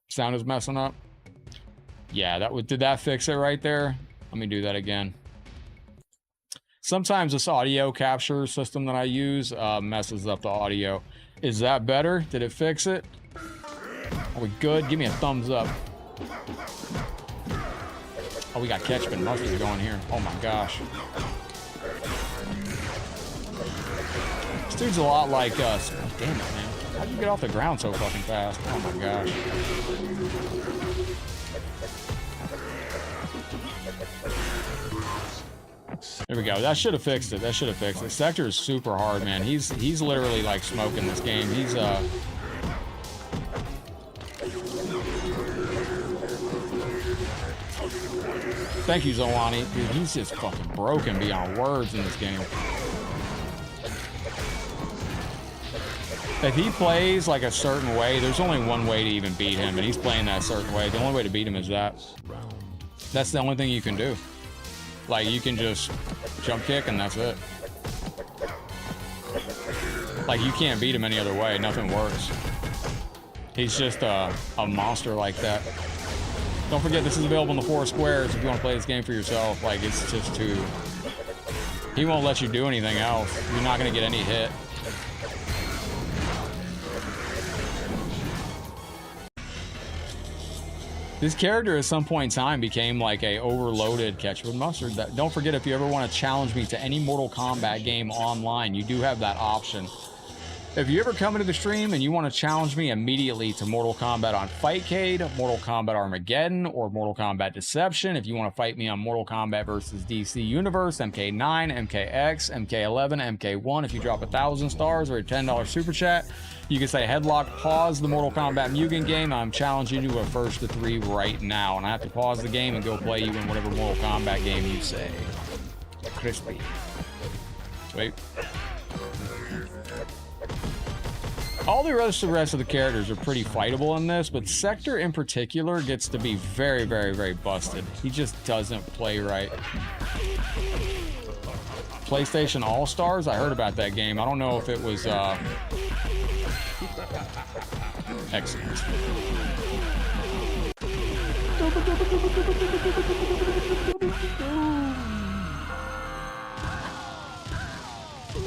Sound is messing up. Yeah, did that fix it right there? Let me do that again. Sometimes this audio capture system that I use messes up the audio. Is that better? Did it fix it? Are we good? Give me a thumbs up. Oh, we got ketchup and mustard going here. Oh my gosh. This dude's a lot like us. Oh, damn it, man. How'd you get off the ground so fucking fast? Oh my gosh. There we go. That should have fixed it. Sector is super hard, man. He's literally like smoking this game. Thank you, Zolani. Dude, he's just fucking broken beyond words in this game. If he plays like a certain way, there's only one way to even beat him, and he's playing that certain way. The only way to beat him is that. That's the only thing you can do. Like, you can just jump kick, and that's it. Like, you can't beat him any other way. Nothing works. He's just a monster like that. Don't forget, this is available in the 4 squares if you want to play this game for yourself. Like, it's just too... He won't let you do anything else. You're not going to get any hit. This character at some point in time became like a overloaded ketchup and mustard. Don't forget, if you ever want to challenge me to any Mortal Kombat game online, you do have that option. If you ever come into the stream and you want to challenge me immediately to Mortal Kombat on Fightcade, Mortal Kombat Armageddon, or Mortal Kombat Deception, if you want to fight me on Mortal Kombat versus DC Universe, MK9, MKX, MK11, MK1, if you drop 1,000 stars or a $10 super chat, you can say headlock, pause the Mortal Kombat Mugen game. I'm challenging you to a 1st to 3 right now, and I have to pause the game and go play you in whatever Mortal Kombat game you say. Crispy. Sweet. All the rest of the characters are pretty fightable in this, but Sector in particular gets to be very, very, very busted. He just doesn't play right. PlayStation All-Stars? I heard about that game. I don't know if it was, excellent.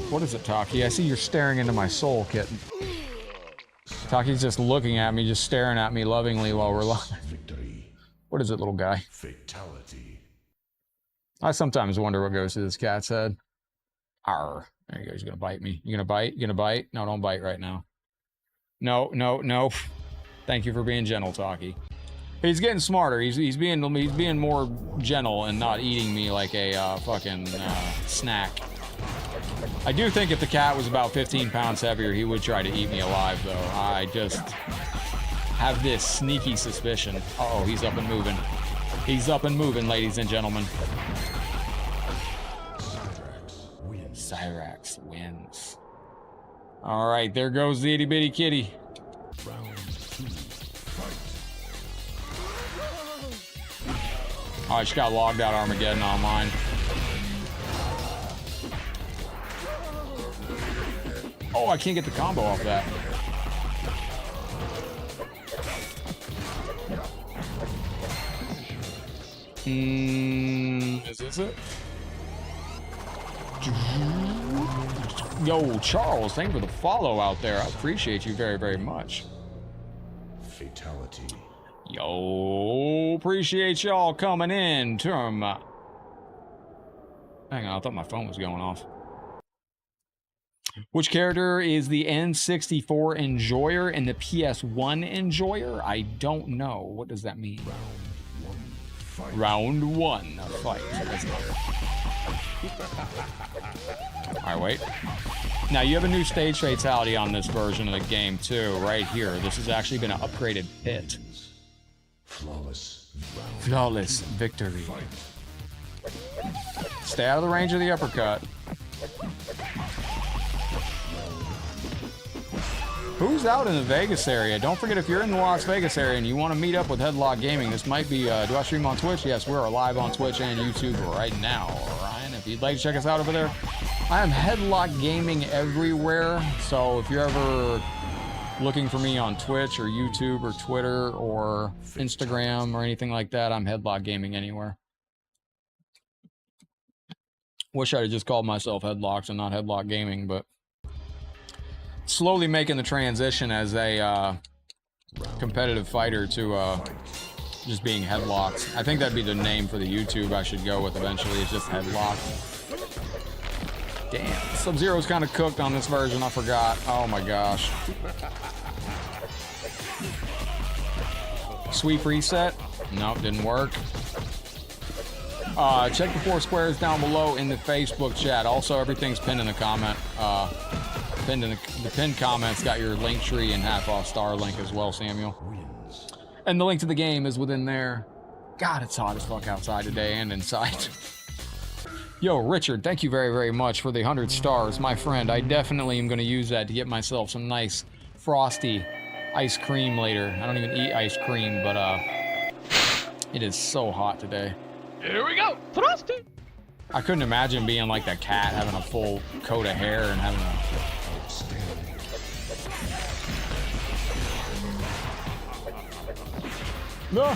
What is it, Taki? I see you're staring into my soul, kitten. Taki's just looking at me, just staring at me lovingly while we're live. What is it, little guy? Fatality. I sometimes wonder what goes through this cat's head. Arr. There you go. He's gonna bite me. You gonna bite? You gonna bite? No, don't bite right now. No, no, no. Thank you for being gentle, Taki. He's getting smarter. He's being more gentle and not eating me like a fucking snack. I do think if the cat was about 15 pounds heavier, he would try to eat me alive, though. I just have this sneaky suspicion. Uh-oh, he's up and moving. He's up and moving, ladies and gentlemen. Cyrax wins. All right, there goes the itty-bitty kitty. Round 2, fight. Oh, I just got logged out Armageddon online. Oh, I can't get the combo off that. Is this it? Yo, Charles, thank you for the follow out there. I appreciate you very, very much. Fatality. Yo, appreciate y'all coming in. Hang on, I thought my phone was going off. Which character is the N64 enjoyer and the PS1 enjoyer? I don't know. What does that mean? Round 1, fight. Alright, wait. Now, you have a new stage fatality on this version of the game, too, right here. This has actually been an upgraded pit. Flawless victory. Stay out of the range of the uppercut. Who's out in the Vegas area? Don't forget, if you're in the Las Vegas area and you want to meet up with Headlock Gaming, this might be, do I stream on Twitch? Yes, we're live on Twitch and YouTube right now, Ryan. If you'd like to check us out over there, I am Headlock Gaming everywhere. So if you're ever looking for me on Twitch or YouTube or Twitter or Instagram or anything like that, I'm Headlock Gaming anywhere. Wish I'd have just called myself Headlocks and not Headlock Gaming, but slowly making the transition as a competitive fighter to just being Headlocked. I think that'd be the name for the YouTube I should go with eventually. It's just Headlocked. Damn, Sub-Zero's kind of cooked on this version. I forgot. Oh my gosh. Sweep reset. Nope, didn't work. Check the 4 squares down below in the Facebook chat. Also, everything's pinned in the comment. The pinned comments got your link tree and half off star link as well, Samuel. And the link to the game is within there. God, it's hot as fuck outside today and inside. Yo, Richard, thank you very, very much for the 100 stars. My friend, I definitely am going to use that to get myself some nice frosty ice cream later. I don't even eat ice cream, but it is so hot today. Here we go, frosty. I couldn't imagine being like the cat, having a full coat of hair and having a... No.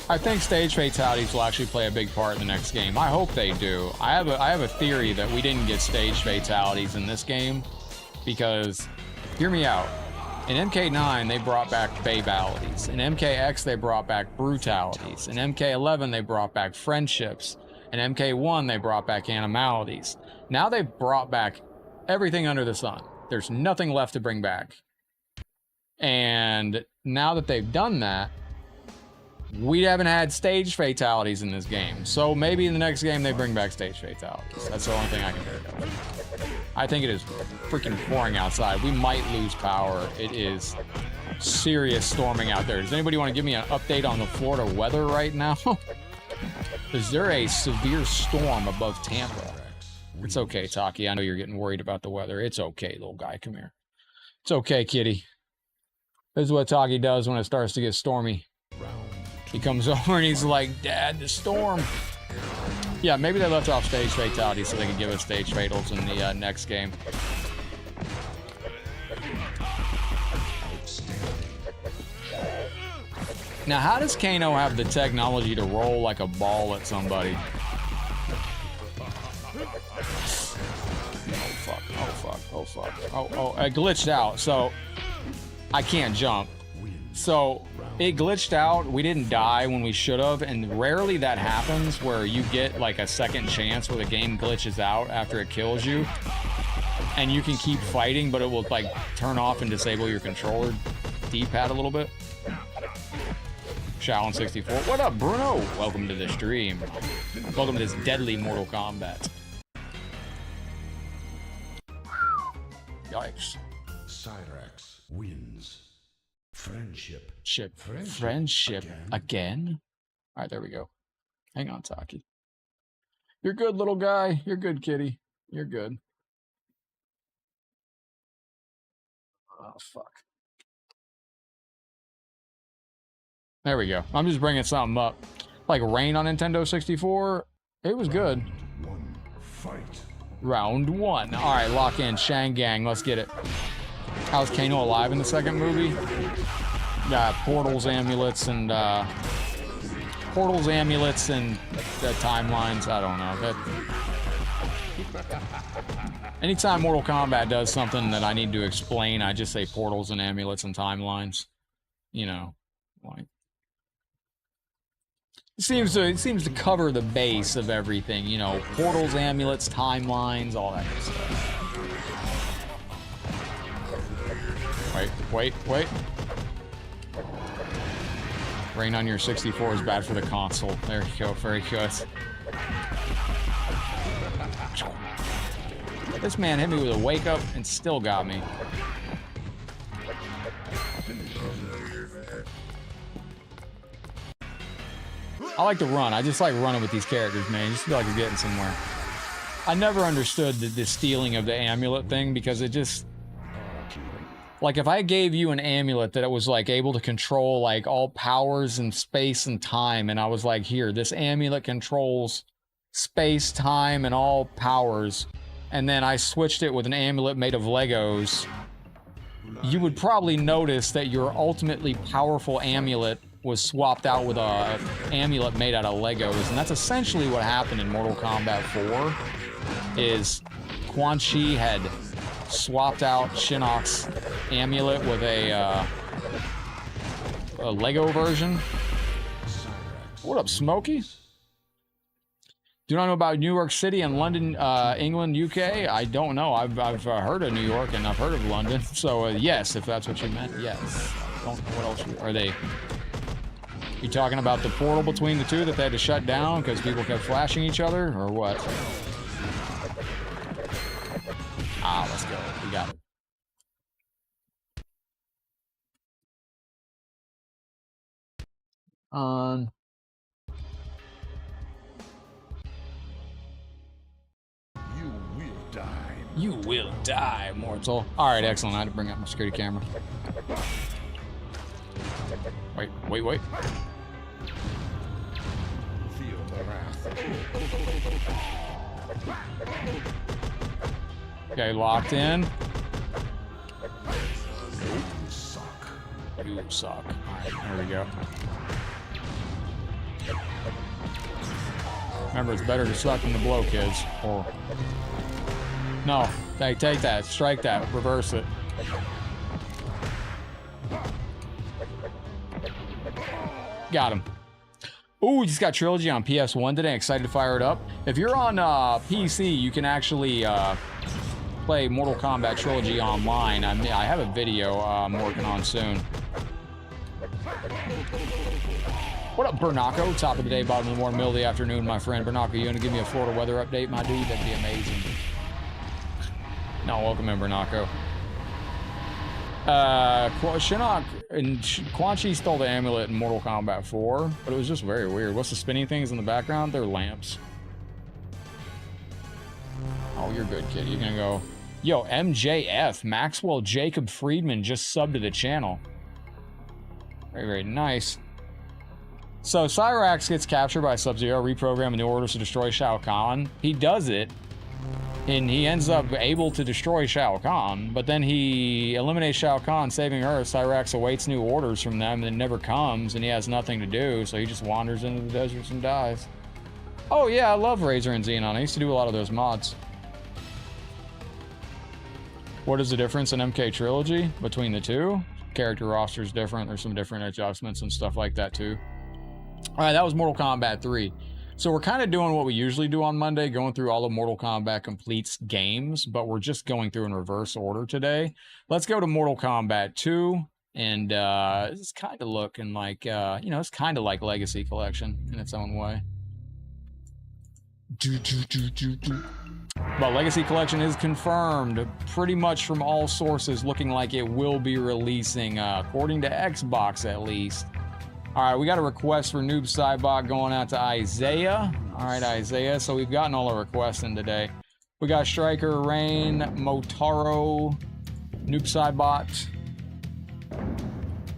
I think stage fatalities will actually play a big part in the next game. I hope they do. I have a theory that we didn't get stage fatalities in this game because, hear me out. In MK9, they brought back babalities. In MKX, they brought back brutalities. In MK11, they brought back friendships. In MK1, they brought back animalities. Now they've brought back everything under the sun. There's nothing left to bring back. And now that they've done that, we haven't had stage fatalities in this game. So maybe in the next game they bring back stage fatalities. That's the only thing I can think of. I think it is freaking pouring outside. We might lose power. It is serious storming out there. Does anybody want to give me an update on the Florida weather right now? Is there a severe storm above Tampa? It's okay, Taki. I know you're getting worried about the weather. It's okay, little guy. Come here. It's okay, kitty. This is what Taki does when it starts to get stormy. He comes over and he's like, Dad, the storm. Yeah, maybe they left off stage fatalities so they could give us stage fatals in the next game. Now, how does Kano have the technology to roll like a ball at somebody? Oh, fuck. Oh, fuck. Oh, fuck. Oh, I glitched out, so I can't jump. So it glitched out. We didn't die when we should have, and rarely that happens where you get like a second chance where the game glitches out after it kills you and you can keep fighting, but it will like turn off and disable your controller D-pad a little bit. Shaolin64, what up, Bruno? Welcome to the stream. Welcome to this deadly Mortal Kombat. Yikes. Cyrax wins. Friendship. Friendship again? All right, there we go. Hang on, Taki. You're good, little guy. You're good, kitty. You're good. Oh, fuck. There we go. I'm just bringing something up. Like Rain on Nintendo 64, it was good. One fight. Round one. All right, lock in. Shangang, let's get it. How's Kano alive in the second movie? Portals, amulets, and timelines. I don't know. Anytime Mortal Kombat does something that I need to explain, I just say portals and amulets and timelines. You know, like it seems to cover the base of everything. You know, portals, amulets, timelines, all that good stuff. Wait. Rain on your 64 is bad for the console. There you go, very good. This man hit me with a wake up and still got me. I like to run. I just like running with these characters, man. You just feel like you're getting somewhere. I never understood the stealing of the amulet thing because it just... Like, if I gave you an amulet that it was, like, able to control, like, all powers and space and time, and I was like, here, this amulet controls space, time, and all powers, and then I switched it with an amulet made of Legos, you would probably notice that your ultimately powerful amulet was swapped out with a amulet made out of Legos, and that's essentially what happened in Mortal Kombat 4, is Quan Chi had swapped out Shinnok's amulet with a Lego version. What up, Smokey? Do not know about New York City and London, England, UK? I don't know. I've heard of New York and I've heard of London. So yes, if that's what you meant, yes. Don't know what else are they? You talking about the portal between the two that they had to shut down because people kept flashing each other, or what? Ah, let's go. We got it. on. You will die. You will die, mortal. All right, excellent. I had to bring out my security camera. Wait. Feel the wrath. Okay, locked in. You suck. You suck. All right, there we go. Remember, it's better to suck than to blow, kids. Or no, take that, strike that, reverse it. Got him. Ooh, we just got Trilogy on PS1 today. Excited to fire it up. If you're on PC, you can actually play Mortal Kombat Trilogy online. I have a video I'm working on soon. What up, Bernaco? Top of the day, bottom of the morning, middle of the afternoon, my friend. Bernaco, you want to give me a Florida weather update, my dude? That'd be amazing. No, welcome in, Bernaco. Shinnok and Quan Chi stole the amulet in Mortal Kombat 4, but it was just very weird. What's the spinning things in the background? They're lamps. Oh, you're good, kid. You're gonna go. Yo, MJF, Maxwell Jacob Friedman just subbed to the channel. Very, very nice. So Cyrax gets captured by Sub-Zero, reprogramming the orders to destroy Shao Kahn. He does it, and he ends up able to destroy Shao Kahn, but then he eliminates Shao Kahn, saving Earth. Cyrax awaits new orders from them, and it never comes, and he has nothing to do, so he just wanders into the deserts and dies. Oh yeah, I love Razor and Xenon. I used to do a lot of those mods. What is the difference in MK Trilogy between the two? Character roster is different. There's some different adjustments and stuff like that too. All right, that was Mortal Kombat 3. So we're kind of doing what we usually do on Monday, going through all of Mortal Kombat Complete's games, but we're just going through in reverse order today. Let's go to Mortal Kombat 2, and it's kind of looking like, it's kind of like Legacy Collection in its own way. But Legacy Collection is confirmed pretty much from all sources, looking like it will be releasing, according to Xbox at least. All right, we got a request for Noob Cybot going out to Isaiah. All right, Isaiah. So we've gotten all our requests in today. We got Striker, Rain, Motaro, Noob Cybot.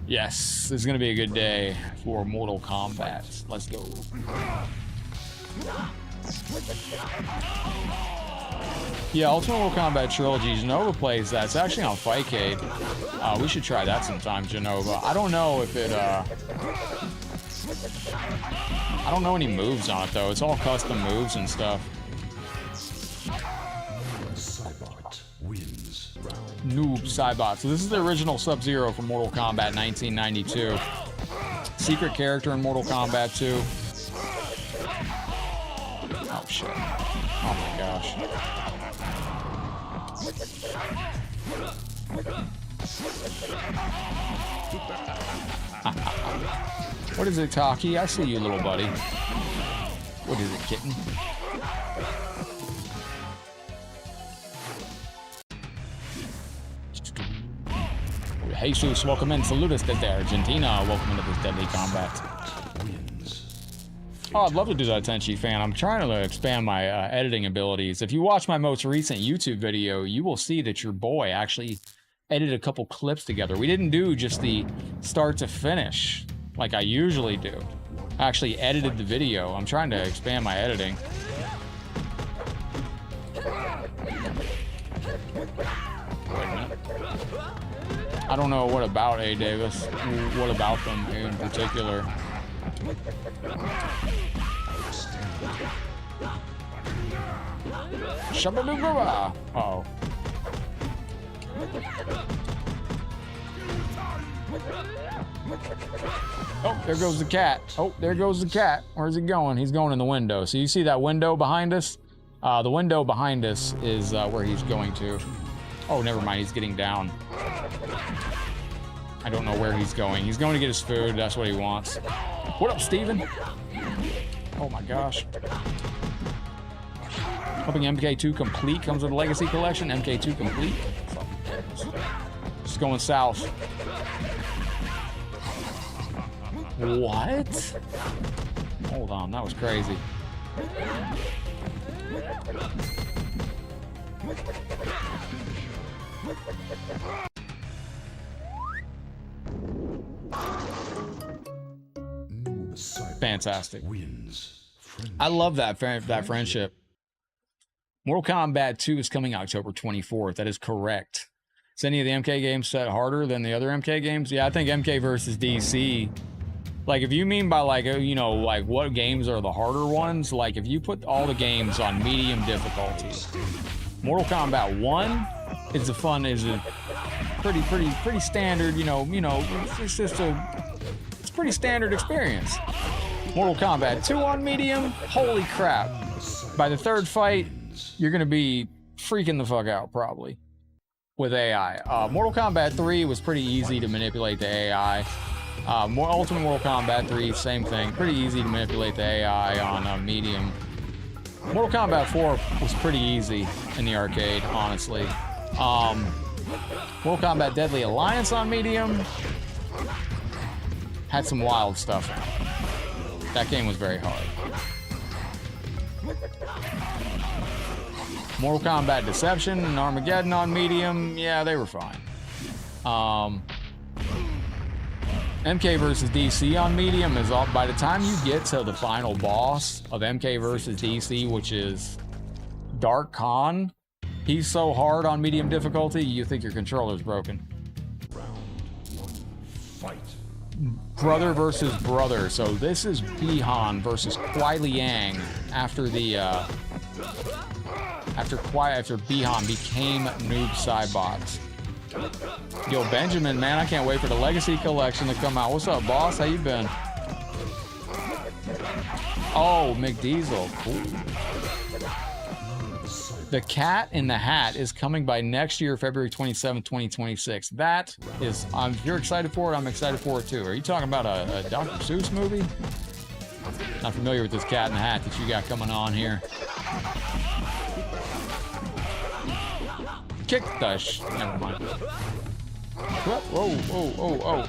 Yes, this is gonna be a good day for Mortal Kombat. Let's go. Yeah, Ultimate Mortal Kombat Trilogy. Genova plays that. It's actually on Fightcade. We should try that sometime, Genova. I don't know if it, I don't know any moves on it, though. It's all custom moves and stuff. Cybot wins. Noob Cybot. So this is the original Sub-Zero from Mortal Kombat 1992. Secret character in Mortal Kombat 2. Oh, shit. Oh, my gosh. What is it, Taki? I see you, little buddy. What is it, kitten? Jesus, welcome in. Saludos desde Argentina. Welcome into this deadly combat. Oh, I'd love to do that, Tenchi fan. I'm trying to expand my editing abilities. If you watch my most recent YouTube video, you will see that your boy actually edited a couple clips together. We didn't do just the start to finish like I usually do. I actually edited the video. I'm trying to expand my editing. Wait a minute. I don't know what about A. Davis. What about them in particular? Shabba-doo-ba-ba. Uh-oh. Oh, there goes the cat. Oh, there goes the cat. Where's he going? He's going in the window. So you see that window behind us? The window behind us is where he's going to. Oh, never mind. He's getting down. I don't know where he's going. He's going to get his food. That's what he wants. What up, Steven? Oh my gosh. Hoping MK2 Complete comes with a Legacy Collection. MK2 Complete. Just going south. What? Hold on, that was crazy. Fantastic. I love that friendship. Mortal Kombat 2 is coming October 24th. That is correct. Is any of the MK games set harder than the other MK games? Yeah, I think MK versus DC. Like, if you mean by, like, you know, like, what games are the harder ones? Like, if you put all the games on medium difficulty, Mortal Kombat 1 is a pretty standard, you know, it's just it's pretty standard experience. Mortal Kombat 2 on medium, holy crap. By the third fight, you're gonna be freaking the fuck out, probably, with AI. Mortal Kombat 3 was pretty easy to manipulate the AI. Ultimate Mortal Kombat 3, same thing. Pretty easy to manipulate the AI on medium. Mortal Kombat 4 was pretty easy in the arcade, honestly. Mortal Kombat Deadly Alliance on medium had some wild stuff. That game was very hard. Mortal Kombat Deception and Armageddon on medium, yeah, they were fine. MK versus DC on medium is all. By the time you get to the final boss of MK versus DC, which is Dark Khan, he's so hard on medium difficulty, you think your controller's broken. Brother versus brother. So this is Bihan versus Kuai Liang after the after Bihan became Noob Saibot. Yo, Benjamin, man, I can't wait for the Legacy Collection to come out. What's up, boss? How you been? Oh, McDiesel. Cool. The Cat in the Hat is coming by next year, February 27th, 2026. That is, if you're excited for it, I'm excited for it too. Are you talking about a Dr. Seuss movie? Not familiar with this Cat in the Hat that you got coming on here. Kick the never mind. Whoa.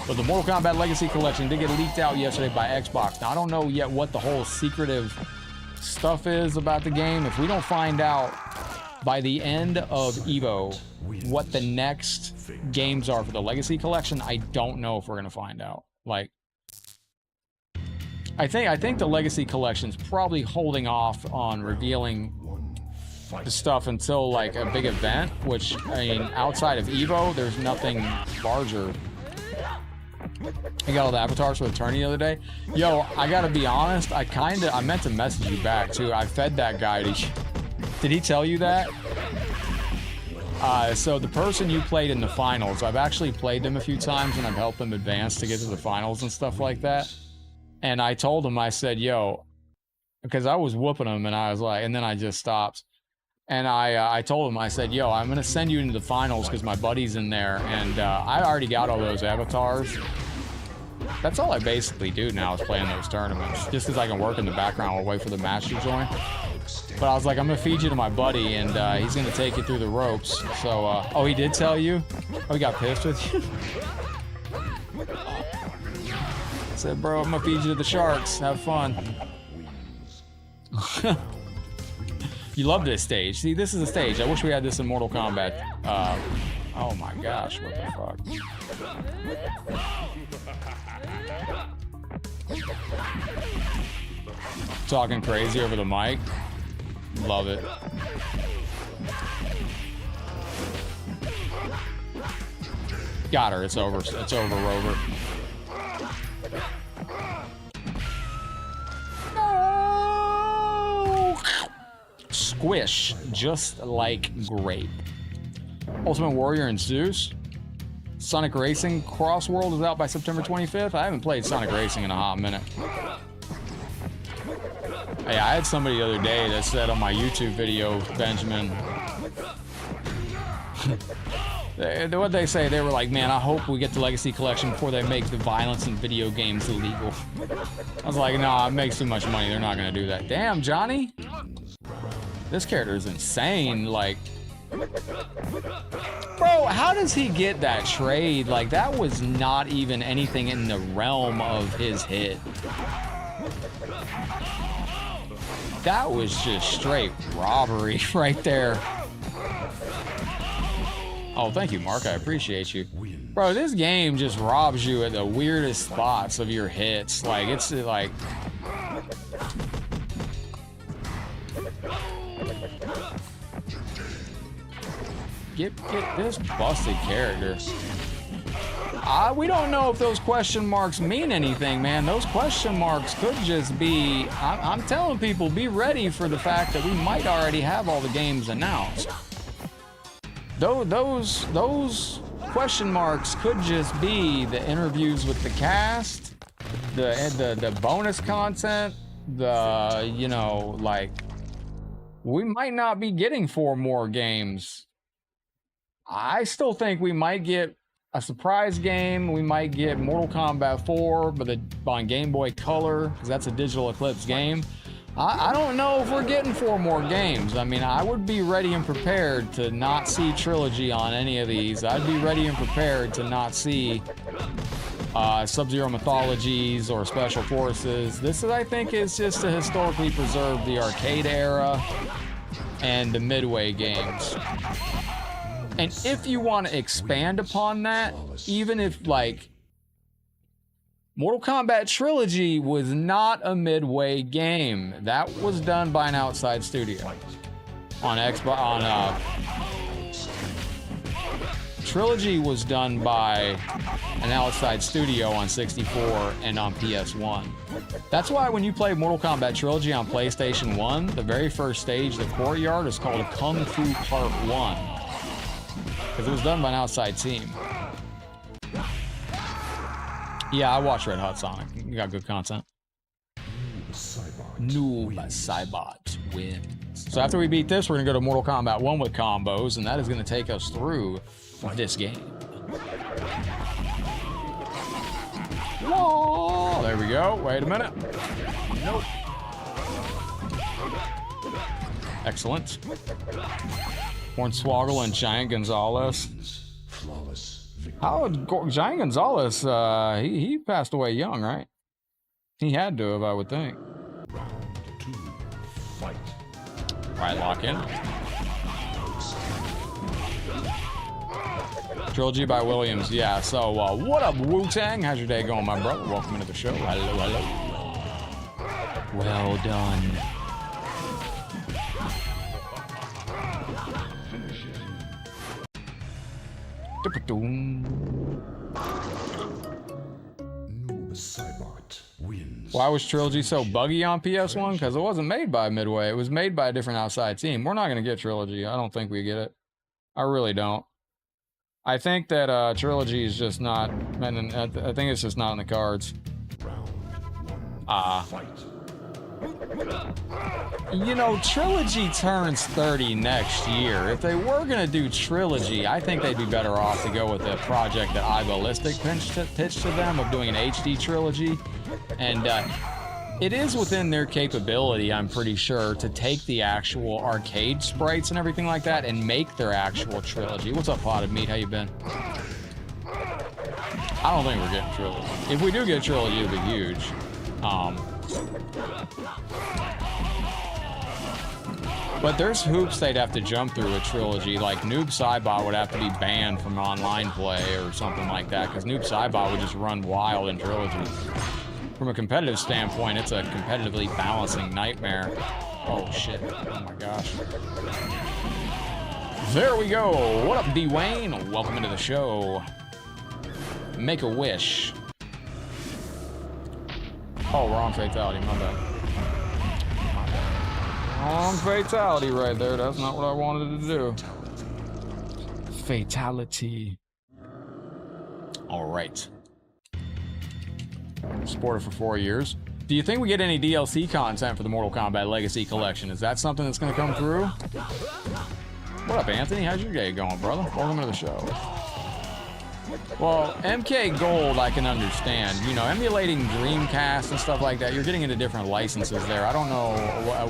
But the Mortal Kombat Legacy Collection did get leaked out yesterday by Xbox. Now, I don't know yet what the whole secretive stuff is about the game. If we don't find out by the end of EVO what the next games are for the Legacy Collection, I don't know if we're gonna find out. Like, I think the Legacy Collection's probably holding off on revealing the stuff until like a big event, which, I mean, outside of EVO, there's nothing larger. I got all the avatars for the tourney the other day. Yo, I gotta be honest, I meant to message you back too. I fed that guy to you. Did he tell you that? So the person you played in the finals, I've actually played them a few times and I've helped them advance to get to the finals and stuff like that. And I told him, I said, yo, because I was whooping him and I was like, and then I just stopped. And I told him, I said, yo, I'm going to send you into the finals because my buddy's in there. And I already got all those avatars. That's all I basically do now is playing those tournaments. Just because I can work in the background while wait for the match to join. But I was like, I'm going to feed you to my buddy and he's going to take you through the ropes. So, oh, he did tell you? Oh, he got pissed with you? I said, bro, I'm going to feed you to the sharks. Have fun. You love this stage. See, this is a stage. I wish we had this in Mortal Kombat. Oh my gosh, what the fuck? Talking crazy over the mic. Love it. Got her. It's over. It's over, Rover. Squish, just like grape. Ultimate Warrior and Zeus. Sonic Racing Cross World is out by September 25th. I haven't played Sonic Racing in a hot minute. Hey, I had somebody the other day that said on my YouTube video, Benjamin, what they say, they were like, man, I hope we get the Legacy Collection before they make the violence in video games illegal. I was like, nah, it makes too much money. They're not going to do that. Damn, Johnny. This character is insane. Like, Bro, how does he get that trade? Like, that was not even anything in the realm of his hit. That was just straight robbery right there. Oh, thank you, Mark. I appreciate you. Bro, this game just robs you at the weirdest spots of your hits. Like, it's like... Get this busted character. We don't know if those question marks mean anything, man. Those question marks could just be... I'm telling people, be ready for the fact that we might already have all the games announced. Those question marks could just be the interviews with the cast, the bonus content, you know, like, we might not be getting 4 more games. I still think we might get a surprise game. We might get Mortal Kombat 4, but on Game Boy Color, because that's a Digital Eclipse game. I don't know if we're getting 4 more games. I mean, I would be ready and prepared to not see Trilogy on any of these. I'd be ready and prepared to not see Sub-Zero Mythologies or Special Forces. This, I think, is just to historically preserve the arcade era and the Midway games. And if you want to expand upon that, even if, like, Mortal Kombat Trilogy was not a Midway game. That was done by an outside studio. On Xbox, Trilogy was done by an outside studio on 64 and on PS1. That's why when you play Mortal Kombat Trilogy on PlayStation 1, the very first stage, the courtyard, is called Kung Fu Part 1. Because it was done by an outside team. Yeah, I watched Red Hot Sonic. You got good content. Noob Saibot wins. So after we beat this, we're gonna go to Mortal Kombat 1 with combos, and that is gonna take us through this game. Whoa! There we go. Wait a minute. Nope. Excellent. Hornswoggle and Giant Gonzalez. Flawless. How Giant Gonzalez, he passed away young, right? He had to have, I would think. Round 2. Fight. All right, lock in. Trilogy by Williams, yeah. So, what up, Wu-Tang? How's your day going, my brother? Welcome into the show. Hello, hello. Well done. Noob Saibot wins. Why was Trilogy so buggy on PS1? Because it wasn't made by Midway. It was made by a different outside team. We're not going to get Trilogy. I don't think we get it. I really don't. I think that Trilogy is just not... I think it's just not in the cards. Round 1. Fight. You know, Trilogy turns 30 next year. If they were going to do Trilogy, I think they'd be better off to go with the project that iBallistic pitched to them of doing an HD Trilogy. And it is within their capability, I'm pretty sure, to take the actual arcade sprites and everything like that and make their actual Trilogy. What's up, Potted Meat? How you been? I don't think we're getting Trilogy. If we do get Trilogy, it'll be huge. But there's hoops they'd have to jump through with Trilogy. Like, Noob Saibot would have to be banned from online play or something like that, because Noob Saibot would just run wild in Trilogy. From a competitive standpoint, it's a competitively balancing nightmare. Oh, shit. Oh, my gosh. There we go. What up, D-Wayne? Welcome into the show. Make a wish. Oh, wrong fatality. My bad. Wrong fatality right there. That's not what I wanted to do. Fatality. All right. Supported for 4 years. Do you think we get any DLC content for the Mortal Kombat Legacy Collection? Is that something that's going to come through? What up, Anthony? How's your day going, brother? Welcome to the show. Well, MK Gold I can understand. You know, emulating Dreamcast and stuff like that, you're getting into different licenses there. I don't know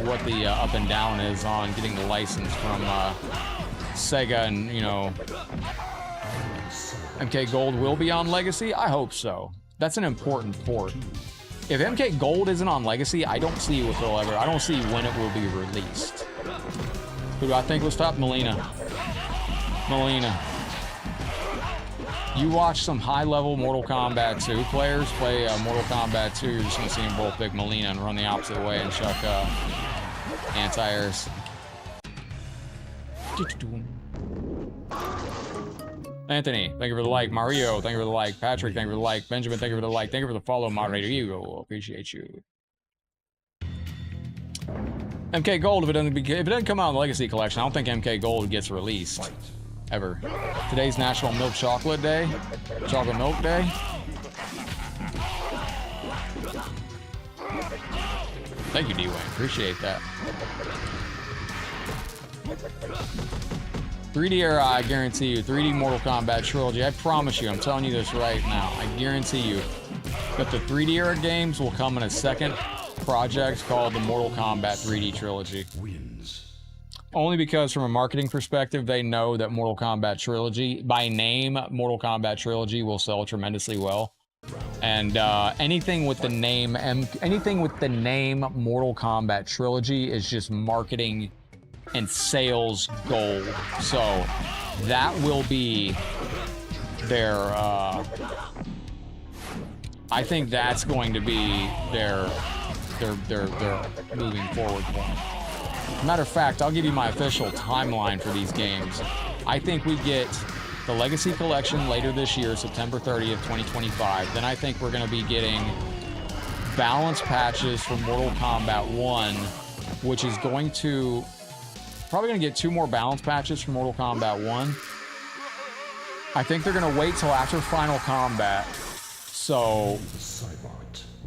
what the up and down is on getting the license from Sega and, you know, MK Gold will be on Legacy? I hope so. That's an important port. If MK Gold isn't on Legacy, I don't see if it'll ever, I don't see when it will be released. Who do I think was top? Melina. Melina. You watch some high-level Mortal Kombat 2 players play Mortal Kombat 2, you're just gonna see them both pick Melina and run the opposite way and chuck anti-airs. Anthony, thank you for the like. Mario, thank you for the like. Patrick, thank you for the like. Benjamin, thank you for the like. Thank you for the follow, moderator. You appreciate you. MK Gold, if it doesn't come out in the Legacy Collection, I don't think MK Gold gets released ever. Today's National Milk Chocolate Day, Chocolate Milk Day. Thank you, D-Wayne. Appreciate that. 3D era, I guarantee you. 3D Mortal Kombat Trilogy. I promise you, I'm telling you this right now. I guarantee you that the 3D era games will come in a second project called the Mortal Kombat 3D Trilogy. Only because from a marketing perspective, they know that Mortal Kombat Trilogy, by name, Mortal Kombat Trilogy will sell tremendously well. And anything with the name Mortal Kombat Trilogy is just marketing and sales gold. So that will be their I think that's going to be their moving forward point. Matter of fact, I'll give you my official timeline for these games. I think we get the Legacy Collection later this year, September 30th, 2025. Then I think we're going to be getting balance patches for Mortal Kombat 1, which is going to probably going to get 2 more balance patches for Mortal Kombat 1. I think they're going to wait till after Final Combat. So,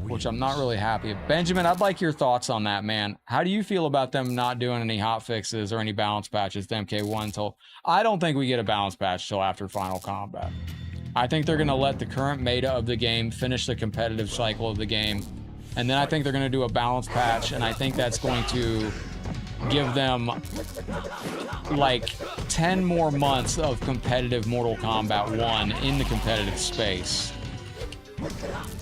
which I'm not really happy. Benjamin, I'd like your thoughts on that, man. How do you feel about them not doing any hot fixes or any balance patches to MK1 until... I don't think we get a balance patch till after Final Combat. I think they're going to let the current meta of the game finish the competitive cycle of the game. And then I think they're going to do a balance patch, and I think that's going to give them like 10 more months of competitive Mortal Kombat 1 in the competitive space.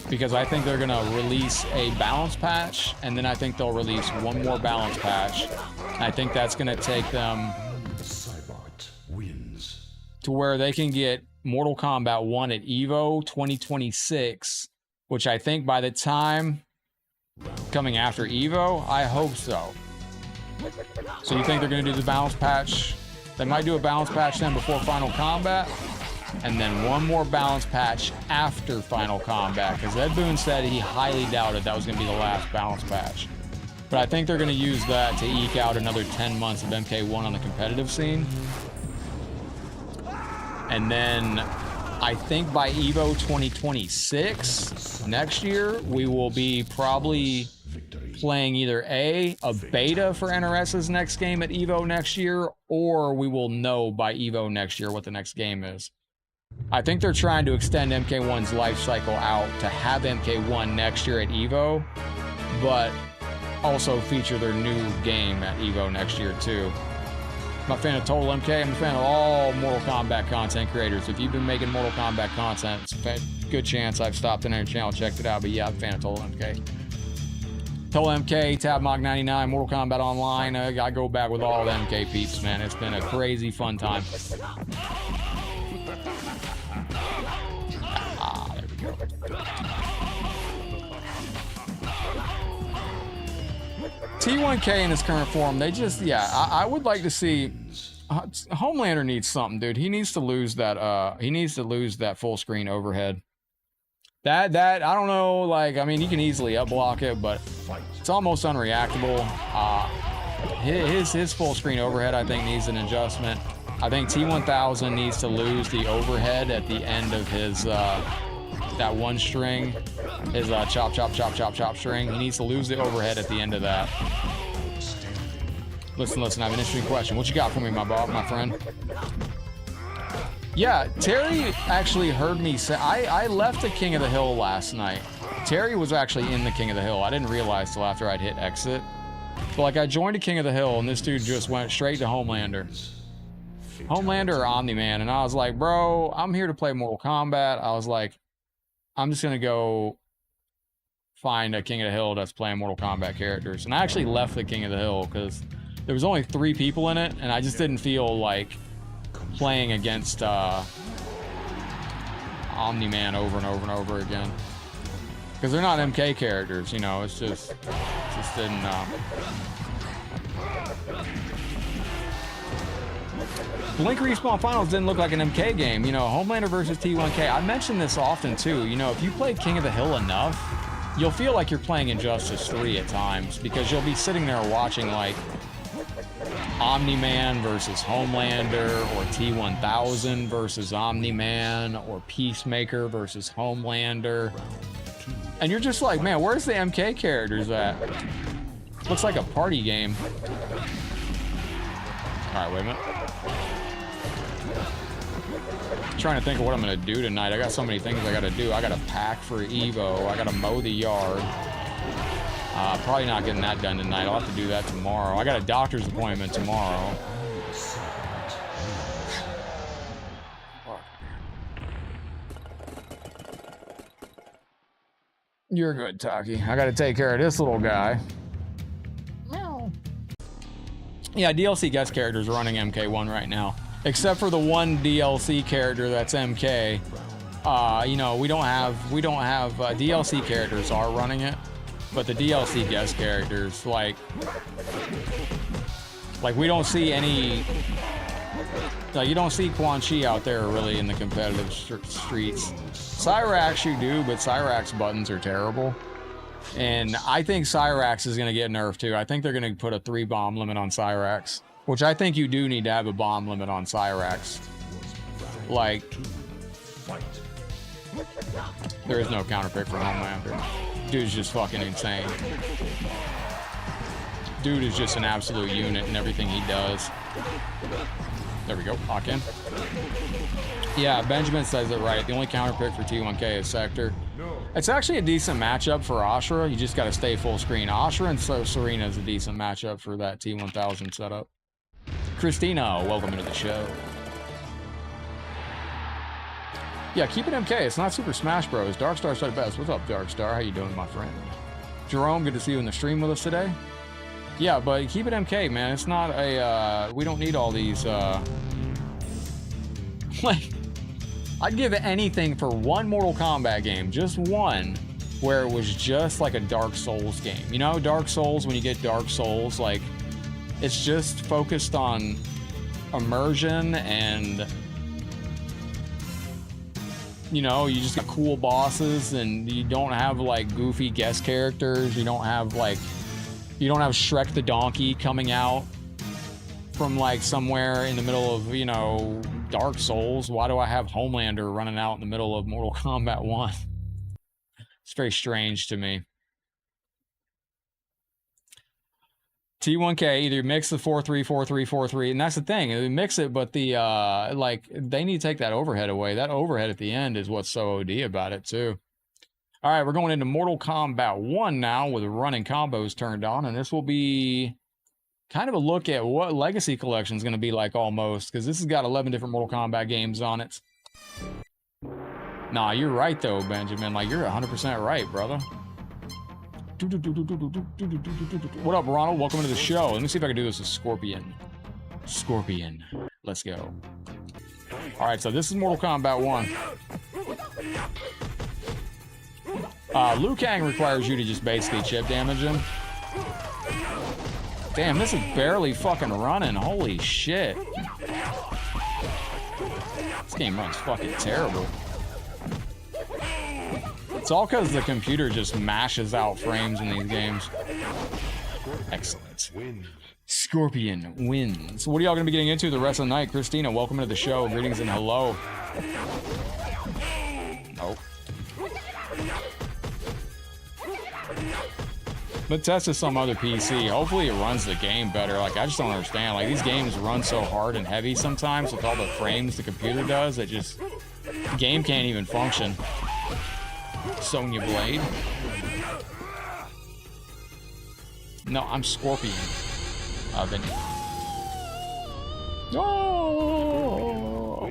Because I think they're gonna release a balance patch, and then I think they'll release 1 more balance patch. And I think that's gonna take them to where they can get Mortal Kombat 1 at EVO 2026, which I think by the time coming after EVO, I hope so. So you think they're gonna do the balance patch? They might do a balance patch then before Final Combat, and then 1 more balance patch after Final Combat, because Ed Boon said he highly doubted that was going to be the last balance patch. But I think they're going to use that to eke out another 10 months of MK1 on the competitive scene. And then I think by EVO 2026, next year, we will be probably playing either a beta for NRS's next game at EVO next year, or we will know by EVO next year what the next game is. I think they're trying to extend MK1's life cycle out to have MK1 next year at EVO, but also feature their new game at EVO next year too. I'm a fan of Total MK. I'm a fan of all Mortal Kombat content creators. If you've been making Mortal Kombat content, it's a good chance I've stopped in on your channel, checked it out, but yeah, I'm a fan of Total MK. Total MK, Tabmog 99, Mortal Kombat Online. I go back with all the MK peeps, man. It's been a crazy fun time. There we go. T1K in his current form, they just, yeah, I would like to see, Homelander needs something, dude. He needs to lose that full screen overhead. That, I don't know, like, I mean, he can easily up block it, but it's almost unreactable. His full screen overhead, I think, needs an adjustment. I think T1000 needs to lose the overhead at the end of his, that one string, his chop, chop, chop, chop, chop string. He needs to lose the overhead at the end of that. Listen, I have an interesting question. What you got for me, my friend? Yeah, Terry actually heard me say, I left the King of the Hill last night. Terry was actually in the King of the Hill. I didn't realize till after I'd hit exit. But like, I joined a King of the Hill, and this dude just went straight to Homelander. Homelander or Omni-Man, and I was like, bro, I'm here to play Mortal Kombat. I was like, I'm just gonna go find a King of the Hill that's playing Mortal Kombat characters. And I actually left the King of the Hill because there was only 3 people in it, and I just didn't feel like playing against Omni-Man over and over and over again. Because they're not MK characters, you know, it's just didn't... Blink Respawn Finals didn't look like an MK game, you know, Homelander versus T1K. I mentioned this often too, you know, if you play King of the Hill enough, you'll feel like you're playing Injustice 3 at times, because you'll be sitting there watching like Omni-Man versus Homelander, or T1000 versus Omni-Man, or Peacemaker versus Homelander. And you're just like, man, where's the MK characters at? Looks like a party game. Alright, wait a minute. Trying to think of what I'm gonna do tonight. I got so many things I gotta do. I gotta pack for EVO. I gotta mow the yard. Probably not getting that done tonight. I'll have to do that tomorrow. I got a doctor's appointment tomorrow. You're good, Taki. I gotta take care of this little guy. Yeah, DLC guest characters are running MK1 right now. Except for the one DLC character that's MK. You know, we don't have DLC characters are running it, but the DLC guest characters, like we don't see any, like, you don't see Quan Chi out there really in the competitive streets. Cyrax you do, but Cyrax buttons are terrible. And I think Cyrax is going to get nerfed too. I think they're going to put a 3-bomb limit on Cyrax, which I think you do need to have a bomb limit on Cyrax. Like, there is no counterpick for Homelander. Dude's just fucking insane. Dude is just an absolute unit in everything he does. There we go, lock in. Yeah, Benjamin says it right. The only counterpick for T1K is Sector. It's actually a decent matchup for Ashura. You just got to stay full screen. Ashura and Serena is a decent matchup for that T1000 setup. Christina, welcome to the show. Yeah, keep it MK. It's not Super Smash Bros. Darkstar said it best. What's up, Darkstar? How you doing, my friend? Jerome, good to see you in the stream with us today. Yeah, but keep it MK, man. It's not a, we don't need all these, like, I'd give anything for one Mortal Kombat game, just one, where it was just like a Dark Souls game. You know, Dark Souls, when you get Dark Souls, like, it's just focused on immersion and, you know, you just got cool bosses and you don't have, like, goofy guest characters. You don't have Shrek the Donkey coming out from, like, somewhere in the middle of, you know, Dark Souls. Why do I have Homelander running out in the middle of Mortal Kombat 1? It's very strange to me. T1K, either mix the 4-3, 4-3, 4-3, and that's the thing. They mix it, but the, like, they need to take that overhead away. That overhead at the end is what's so OD about it, too. All right, we're going into Mortal Kombat 1 now with running combos turned on, and this will be kind of a look at what Legacy Collection is going to be like almost, because this has got 11 different Mortal Kombat games on it. Nah, you're right, though, Benjamin. Like, you're 100% right, brother. What up, Ronald? Welcome to the show. Let me see if I can do this with Scorpion. Scorpion. Let's go. All right, so this is Mortal Kombat 1. Liu Kang requires you to just basically chip damage him. Damn, this is barely fucking running. Holy shit. This game runs fucking terrible. It's all because the computer just mashes out frames in these games. Excellent. Scorpion wins. What are y'all going to be getting into the rest of the night? Christina, welcome to the show. Greetings and hello. Nope. But test is some other PC. Hopefully it runs the game better. Like, I just don't understand. Like, these games run so hard and heavy sometimes with all the frames the computer does. It just... the game can't even function. Sonya Blade. No, I'm Scorpion. Oh!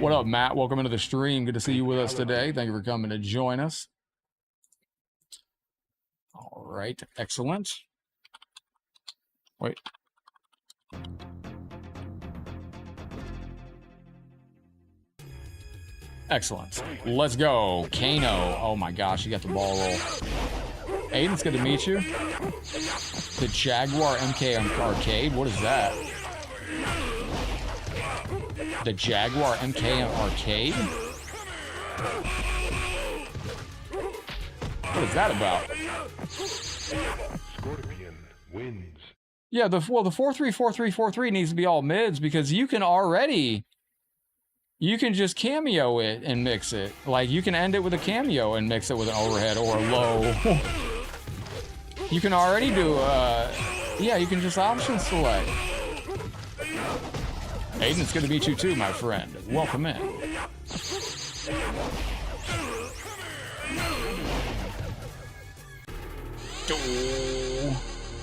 What up, Matt? Welcome into the stream. Good to see you with us today. Thank you for coming to join us. All right, excellent. Wait. Excellent. Let's go. Kano. Oh my gosh, you got the ball roll. Aiden, it's good to meet you. The Jaguar MK Arcade. What is that? The Jaguar MK Arcade? What is that about? Scorpion wins. Yeah, the 4-3-4-3-4-3 needs to be all mids because you can just cameo it and mix it. Like, you can end it with a cameo and mix it with an overhead or a low. You can already do, yeah, you can just option select. Aiden, it's good to meet you too, my friend. Welcome in.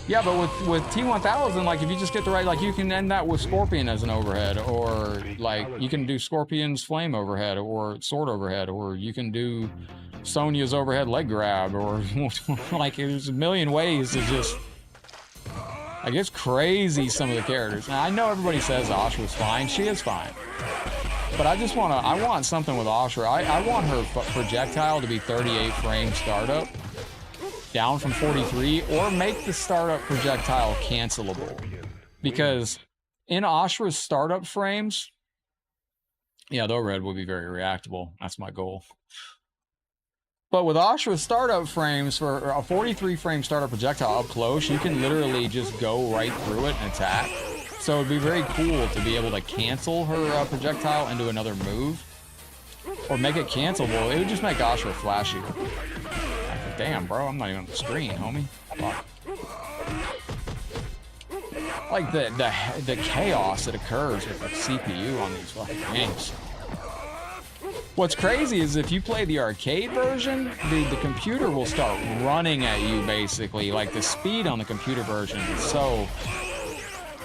Yeah, but with T1000, like, if you just get the right, like, you can end that with Scorpion as an overhead, or like you can do Scorpion's flame overhead or sword overhead, or you can do Sonya's overhead leg grab, or like, there's a million ways to just, like, it's crazy, some of the characters. Now, I know everybody says Ashra's fine. She is fine. But I just want to, I want something with Ashra. I want her projectile to be 38 frame startup, down from 43, or make the startup projectile cancelable. Because in Ashra's startup frames, yeah, the overhead will be very reactable. That's my goal. But with Ashra's startup frames, for a 43 frame startup projectile up close, you can literally just go right through it and attack. So it'd be very cool to be able to cancel her projectile into another move, or make it cancelable. It would just make Ashra flashy. Damn, bro, I'm not even on the screen, homie. Fuck. Like the chaos that occurs with the CPU on these fucking games. What's crazy is if you play the arcade version, the computer will start running at you, basically. Like, the speed on the computer version is so...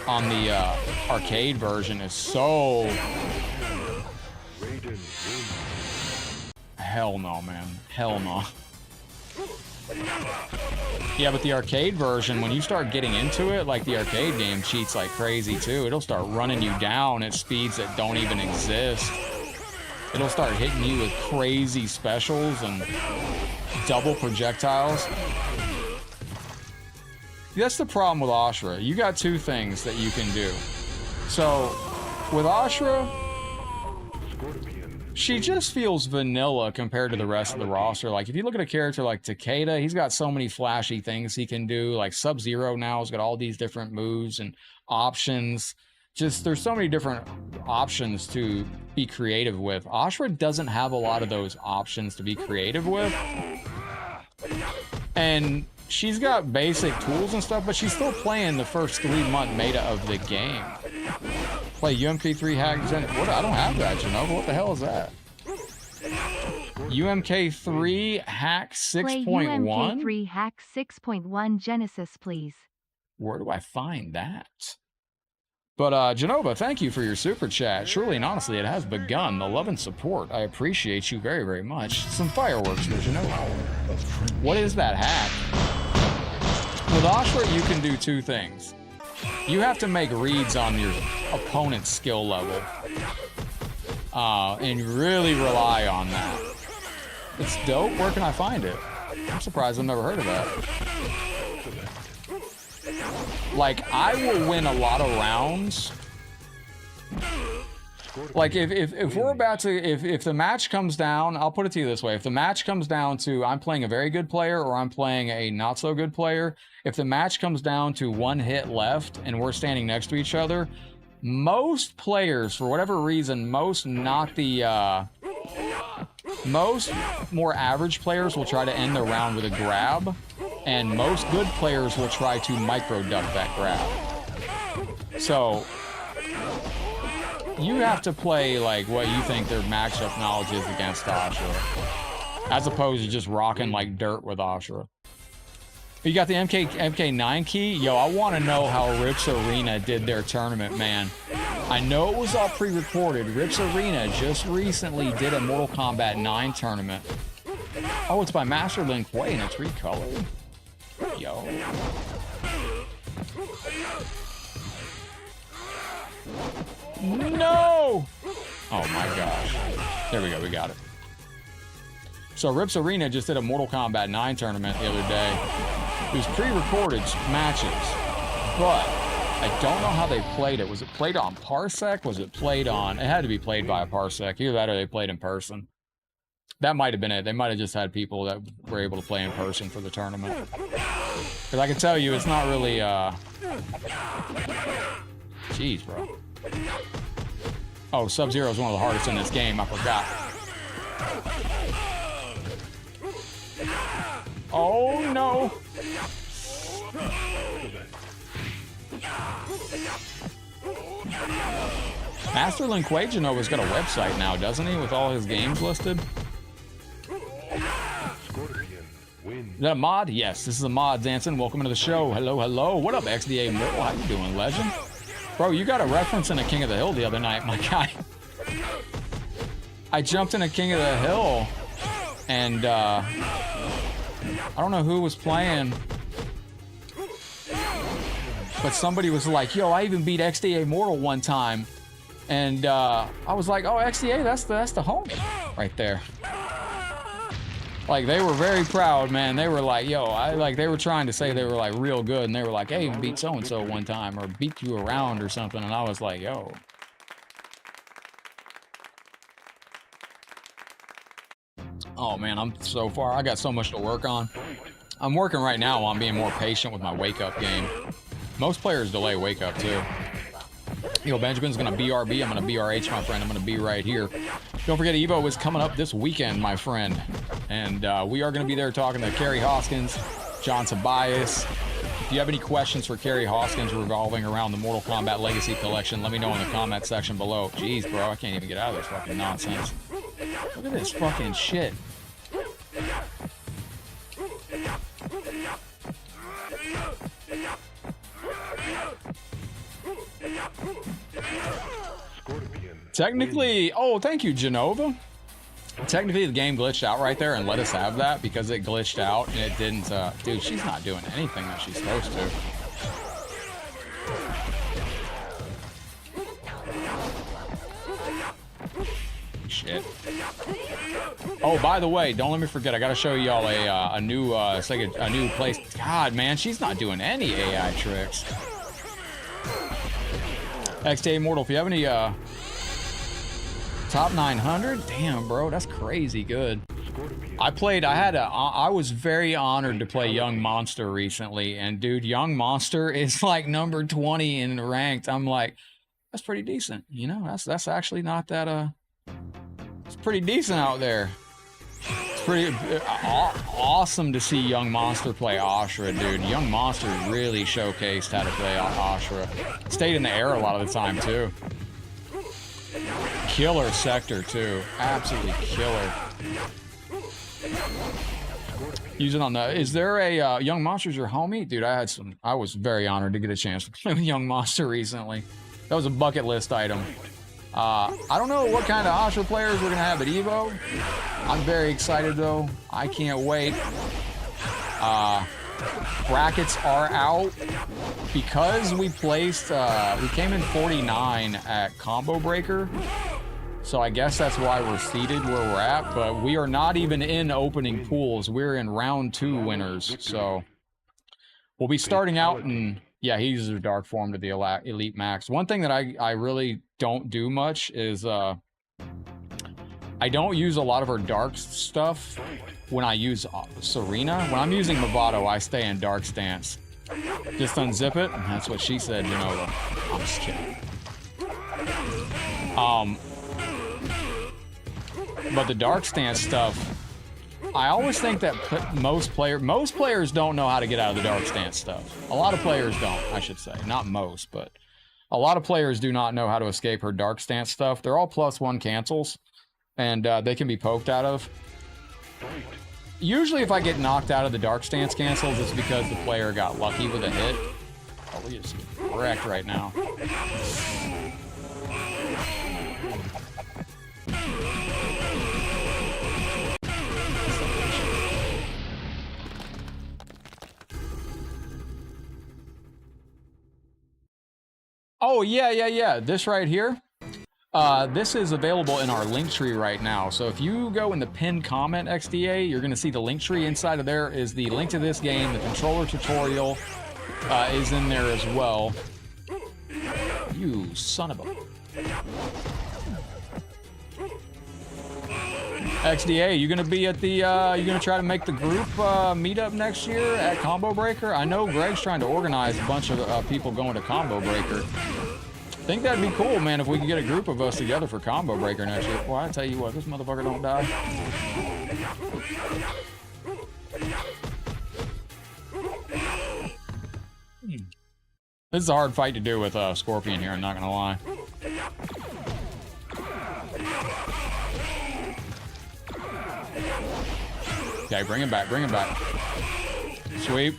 on the arcade version is so... Hell no, man. Hell no. Yeah, but the arcade version, when you start getting into it, like, the arcade game cheats like crazy too. It'll start running you down at speeds that don't even exist. It'll start hitting you with crazy specials and double projectiles. That's the problem with Ashra. You got two things that you can do. So, with Ashra, she just feels vanilla compared to the rest of the roster. Like, if you look at a character like Takeda, he's got so many flashy things he can do. Like, Sub-Zero now has got all these different moves and options. Just, there's so many different options to be creative with. Ashra doesn't have a lot of those options to be creative with. And she's got basic tools and stuff, but she's still playing the first 3-month meta of the game. Play UMK3 hack. What? I don't have that, you know. What the hell is that? UMK3 hack 6.1? Play UMK3 hack 6.1 Genesis, please. Where do I find that? But, Genova, thank you for your super chat. Truly and honestly, it has begun. The love and support. I appreciate you very, very much. Some fireworks for Genova. What is that hack? With Ashra, you can do two things. You have to make reads on your opponent's skill level. And really rely on that. It's dope. Where can I find it? I'm surprised I've never heard of that. Like, I will win a lot of rounds. Like, if we're about to, if the match comes down, I'll put it to you this way. If the match comes down to I'm playing a very good player or I'm playing a not so good player, if the match comes down to one hit left and we're standing next to each other, most players, for whatever reason, most more average players will try to end the round with a grab, and most good players will try to micro duck that grab. So you have to play like what you think their matchup knowledge is against Ashra, as opposed to just rocking like dirt with Ashra. You got the MK9 key? Yo, I want to know how Rips Arena did their tournament, man. I know it was all pre-recorded. Rips Arena just recently did a Mortal Kombat 9 tournament. Oh, it's by Master Lin Kuei and it's recolored. Yo. No! Oh my gosh. There we go, we got it. So Rips Arena just did a Mortal Kombat 9 tournament the other day. It was pre-recorded matches, but I don't know how they played it. Was it played on Parsec? Was it played on... It had to be played by a Parsec. Either that or they played in person. That might have been it. They might have just had people that were able to play in person for the tournament. Because I can tell you, it's not really... Jeez, bro. Oh, Sub-Zero is one of the hardest in this game. I forgot. Oh, no. Master Lin Kuei Genova's got a website now, doesn't he? With all his games listed. Is that a mod? Yes, this is a mod, Danson. Welcome to the show. Hello, hello. What up, XDA Mortal? How you doing, legend? Bro, you got a reference in a King of the Hill the other night, my guy. I jumped in a King of the Hill, and I don't know who was playing, but somebody was like, yo, I even beat XDA Mortal one time. And I was like, oh, XDA, that's the homie right there. Like, they were very proud, man. They were like, yo, they were trying to say they were like real good. And they were like, hey, beat so-and-so one time or beat you around or something. And I was like, yo. Oh man, I'm so far. I got so much to work on. I'm working right now on being more patient with my wake-up game. Most players delay wake-up too. Yo, Benjamin's gonna BRB. I'm gonna BRH, my friend. I'm gonna be right here. Don't forget, EVO is coming up this weekend, my friend. And we are gonna be there talking to Kerry Hoskins, John Tobias. If you have any questions for Kerry Hoskins revolving around the Mortal Kombat Legacy Collection, let me know in the comment section below. Jeez, bro, I can't even get out of this fucking nonsense. Look at this fucking shit. Technically, oh, thank you, Genova. Technically, the game glitched out right there and let us have that because it glitched out and it didn't, dude, she's not doing anything that she's supposed to. Shit. Oh, by the way, don't let me forget, I gotta show y'all a new, a new place. God, man, she's not doing any AI tricks. XT Immortal, if you have any, top 900? Damn, bro, that's crazy good. I was very honored to play Young Monster recently, and dude, Young Monster is like number 20 in ranked. I'm like, that's pretty decent, you know? That's actually not that, it's pretty decent out there. It's pretty awesome to see Young Monster play Ashura, dude. Young Monster really showcased how to play Ashura. Stayed in the air a lot of the time, too. Killer sector, too. Absolutely killer. Using on the... Is there a... Young Monster's your homie? Dude, I was very honored to get a chance to play with Young Monster recently. That was a bucket list item. I don't know what kind of Ashura players we're going to have at EVO. I'm very excited, though. I can't wait. Brackets are out. Because we placed... we came in 49 at Combo Breaker. So I guess that's why we're seated where we're at. But we are not even in opening pools. We're in round 2 winners. So we'll be starting out in... Yeah, he uses a dark form to the Elite Max. One thing that I really don't do much is I don't use a lot of her dark stuff when I use Serena. When I'm using Movado, I stay in dark stance. Just unzip it. That's what she said, Genova. I'm just kidding. But the dark stance stuff, I always think that most players don't know how to get out of the dark stance stuff. A lot of players don't, I should say. Not most, but a lot of players do not know how to escape her dark stance stuff. They're all +1 cancels, and they can be poked out of. Usually if I get knocked out of the dark stance cancels, it's because the player got lucky with a hit. Oh, we just wrecked right now. Oh, yeah. This right here. This is available in our link tree right now. So if you go in the pinned comment XDA, you're going to see the link tree. Inside of there is the link to this game. The controller tutorial is in there as well. You son of a... XDA, you gonna be at the, you gonna try to make the group meetup next year at Combo Breaker? I know Greg's trying to organize a bunch of people going to Combo Breaker. I think that'd be cool, man, if we could get a group of us together for Combo Breaker next year. Well, I tell you what, this motherfucker don't die. This is a hard fight to do with Scorpion here, I'm not gonna lie. Okay, bring him back, Sweep.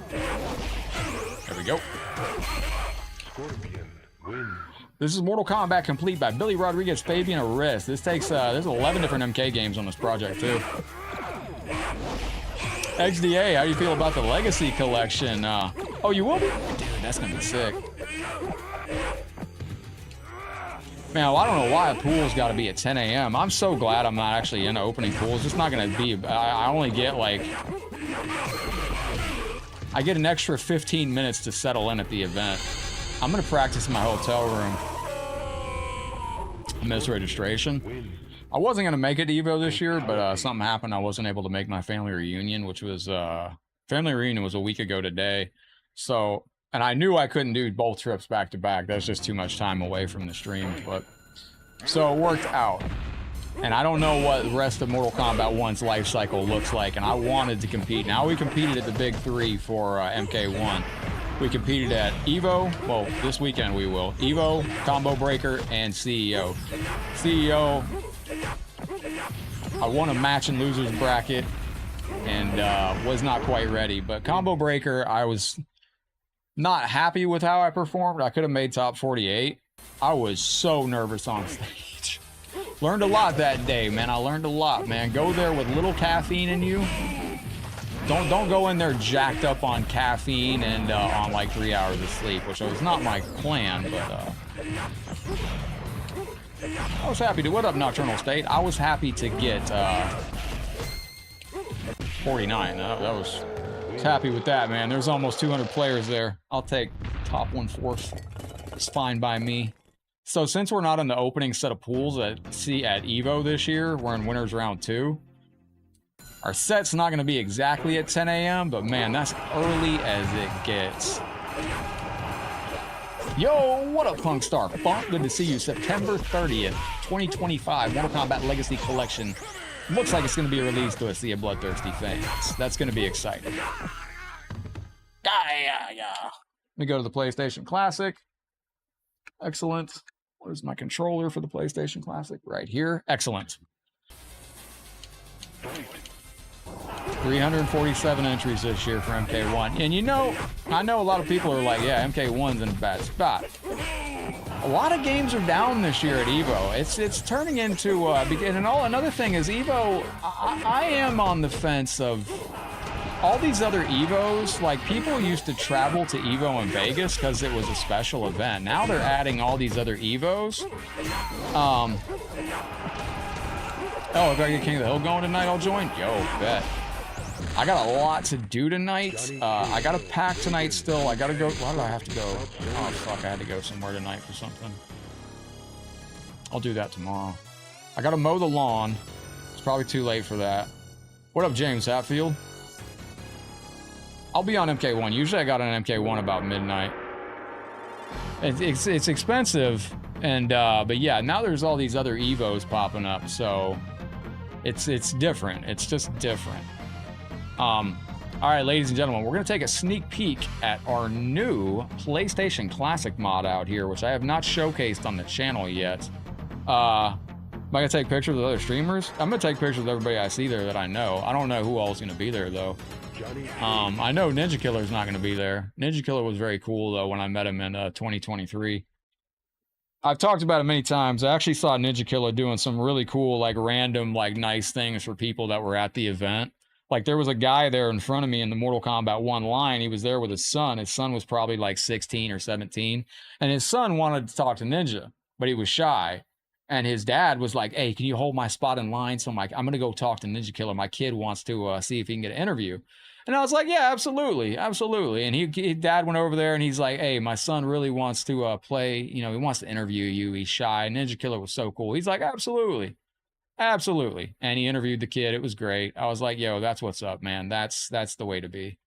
There we go. Scorpion wins. This is Mortal Kombat complete by Billy Rodriguez, Fabian Arrest. This takes, there's 11 different MK games on this project, too. XDA, how do you feel about the Legacy Collection? Oh, you will be? Dude, that's gonna be sick. Man, well, I don't know why a pool's got to be at 10 a.m. I'm so glad I'm not actually in opening pools. It's not going to be... I only get, like... I get an extra 15 minutes to settle in at the event. I'm going to practice in my hotel room. I missed registration. I wasn't going to make it to EVO this year, but something happened. I wasn't able to make my family reunion, which was... family reunion was a week ago today. So... And I knew I couldn't do both trips back to back. That's just too much time away from the stream. But so it worked out. And I don't know what the rest of Mortal Kombat 1's life cycle looks like. And I wanted to compete. Now we competed at the big three for MK1. We competed at EVO. Well, this weekend we will. EVO, Combo Breaker, and CEO. CEO, I won a match in losers bracket and was not quite ready. But Combo Breaker, I was... not happy with how I performed. I could have made top 48. I was so nervous on stage. Learned a lot that day, man. I learned a lot, man. Go there with little caffeine in you. Don't go in there jacked up on caffeine and on like 3 hours of sleep, which was not my plan, but I was happy to... What up, Nocturnal State? I was happy to get 49. That was... happy with that, man. There's almost 200 players there. I'll take top 1/4. It's fine by me. So since we're not in the opening set of pools at EVO this year, we're in winners round 2. Our set's not going to be exactly at 10 a.m., but man, that's early as it gets. Yo, what up, Punk Star? Funk, good to see you. September 30th, 2025, Mortal Kombat Legacy Collection. Looks like it's going to be released to a sea of bloodthirsty fans. That's going to be exciting. Let me go to the PlayStation Classic. Excellent. Where's my controller for the PlayStation Classic? Right here. Excellent. 347 entries this year for MK1. And you know, I know a lot of people are like, yeah, MK1's in a bad spot. A lot of games are down this year at EVO. It's turning into another thing is EVO. I am on the fence of all these other EVOs. Like, people used to travel to EVO in Vegas because it was a special event. Now they're adding all these other EVOs. Oh, if I get King of the Hill going tonight, I'll join. Yo, bet. I got a lot to do tonight. I got to pack tonight still. I got to go. Why do I have to go? Oh, fuck. I had to go somewhere tonight for something. I'll do that tomorrow. I got to mow the lawn. It's probably too late for that. What up, James Hatfield? I'll be on MK1. Usually I got on MK1 about midnight. It's expensive. And, but yeah, now there's all these other EVOs popping up. So it's different. It's just different. All right, ladies and gentlemen, we're going to take a sneak peek at our new PlayStation Classic mod out here, which I have not showcased on the channel yet. Am I going to take pictures of other streamers? I'm going to take pictures of everybody I see there that I know. I don't know who else is going to be there, though. I know Ninja Killer's not going to be there. Ninja Killer was very cool, though, when I met him in 2023. I've talked about it many times. I actually saw Ninja Killer doing some really cool, like, random, like, nice things for people that were at the event. Like, there was a guy there in front of me in the Mortal Kombat 1 line. He was there with his son. His son was probably like 16 or 17. And his son wanted to talk to Ninja, but he was shy. And his dad was like, hey, can you hold my spot in line? So I'm like, I'm going to go talk to Ninja Killer. My kid wants to see if he can get an interview. And I was like, yeah, absolutely. Absolutely. And his dad went over there and he's like, hey, my son really wants to play. You know, he wants to interview you. He's shy. Ninja Killer was so cool. He's like, absolutely. Absolutely. And he interviewed the kid. It was great. I was like, yo, that's what's up, man. That's the way to be.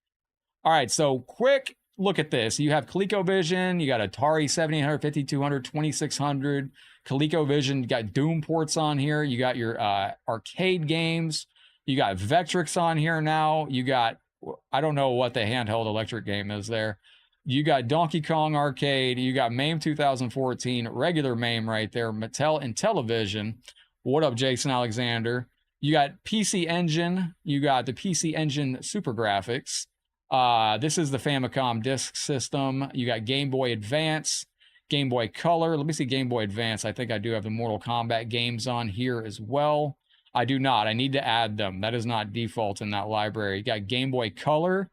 All right. So quick look at this. You have ColecoVision. You got Atari 7800, 5200, 2600. ColecoVision. You got Doom ports on here. You got your arcade games. You got Vectrix on here now. You got, I don't know what the handheld electric game is there. You got Donkey Kong Arcade. You got MAME 2014, regular MAME right there. Mattel Intellivision. What up, Jason Alexander? You got PC Engine. You got the PC Engine Super Graphics. This is the Famicom Disk System. You got Game Boy Advance, Game Boy Color. Let me see Game Boy Advance. I think I do have the Mortal Kombat games on here as well. I do not. I need to add them. That is not default in that library. You got Game Boy Color.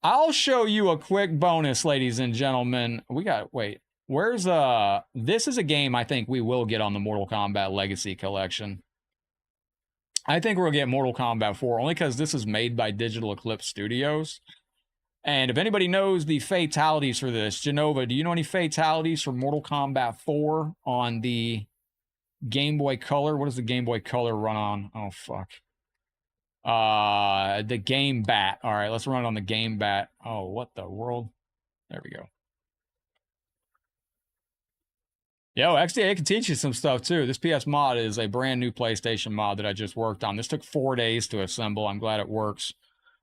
I'll show you a quick bonus, ladies and gentlemen. We got, wait. Where's this is a game I think we will get on the Mortal Kombat Legacy Collection. I think we'll get Mortal Kombat 4 only because this is made by Digital Eclipse Studios. And if anybody knows the fatalities for this, Genova, do you know any fatalities for Mortal Kombat 4 on the Game Boy Color? What does the Game Boy Color run on? Oh, fuck. The Game Bat. All right, let's run it on the Game Bat. Oh, what the world? There we go. Yo, XDA can teach you some stuff too. This PS mod is a brand new PlayStation mod that I just worked on. This took 4 days to assemble. I'm glad it works.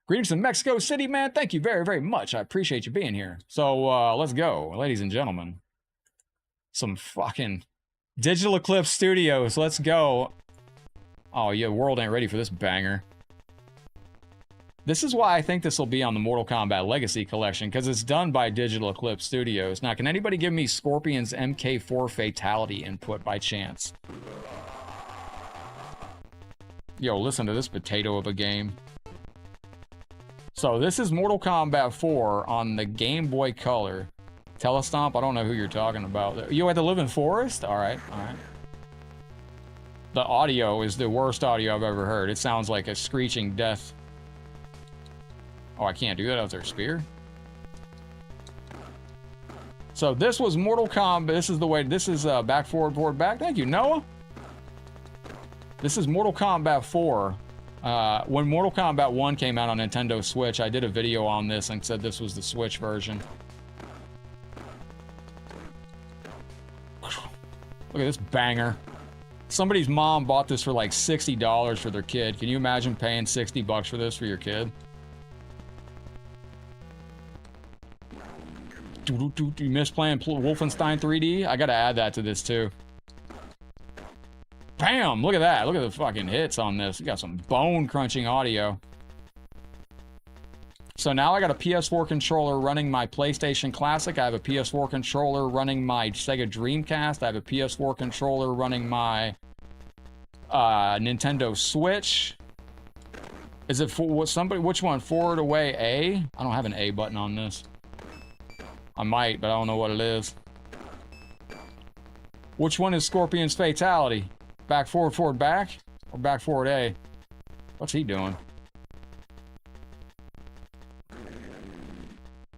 Greetings from Mexico City, man. Thank you very, very much. I appreciate you being here. So let's go, ladies and gentlemen. Some fucking Digital Eclipse Studios. Let's go. Oh, yeah, world ain't ready for this banger. This is why I think this will be on the Mortal Kombat Legacy Collection, because it's done by Digital Eclipse Studios. Now, can anybody give me Scorpion's MK4 Fatality input by chance? Yo, listen to this potato of a game. So this is Mortal Kombat 4 on the Game Boy Color. Telestomp, I don't know who you're talking about. You had to live in forest? All right, all right. The audio is the worst audio I've ever heard. It sounds like a screeching death. Oh, I can't do that with their spear. So this was Mortal Kombat. This is the way. This is back, forward, forward, back. Thank you, Noah. This is Mortal Kombat 4. When Mortal Kombat 1 came out on Nintendo Switch, I did a video on this and said this was the Switch version. Look at this banger. Somebody's mom bought this for like $60 for their kid. Can you imagine paying $60 for this for your kid? You miss playing Wolfenstein 3D? I gotta add that to this too. Bam! Look at that. Look at the fucking hits on this. You got some bone-crunching audio. So now I got a PS4 controller running my PlayStation Classic. I have a PS4 controller running my Sega Dreamcast. I have a PS4 controller running my Nintendo Switch. Is it for somebody? Which one? Forward, away, A? I don't have an A button on this. I might, but I don't know what it is. Which one is Scorpion's Fatality? Back, forward, forward, back? Or back, forward, A? What's he doing?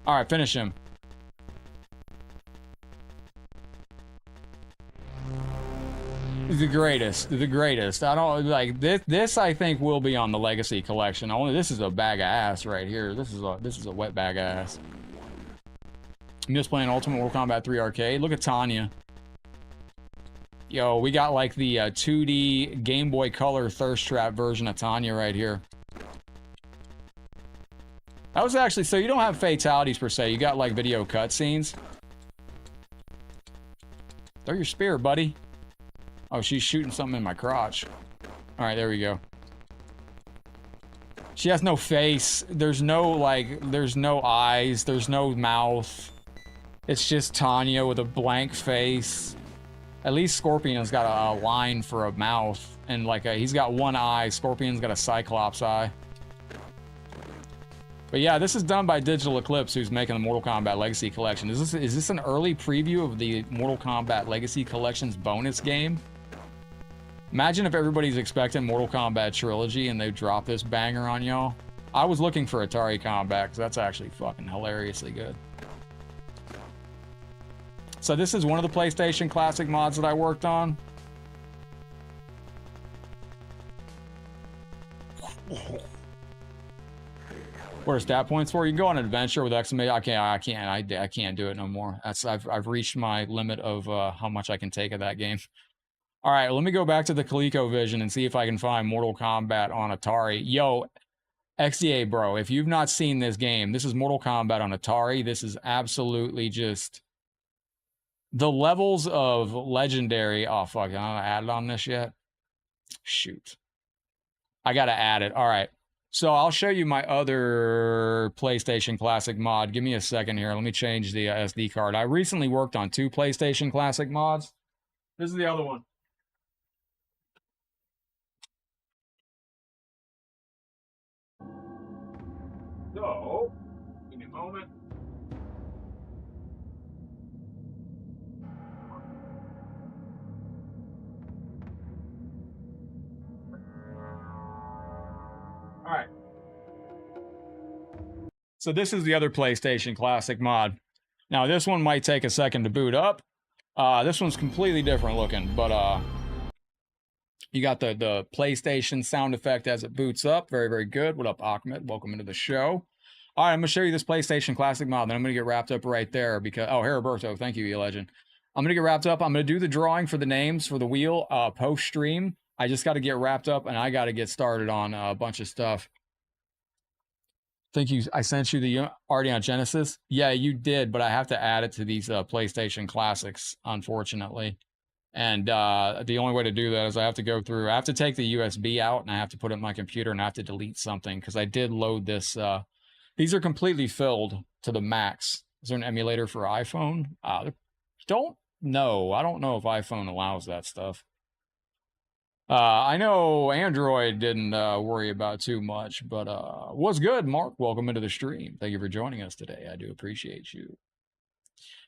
Alright, finish him. The greatest. The greatest. I don't, like, this I think will be on the Legacy Collection. Only this is a bag of ass right here. This is a wet bag of ass. I'm just playing Ultimate Mortal Kombat 3 Arcade. Look at Tanya. Yo, we got like the 2D Game Boy Color Thirst Trap version of Tanya right here. That was actually, so you don't have fatalities per se. You got like video cutscenes. Throw your spear, buddy. Oh, she's shooting something in my crotch. All right, there we go. She has no face. There's no like, there's no eyes. There's no mouth. It's just Tanya with a blank face. At least Scorpion's got a line for a mouth, and like he's got one eye. Scorpion's got a Cyclops eye. But yeah, this is done by Digital Eclipse, who's making the Mortal Kombat Legacy Collection. Is this an early preview of the Mortal Kombat Legacy Collection's bonus game? Imagine if everybody's expecting Mortal Kombat Trilogy and they drop this banger on y'all. I was looking for Atari Combat, because that's actually fucking hilariously good. So this is one of the PlayStation Classic mods that I worked on. What are stat points for? You can go on an adventure with exclamation. I can't do it no more. I've reached my limit of how much I can take of that game. All right, let me go back to the ColecoVision and see if I can find Mortal Kombat on Atari. Yo, XDA, bro, if you've not seen this game, this is Mortal Kombat on Atari. This is absolutely just the levels of legendary. Oh, fuck, I don't add it on this yet. Shoot. I got to add it. All right. So I'll show you my other PlayStation Classic mod. Give me a second here. Let me change the SD card. I recently worked on 2 PlayStation Classic mods. This is the other one. So, give me a moment. All right. So this is the other PlayStation Classic mod. Now this one might take a second to boot up. This one's completely different looking, but you got the PlayStation sound effect as it boots up. Very, very good. What up, Ahmed? Welcome into the show. All right, I'm gonna show you this PlayStation Classic mod, then I'm gonna get wrapped up right there because Heriberto, thank you, you legend. I'm gonna get wrapped up. I'm gonna do the drawing for the names for the wheel post stream. I just got to get wrapped up and I got to get started on a bunch of stuff. Thank you. I sent you the already on Genesis. Yeah, you did, but I have to add it to these PlayStation Classics, unfortunately. And the only way to do that is I have to go through. I have to take the USB out and I have to put it in my computer and I have to delete something because I did load this. These are completely filled to the max. Is there an emulator for iPhone? Don't know. I don't know if iPhone allows that stuff. I know Android didn't worry about too much, but what's good, Mark? Welcome into the stream. Thank you for joining us today. I do appreciate you.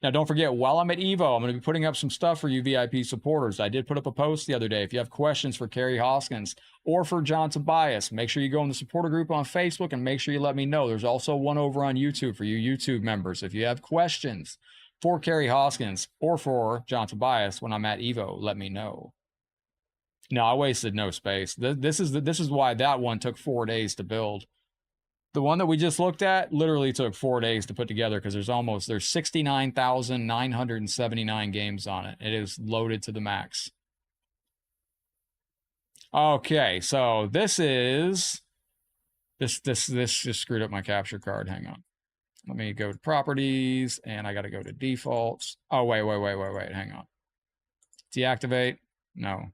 Now, don't forget, while I'm at EVO, I'm going to be putting up some stuff for you VIP supporters. I did put up a post the other day. If you have questions for Kerry Hoskins or for John Tobias, make sure you go in the supporter group on Facebook and make sure you let me know. There's also one over on YouTube for you YouTube members. If you have questions for Kerry Hoskins or for John Tobias when I'm at EVO, let me know. No, I wasted no space. This is why that one took 4 days to build. The one that we just looked at literally took 4 days to put together because there's 69,979 games on it. It is loaded to the max. Okay, so this just screwed up my capture card. Hang on. Let me go to properties and I got to go to defaults. Oh, wait. Hang on. Deactivate. No.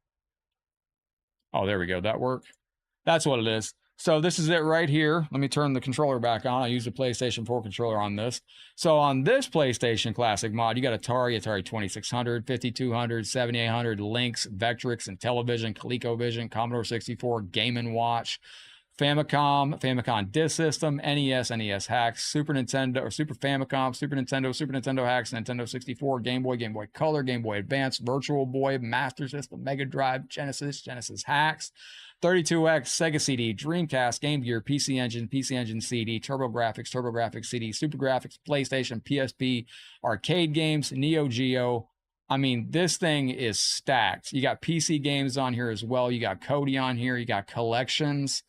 Oh, there we go. That worked. That's what it is. So this is it right here. Let me turn the controller back on. I use the PlayStation 4 controller on this. So on this PlayStation Classic mod, you got Atari 2600, 5200, 7800, Lynx, Vectrix, and Television, ColecoVision, Commodore 64, Game & Watch, Famicom Disk System, NES hacks, Super Nintendo or Super Famicom, Super Nintendo hacks, Nintendo 64, Game Boy Color, Game Boy Advance, Virtual Boy, Master System, Mega Drive, Genesis hacks, 32X, Sega CD, Dreamcast, Game Gear, PC Engine CD, TurboGrafx CD, Super Graphics, PlayStation, PSP, arcade games, Neo Geo. I mean, this thing is stacked. You got PC games on here as well. You got Cody on here. You got collections.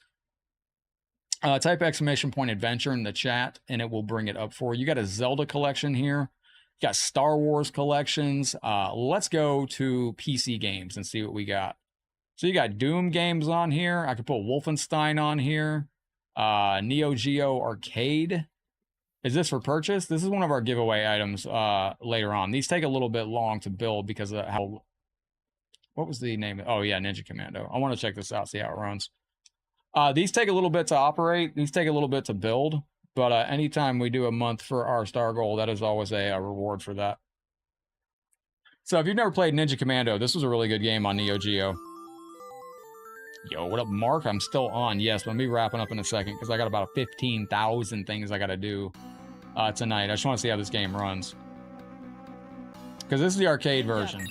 Type !adventure in the chat and it will bring it up for you. You got a Zelda collection here. You got Star Wars collections. Let's go to PC games and see what we got. So you got Doom games on here. I could put Wolfenstein on here. Neo Geo Arcade. Is this for purchase? This is one of our giveaway items later on. These take a little bit long to build because of how... What was the name? Oh, yeah, Ninja Commando. I want to check this out, see how it runs. These take a little bit to operate. These take a little bit to build. But anytime we do a month for our star goal, that is always a reward for that. So if you've never played Ninja Commando, this was a really good game on Neo Geo. Yo, what up, Mark? I'm still on. Yes, but I'm going to be wrapping up in a second because I got about 15,000 things I got to do tonight. I just want to see how this game runs. Because this is the arcade version.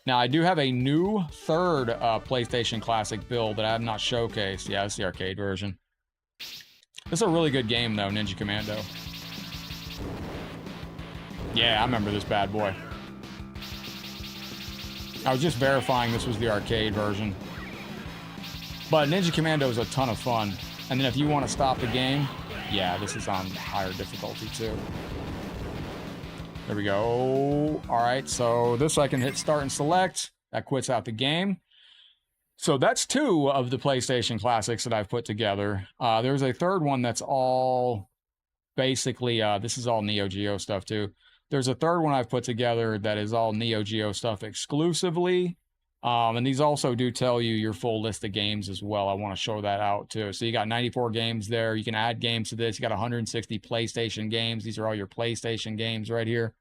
Now, I do have a new third PlayStation Classic build that I have not showcased. Yeah, this is the arcade version. This is a really good game, though, Ninja Commando. Yeah, I remember this bad boy. I was just verifying this was the arcade version. But Ninja Commando is a ton of fun. And then if you want to stop the game, yeah, this is on higher difficulty, too. There we go. All right, so this I can hit start and select. That quits out the game. So that's 2 of the PlayStation Classics that I've put together. There's a third one that's all basically, this is all Neo Geo stuff too. There's a third one I've put together that is all Neo Geo stuff exclusively. And these also do tell you your full list of games as well. I want to show that out too. So you got 94 games there. You can add games to this. You got 160 PlayStation games. These are all your PlayStation games right here.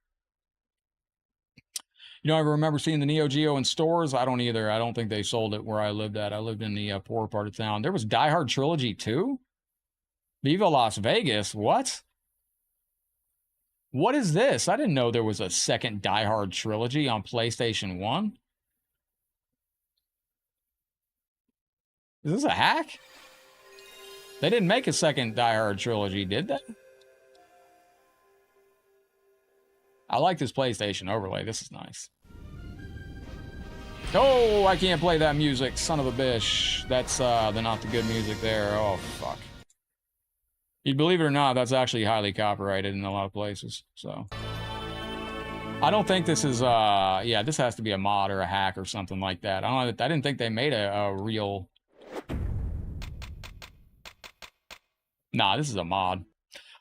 You know, I remember seeing the Neo Geo in stores. I don't either. I don't think they sold it where I lived at. I lived in the poor part of town. There was Die Hard Trilogy 2? Viva Las Vegas? What? What is this? I didn't know there was a second Die Hard Trilogy on PlayStation 1. Is this a hack? They didn't make a second Die Hard Trilogy, did they? I like this PlayStation overlay. This is nice. Oh, I can't play that music. Son of a bitch. That's not the good music there. Oh, fuck. You believe it or not, that's actually highly copyrighted in a lot of places. So I don't think this is yeah, this has to be a mod or a hack or something like that. I didn't think they made a real. Nah, this is a mod.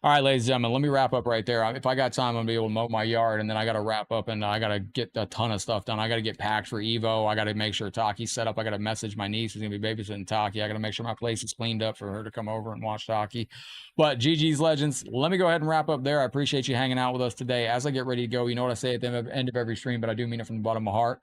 All right, ladies and gentlemen, let me wrap up right there. If I got time, I'm going to be able to mow my yard, and then I got to wrap up, and I got to get a ton of stuff done. I got to get packed for EVO. I got to make sure Taki's set up. I got to message my niece who's going to be babysitting Taki. I got to make sure my place is cleaned up for her to come over and watch Taki. But GG's Legends, let me go ahead and wrap up there. I appreciate you hanging out with us today. As I get ready to go, you know what I say at the end of every stream, but I do mean it from the bottom of my heart.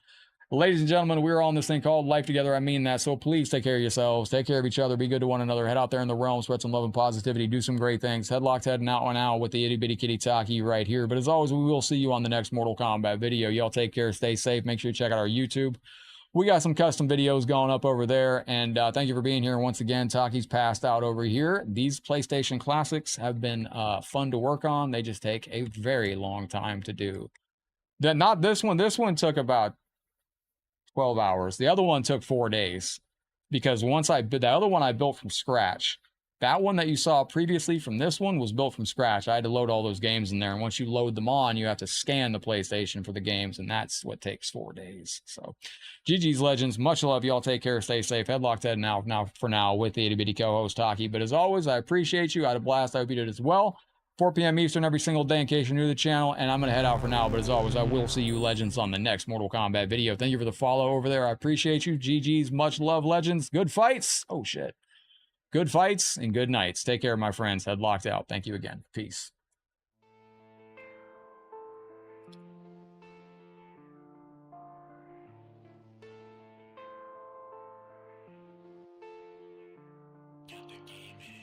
Ladies and gentlemen, we're on this thing called life together. I mean that. So please take care of yourselves. Take care of each other. Be good to one another. Head out there in the realm. Spread some love and positivity. Do some great things. Headlocked heading out and out with the itty bitty kitty Taki right here. But as always, we will see you on the next Mortal Kombat video. Y'all take care. Stay safe. Make sure you check out our YouTube. We got some custom videos going up over there. And thank you for being here. Once again, Taki's passed out over here. These PlayStation Classics have been fun to work on. They just take a very long time to do. Not this one. This one took about 12 hours. The other one took 4 days because the other one I built from scratch. That one that you saw previously from this one was built from scratch. I had to load all those games in there. And once you load them on, you have to scan the PlayStation for the games. And that's what takes 4 days. So GG's Legends. Much love. Y'all take care. Stay safe. Headlocked head now for now with the itty bitty co-host Taki. But as always, I appreciate you. I had a blast. I hope you did as well. 4 p.m. Eastern every single day in case you're new to the channel, and I'm going to head out for now, but as always, I will see you Legends on the next Mortal Kombat video. Thank you for the follow over there. I appreciate you. GG's, much love, Legends. Good fights. Oh, shit. Good fights and good nights. Take care, my friends. Headlocked out. Thank you again. Peace. Get the game in.